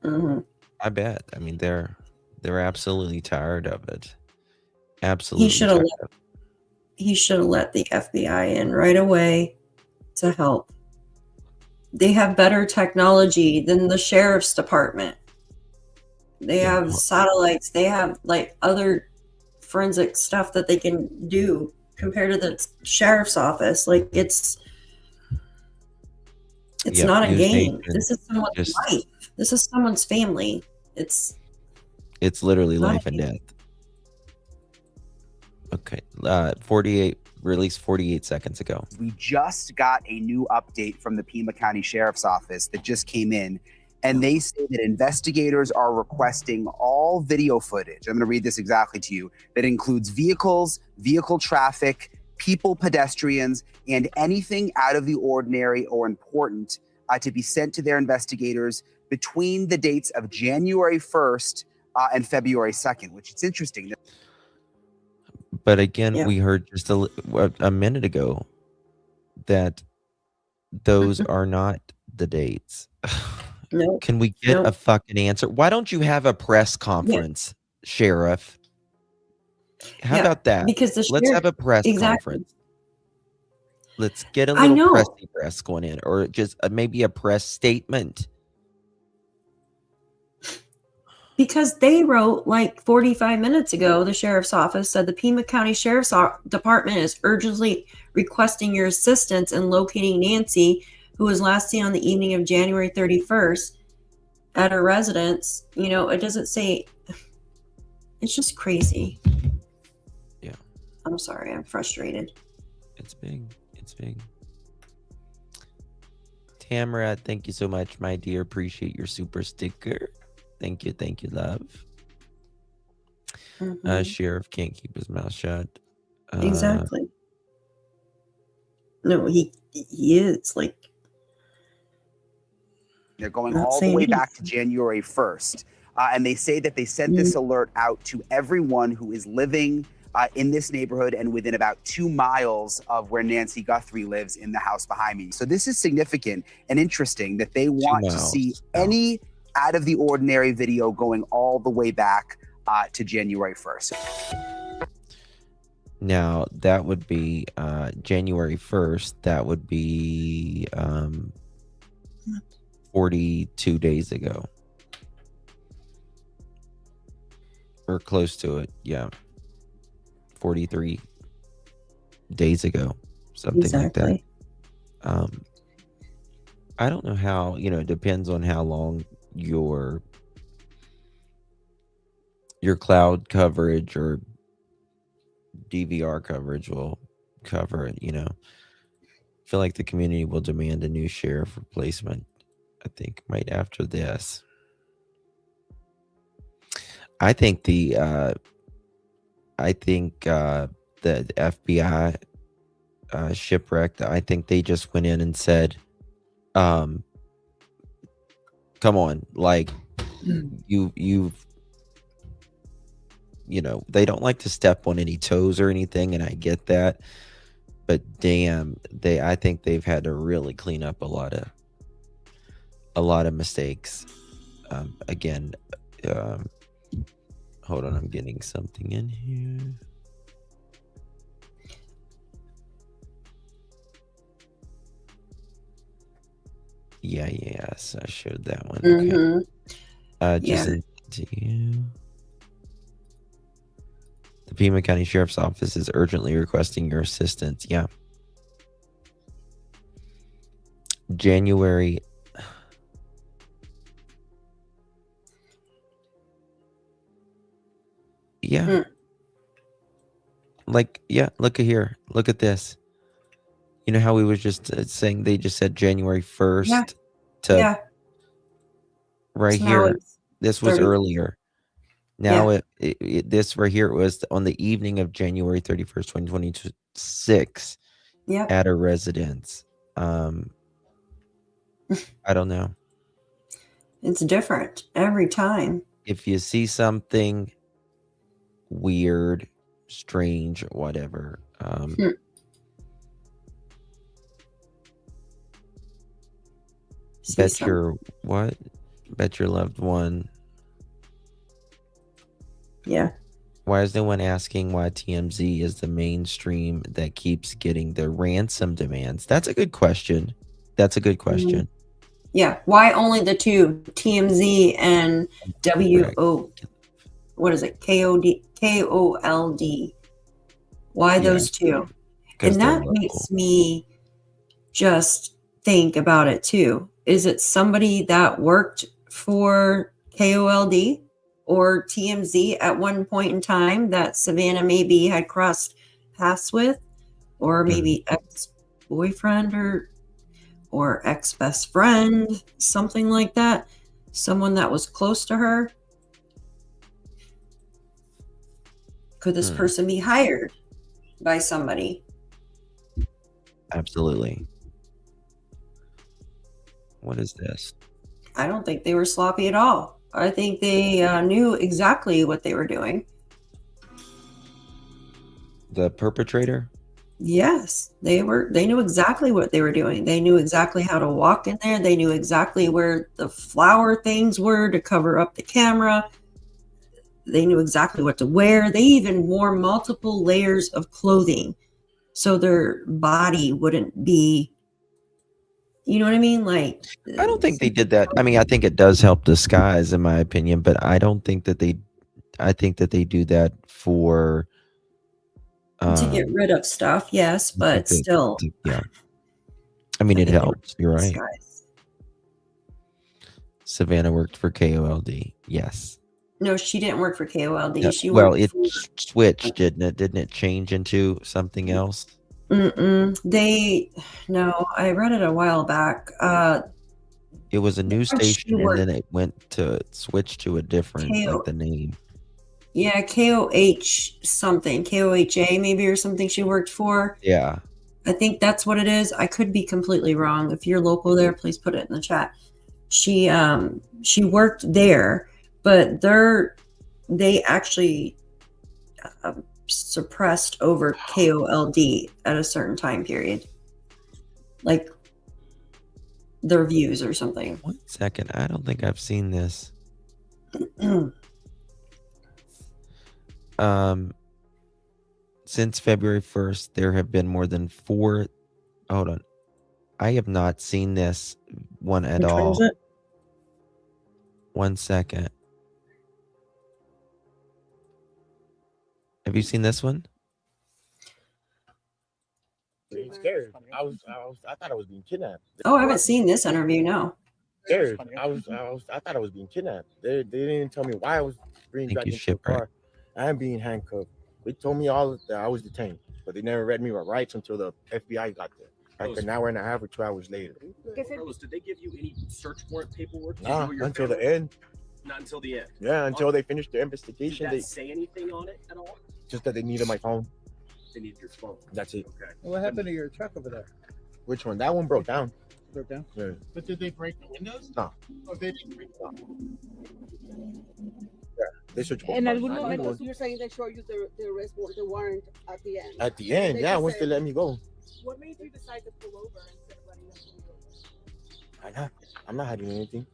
Hmm. I bet. I mean, they're absolutely tired of it. He Absolutely should have tired let, of it. he should have let the FBI in right away to help. They have better technology than the sheriff's department. They Yeah. have satellites. They have like other forensic stuff that they can do compared to the sheriff's office. Like it's Yep. not a News game. Nation This is someone's just life. This is someone's family. It's it's literally not a life and game. death. Okay. 48 released 48 seconds ago. We just got a new update from the Pima County Sheriff's Office that just came in, and they say that investigators are requesting all video footage. I'm going to read this exactly to you. That includes vehicles, vehicle traffic, people, pedestrians, and anything out of the ordinary or important to be sent to their investigators between the dates of January 1st and February 2nd, which it's interesting. But again, Yeah. we heard just a minute ago that those are not the dates. No. Can we get No. a fucking answer? Why don't you have a press conference, Sheriff? How Yeah, about that? because the Let's have sheriff a press exactly. conference. Let's get a I little know. pressy press going in, or just maybe a press statement. Because they wrote like 45 minutes ago, the sheriff's office said the Pima County Sheriff's Department is urgently requesting your assistance in locating Nancy, who was last seen on the evening of January 31st at her residence. You know, it doesn't say. It's just crazy. Yeah. I'm sorry. I'm frustrated. It's big. It's big. Tamara, thank you so much, my dear. Appreciate your super sticker. Thank you, love. Mhm. Sheriff can't keep his mouth shut. Exactly. No, he is like. They're going Not all the saying way anything. back to January 1st. And they say that they sent this alert out to everyone who is living in this neighborhood and within about 2 miles of where Nancy Guthrie lives in the house behind me. So this is significant and interesting that they want to see any out of the ordinary video going all the way back to January 1st. Now, that would be January 1st. That would be 42 days ago. Or close to it. Yeah. 43 days ago. Something like that. I don't know how, it depends on how long your cloud coverage or DVR coverage will cover it, I feel like the community will demand a new sheriff replacement, I think, right after this. I think the FBI shipwrecked. I think they just went in and said, come on, like they don't like to step on any toes or anything, and I get that, but damn, I think they've had to really clean up a lot of mistakes. Again, hold on, I'm getting something in here. Yes, I showed that one. Okay. Just sent it to you. The Pima County Sheriff's Office is urgently requesting your assistance. Yeah. January. Yeah. Look at here. Look at this. You know how we was just saying they just said January 1st right So here. This was 30. earlier. Now this right here was on the evening of January 31st, 2026 at a residence. I don't know. It's different every time. If you see something weird, strange, whatever. Bet your what? Bet your loved one. Yeah. Why is no one asking why TMZ is the mainstream that keeps getting the ransom demands? That's a good question. That's a good question. Yeah. Why only the two, TMZ and what is it? KOLD. Why those two? And that makes me just think about it too. Is it somebody that worked for KOLD or TMZ at one point in time that Savannah maybe had crossed paths with, or maybe ex-boyfriend or ex-best friend, something like that, someone that was close to her? Could this person be hired by somebody? Absolutely. What is this? I don't think they were sloppy at all. I think they knew exactly what they were doing. The perpetrator? Yes, they knew exactly what they were doing. They knew exactly how to walk in there. They knew exactly where the flower things were to cover up the camera. They knew exactly what to wear. They even wore multiple layers of clothing so their body wouldn't be, you know what I mean? Like, I don't think they did that. I mean, I think it does help disguise, in my opinion, but I don't think that I think that they do that for to get rid of stuff, yes, but still. Yeah. I mean, it helps. You're right. Disguise. Savannah worked for KOLD. Yes. No, she didn't work for KOLD. Yeah, She well, worked it for, switched, didn't it? Didn't it change into something else? I read it a while back. It was a news she station, and worked- then it went to switch to a different, like the name. Yeah, KOH something, KOHA maybe or something she worked for. Yeah. I think that's what it is. I could be completely wrong. If you're local there, please put it in the chat. She worked there, but they actually suppressed over KOLD at a certain time period, like their views or something. 1 second. I don't think I've seen this. Since February 1st, there have been more than 4. Hold on. I have not seen this one at Which all. one is it? 1 second. Have you seen this one? I'm scared. I thought I was being kidnapped. Oh, I haven't seen this interview. No. Scared. I thought I was being kidnapped. They didn't tell me why I was being dragged into the car. I am being handcuffed. They told me all that I was detained, but they never read me my rights until the FBI got there. Like an hour and a half or 2 hours later. Carlos, did they give you any search warrant paperwork? Nah, until the end. Not until the end. Yeah, until they finished their investigation. Did that say anything on it at all? Just that they needed my phone. They needed your phone. That's it. Okay. What happened to your truck over there? Which one? That one broke down. Broke down? Yeah. But did they break the windows? No. Oh, they didn't break them. Yeah, they searched both En cars. algún I momento, was- you're saying they showed you the arrest warrant, the warrant at the end. At the end, They yeah, just once they said- let me go. What made you decide to pull over instead of letting them pull you over? I'm not hiding anything.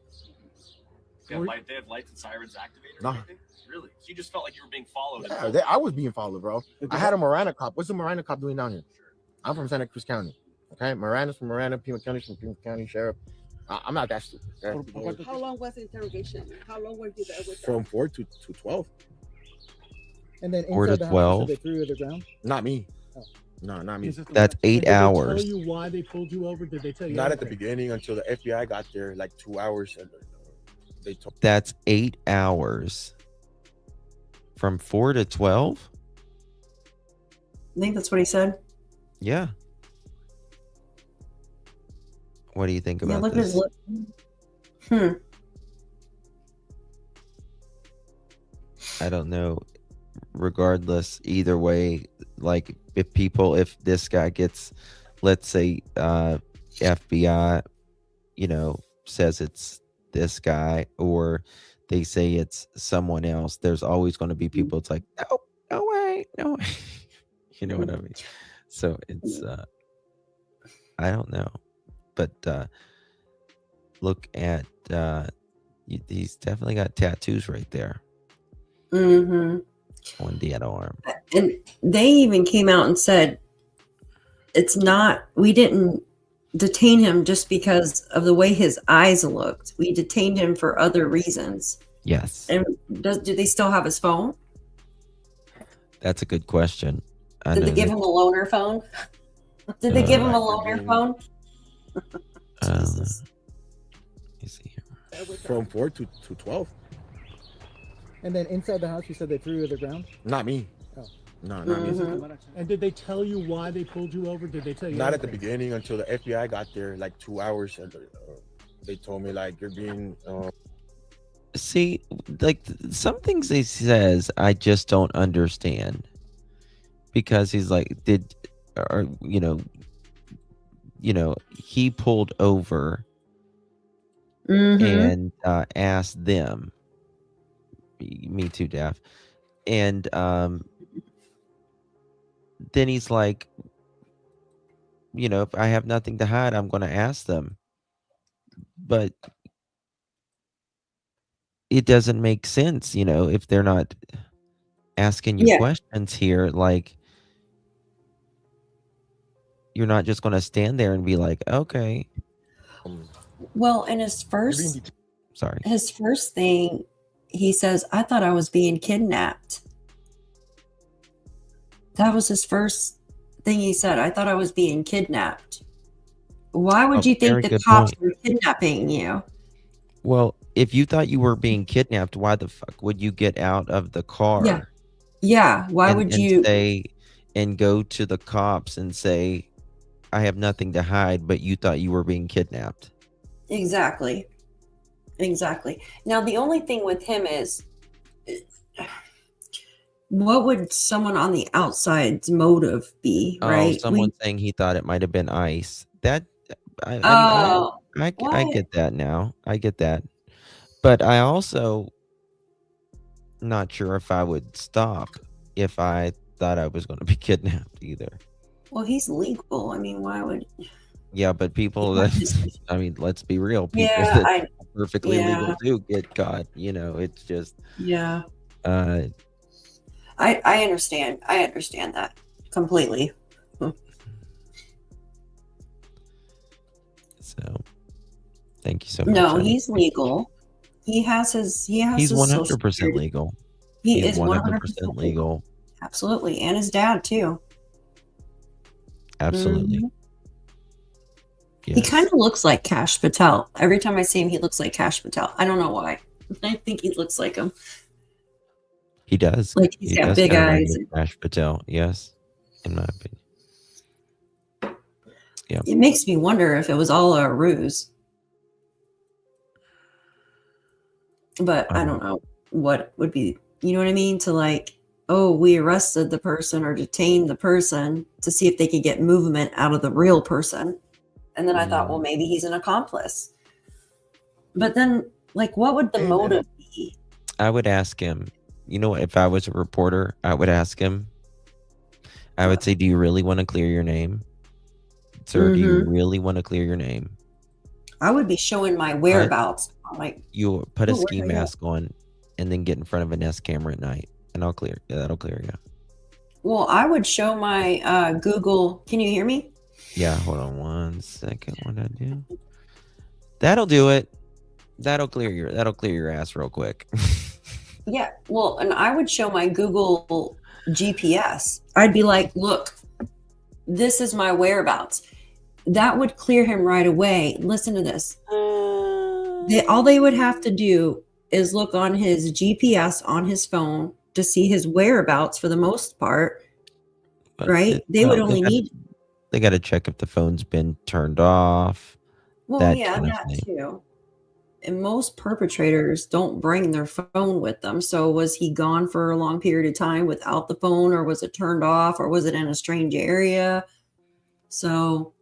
They have lights and sirens activated? No. Or anything? Really? So you just felt like you were being followed? Yeah, I was being followed, bro. I had a Marana cop. What's a Marana cop doing down here? I'm from Santa Cruz County. Okay, Marana's from Marana, Pima County from Pima County Sheriff. I'm not that stupid. Okay? How long was the interrogation? How long were you there with them? From 4 to 12. And then 4 to inside the house, 12? they threw you to the ground? Not me. Oh. No, not me. That's 8 Did they hours. tell you why they pulled you over? Did they tell you? Not at the anything? beginning until the FBI got there, like 2 hours. And they told. That's 8 hours. From 4 to 12? I think that's what he said. Yeah. What do you think Yeah, about look at this? his lip. I don't know. Regardless, either way, like if this guy gets, let's say, FBI, says it's this guy, or they say it's someone else, there's always going to be people. It's like, no way, no way. You know what I mean? So it's I don't know, but look at he's definitely got tattoos right there Mm-hmm. on the other arm. And they even came out and said we didn't detain him just because of the way his eyes looked. We detained him for other reasons. Yes. And do they still have his phone? That's a good question. Did they give him a loaner phone? Did they give him a loaner phone? Jesus. Let me see here. From 4 to 12. And then inside the house, you said they threw you to the ground? Not me. Oh. No, not me. And did they tell you why they pulled you over? Did they tell you? Not at the beginning until the FBI got there, like 2 hours. And, they told me like you're being. See, like some things he says, I just don't understand. Because he's like, he pulled over and asked them. Me too, Daff. And then he's like, if I have nothing to hide, I'm going to ask them. But it doesn't make sense, if they're not asking you questions here. Like, you're not just going to stand there and be like, okay. Well, and his first thing, he says, I thought I was being kidnapped. That was his first thing he said. I thought I was being kidnapped. Why would you think the cops were kidnapping you? Well, if you thought you were being kidnapped, why the fuck would you get out of the car? Yeah. Why would you say and go to the cops and say, I have nothing to hide, but you thought you were being kidnapped? Exactly. Now, the only thing with him is, what would someone on the outside's motive be, right? Someone saying he thought it might have been ice. That I get that now. I get that. But I also not sure if I would stop if I thought I was going to be kidnapped either. Well, he's legal. I mean, why would... Yeah, but people, let's be real. People that are perfectly legal do get caught. It's just... Yeah. I understand. I understand that completely. So, thank you so much. No, he's legal. He's 100% legal. He is 100% legal. Absolutely. And his dad, too. Absolutely. Mm-hmm. Yes. He kind of looks like Kash Patel. Every time I see him, he looks like Kash Patel. I don't know why. I think he looks like him. He does. Like he's got big eyes. Kash Patel, yes, in my opinion. Yeah. It makes me wonder if it was all a ruse. But I don't know what would be, you know what I mean? To like, oh, we arrested the person or detained the person to see if they could get movement out of the real person. And then I thought, well, maybe he's an accomplice. But then, like, what would the motive be? I would ask him, if I was a reporter, I would ask him, I would say, do you really want to clear your name? Sir, do you really want to clear your name? I would be showing my whereabouts. You put a ski mask on and then get in front of a Nest camera at night and that'll clear you. Well, I would show my Google. Can you hear me? Yeah, hold on 1 second. What I do? That'll do it. That'll clear your ass real quick. Yeah, well, and I would show my Google GPS. I'd be like, look, this is my whereabouts. That would clear him right away. Listen to this. All they would have to do is look on his GPS on his phone to see his whereabouts for the most part, right? They would only need... They got to check if the phone's been turned off. Well, that too. And most perpetrators don't bring their phone with them. So was he gone for a long period of time without the phone, or was it turned off, or was it in a strange area? So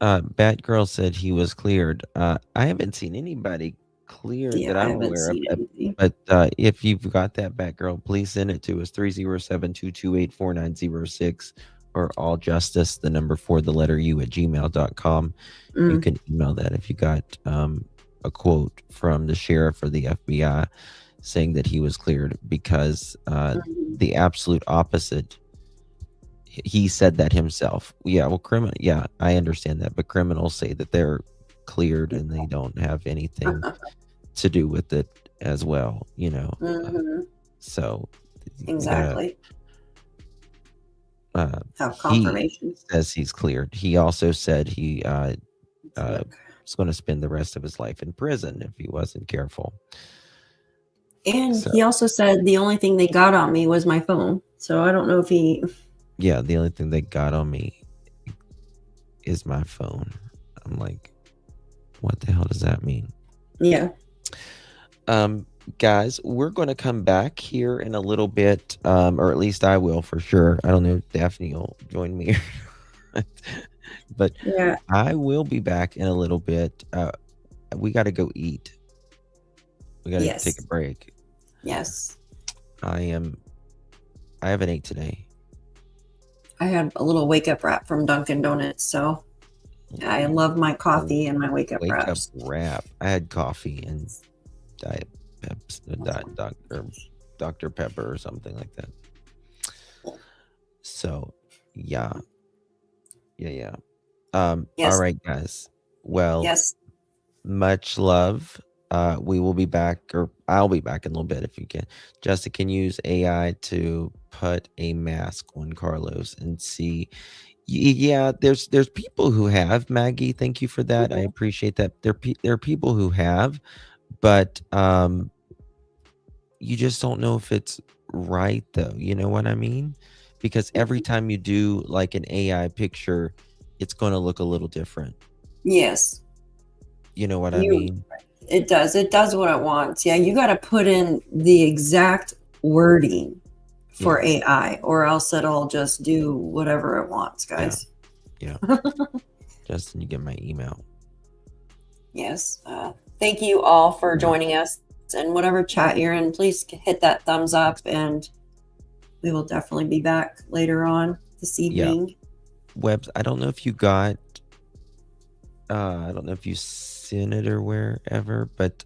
Batgirl said he was cleared. I haven't seen anybody cleared Yeah, that I I'm haven't aware of. seen anything. But if you've got that back, girl, please send it to us 307-228-4906 or alljustice, the number 4, the letter U at gmail.com. You can email that if you got a quote from the sheriff or the FBI saying that he was cleared, because the absolute opposite. He said that himself. Yeah, well, yeah, I understand that, but criminals say that they're cleared and they don't have anything to do with it as well, you know. So Exactly. Have he confirmation. says he's cleared. He also said he was going to spend the rest of his life in prison if he wasn't careful. And he also said the only thing they got on me was my phone. So I don't know if he. Yeah, the only thing they got on me is my phone. I'm like, what the hell does that mean? Yeah. Guys, we're going to come back here in a little bit, or at least I will for sure. I don't know if Daphne will join me, but yeah, I will be back in a little bit. We got to go eat. We got to take a break. Yes. I haven't ate today. I had a little wake up wrap from Dunkin' Donuts, so I love my coffee and my wake up wraps. Wrap. I had coffee and Diet Dr. Pepper or something like that. So, yeah. Yes. All right, guys. Well, yes. Much love. We will be back, or I'll be back in a little bit if you can. Justin can use AI to put a mask on Carlos and see. Yeah, there's people who have, Maggie. Thank you for that. I appreciate that. There are people who have, but you just don't know if it's right, though. You know what I mean? Because every time you do like an AI picture, it's going to look a little different. Yes. You know what I mean? It does. It does what it wants. Yeah, you got to put in the exact wording for AI, or else it'll just do whatever it wants, guys. Yeah. Justin, you get my email. Yes. Thank you all for joining us. And whatever chat you're in, please hit that thumbs up, and we will definitely be back later on this evening. Webbs, I don't know if you got, I don't know if you sent it or wherever, but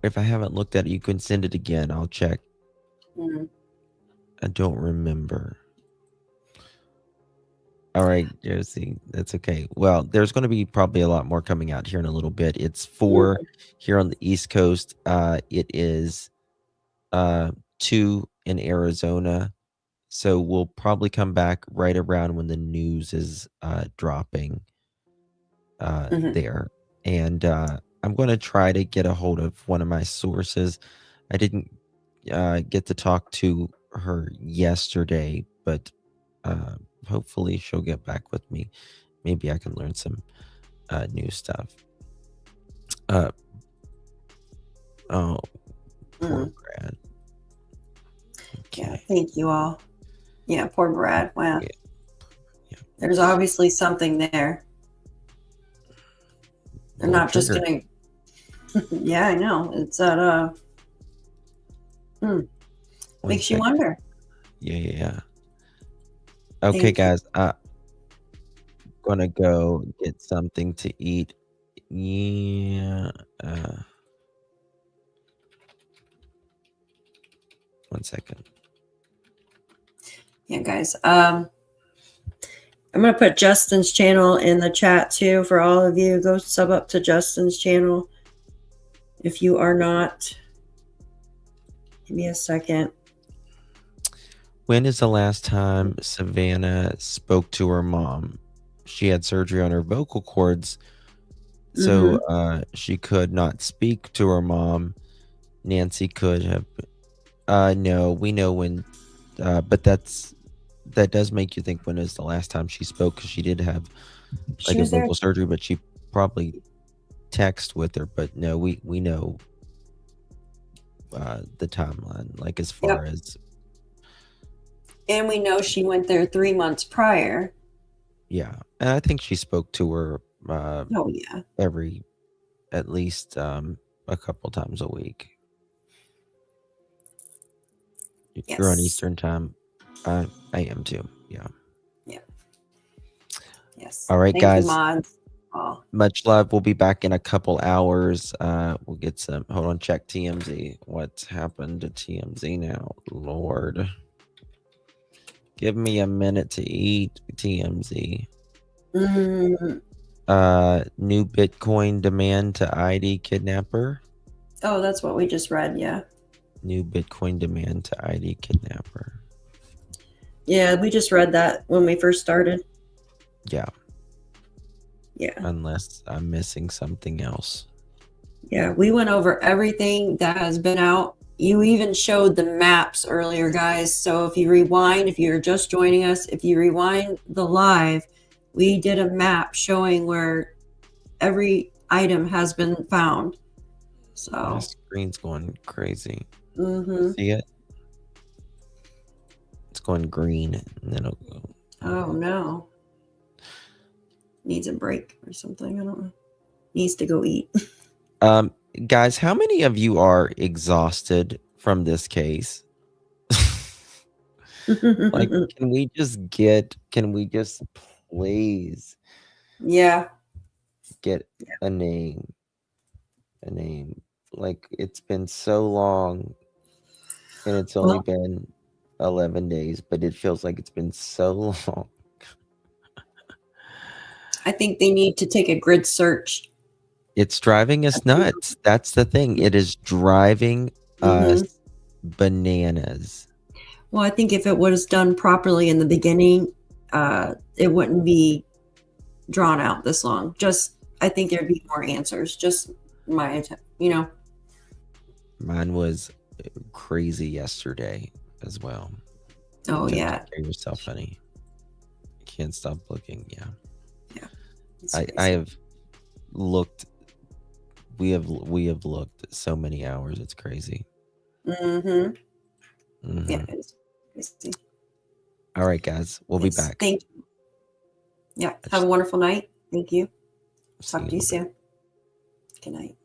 if I haven't looked at it, you can send it again. I'll check. I don't remember. All right, Josie, that's okay. Well, there's going to be probably a lot more coming out here in a little bit. It's 4 here on the East Coast. It is 2 in Arizona. So we'll probably come back right around when the news is dropping there. And I'm going to try to get a hold of one of my sources. I didn't get to talk to her yesterday, but hopefully she'll get back with me. Maybe I can learn some new stuff. Oh, poor Brad. Okay. Yeah, thank you all. Yeah, poor Brad. Wow. Yeah. There's obviously something there. They're not just gonna. Yeah, I know. It's that. Makes you wonder. Yeah. Okay, guys. Gonna go get something to eat. Yeah. One second. Yeah, guys. I'm gonna put Justin's channel in the chat too for all of you. Go sub up to Justin's channel if you are not. Give me a second. When is the last time Savannah spoke to her mom? She had surgery on her vocal cords, so she could not speak to her mom. Nancy could have. No, we know when, but that does make you think when is the last time she spoke, because she did have like a vocal surgery, but she probably text with her. But no, we know the timeline, like as far as. And we know she went there 3 months prior. Yeah, and I think she spoke to her. Oh yeah. Every at least a couple times a week. You're on Yes. Eastern time. I am too. Yeah. Yeah. Yes. All right, Thank guys. you, mods. Oh. Much love. We'll be back in a couple hours. We'll get some. Hold on. Check TMZ. What's happened to TMZ now? Lord. Give me a minute to eat, TMZ. Mm. New Bitcoin demand to ID kidnapper. Oh, that's what we just read. Yeah. New Bitcoin demand to ID kidnapper. Yeah, we just read that when we first started. Yeah. Yeah. Unless I'm missing something else. Yeah, we went over everything that has been out. You even showed the maps earlier, guys. So if you rewind, if you're just joining us, if you rewind the live, we did a map showing where every item has been found. So My screen's going crazy. Mm-hmm. See it? It's going green, and then it'll go. Oh no. Needs a break or something. I don't know. Needs to go eat. Guys, how many of you are exhausted from this case? Like, can we just please Yeah. get a name? A name. Like, it's been so long, and it's only been 11 days, but it feels like it's been so long. I think they need to take a grid search. It's driving us nuts. That's the thing. It is driving us bananas. Well, I think if it was done properly in the beginning, it wouldn't be drawn out this long. I think there'd be more answers. Just my attempt, Mine was crazy yesterday as well. Oh, Take yeah. care of yourself, honey. Can't stop looking. Yeah. Yeah. I have looked. We have looked at so many hours. It's crazy. Mm-hmm. Mhm. Yeah, it's crazy. All right, guys. We'll be back. Thank you. Yeah. Have a wonderful night. Thank you. Talk to you soon. Good night.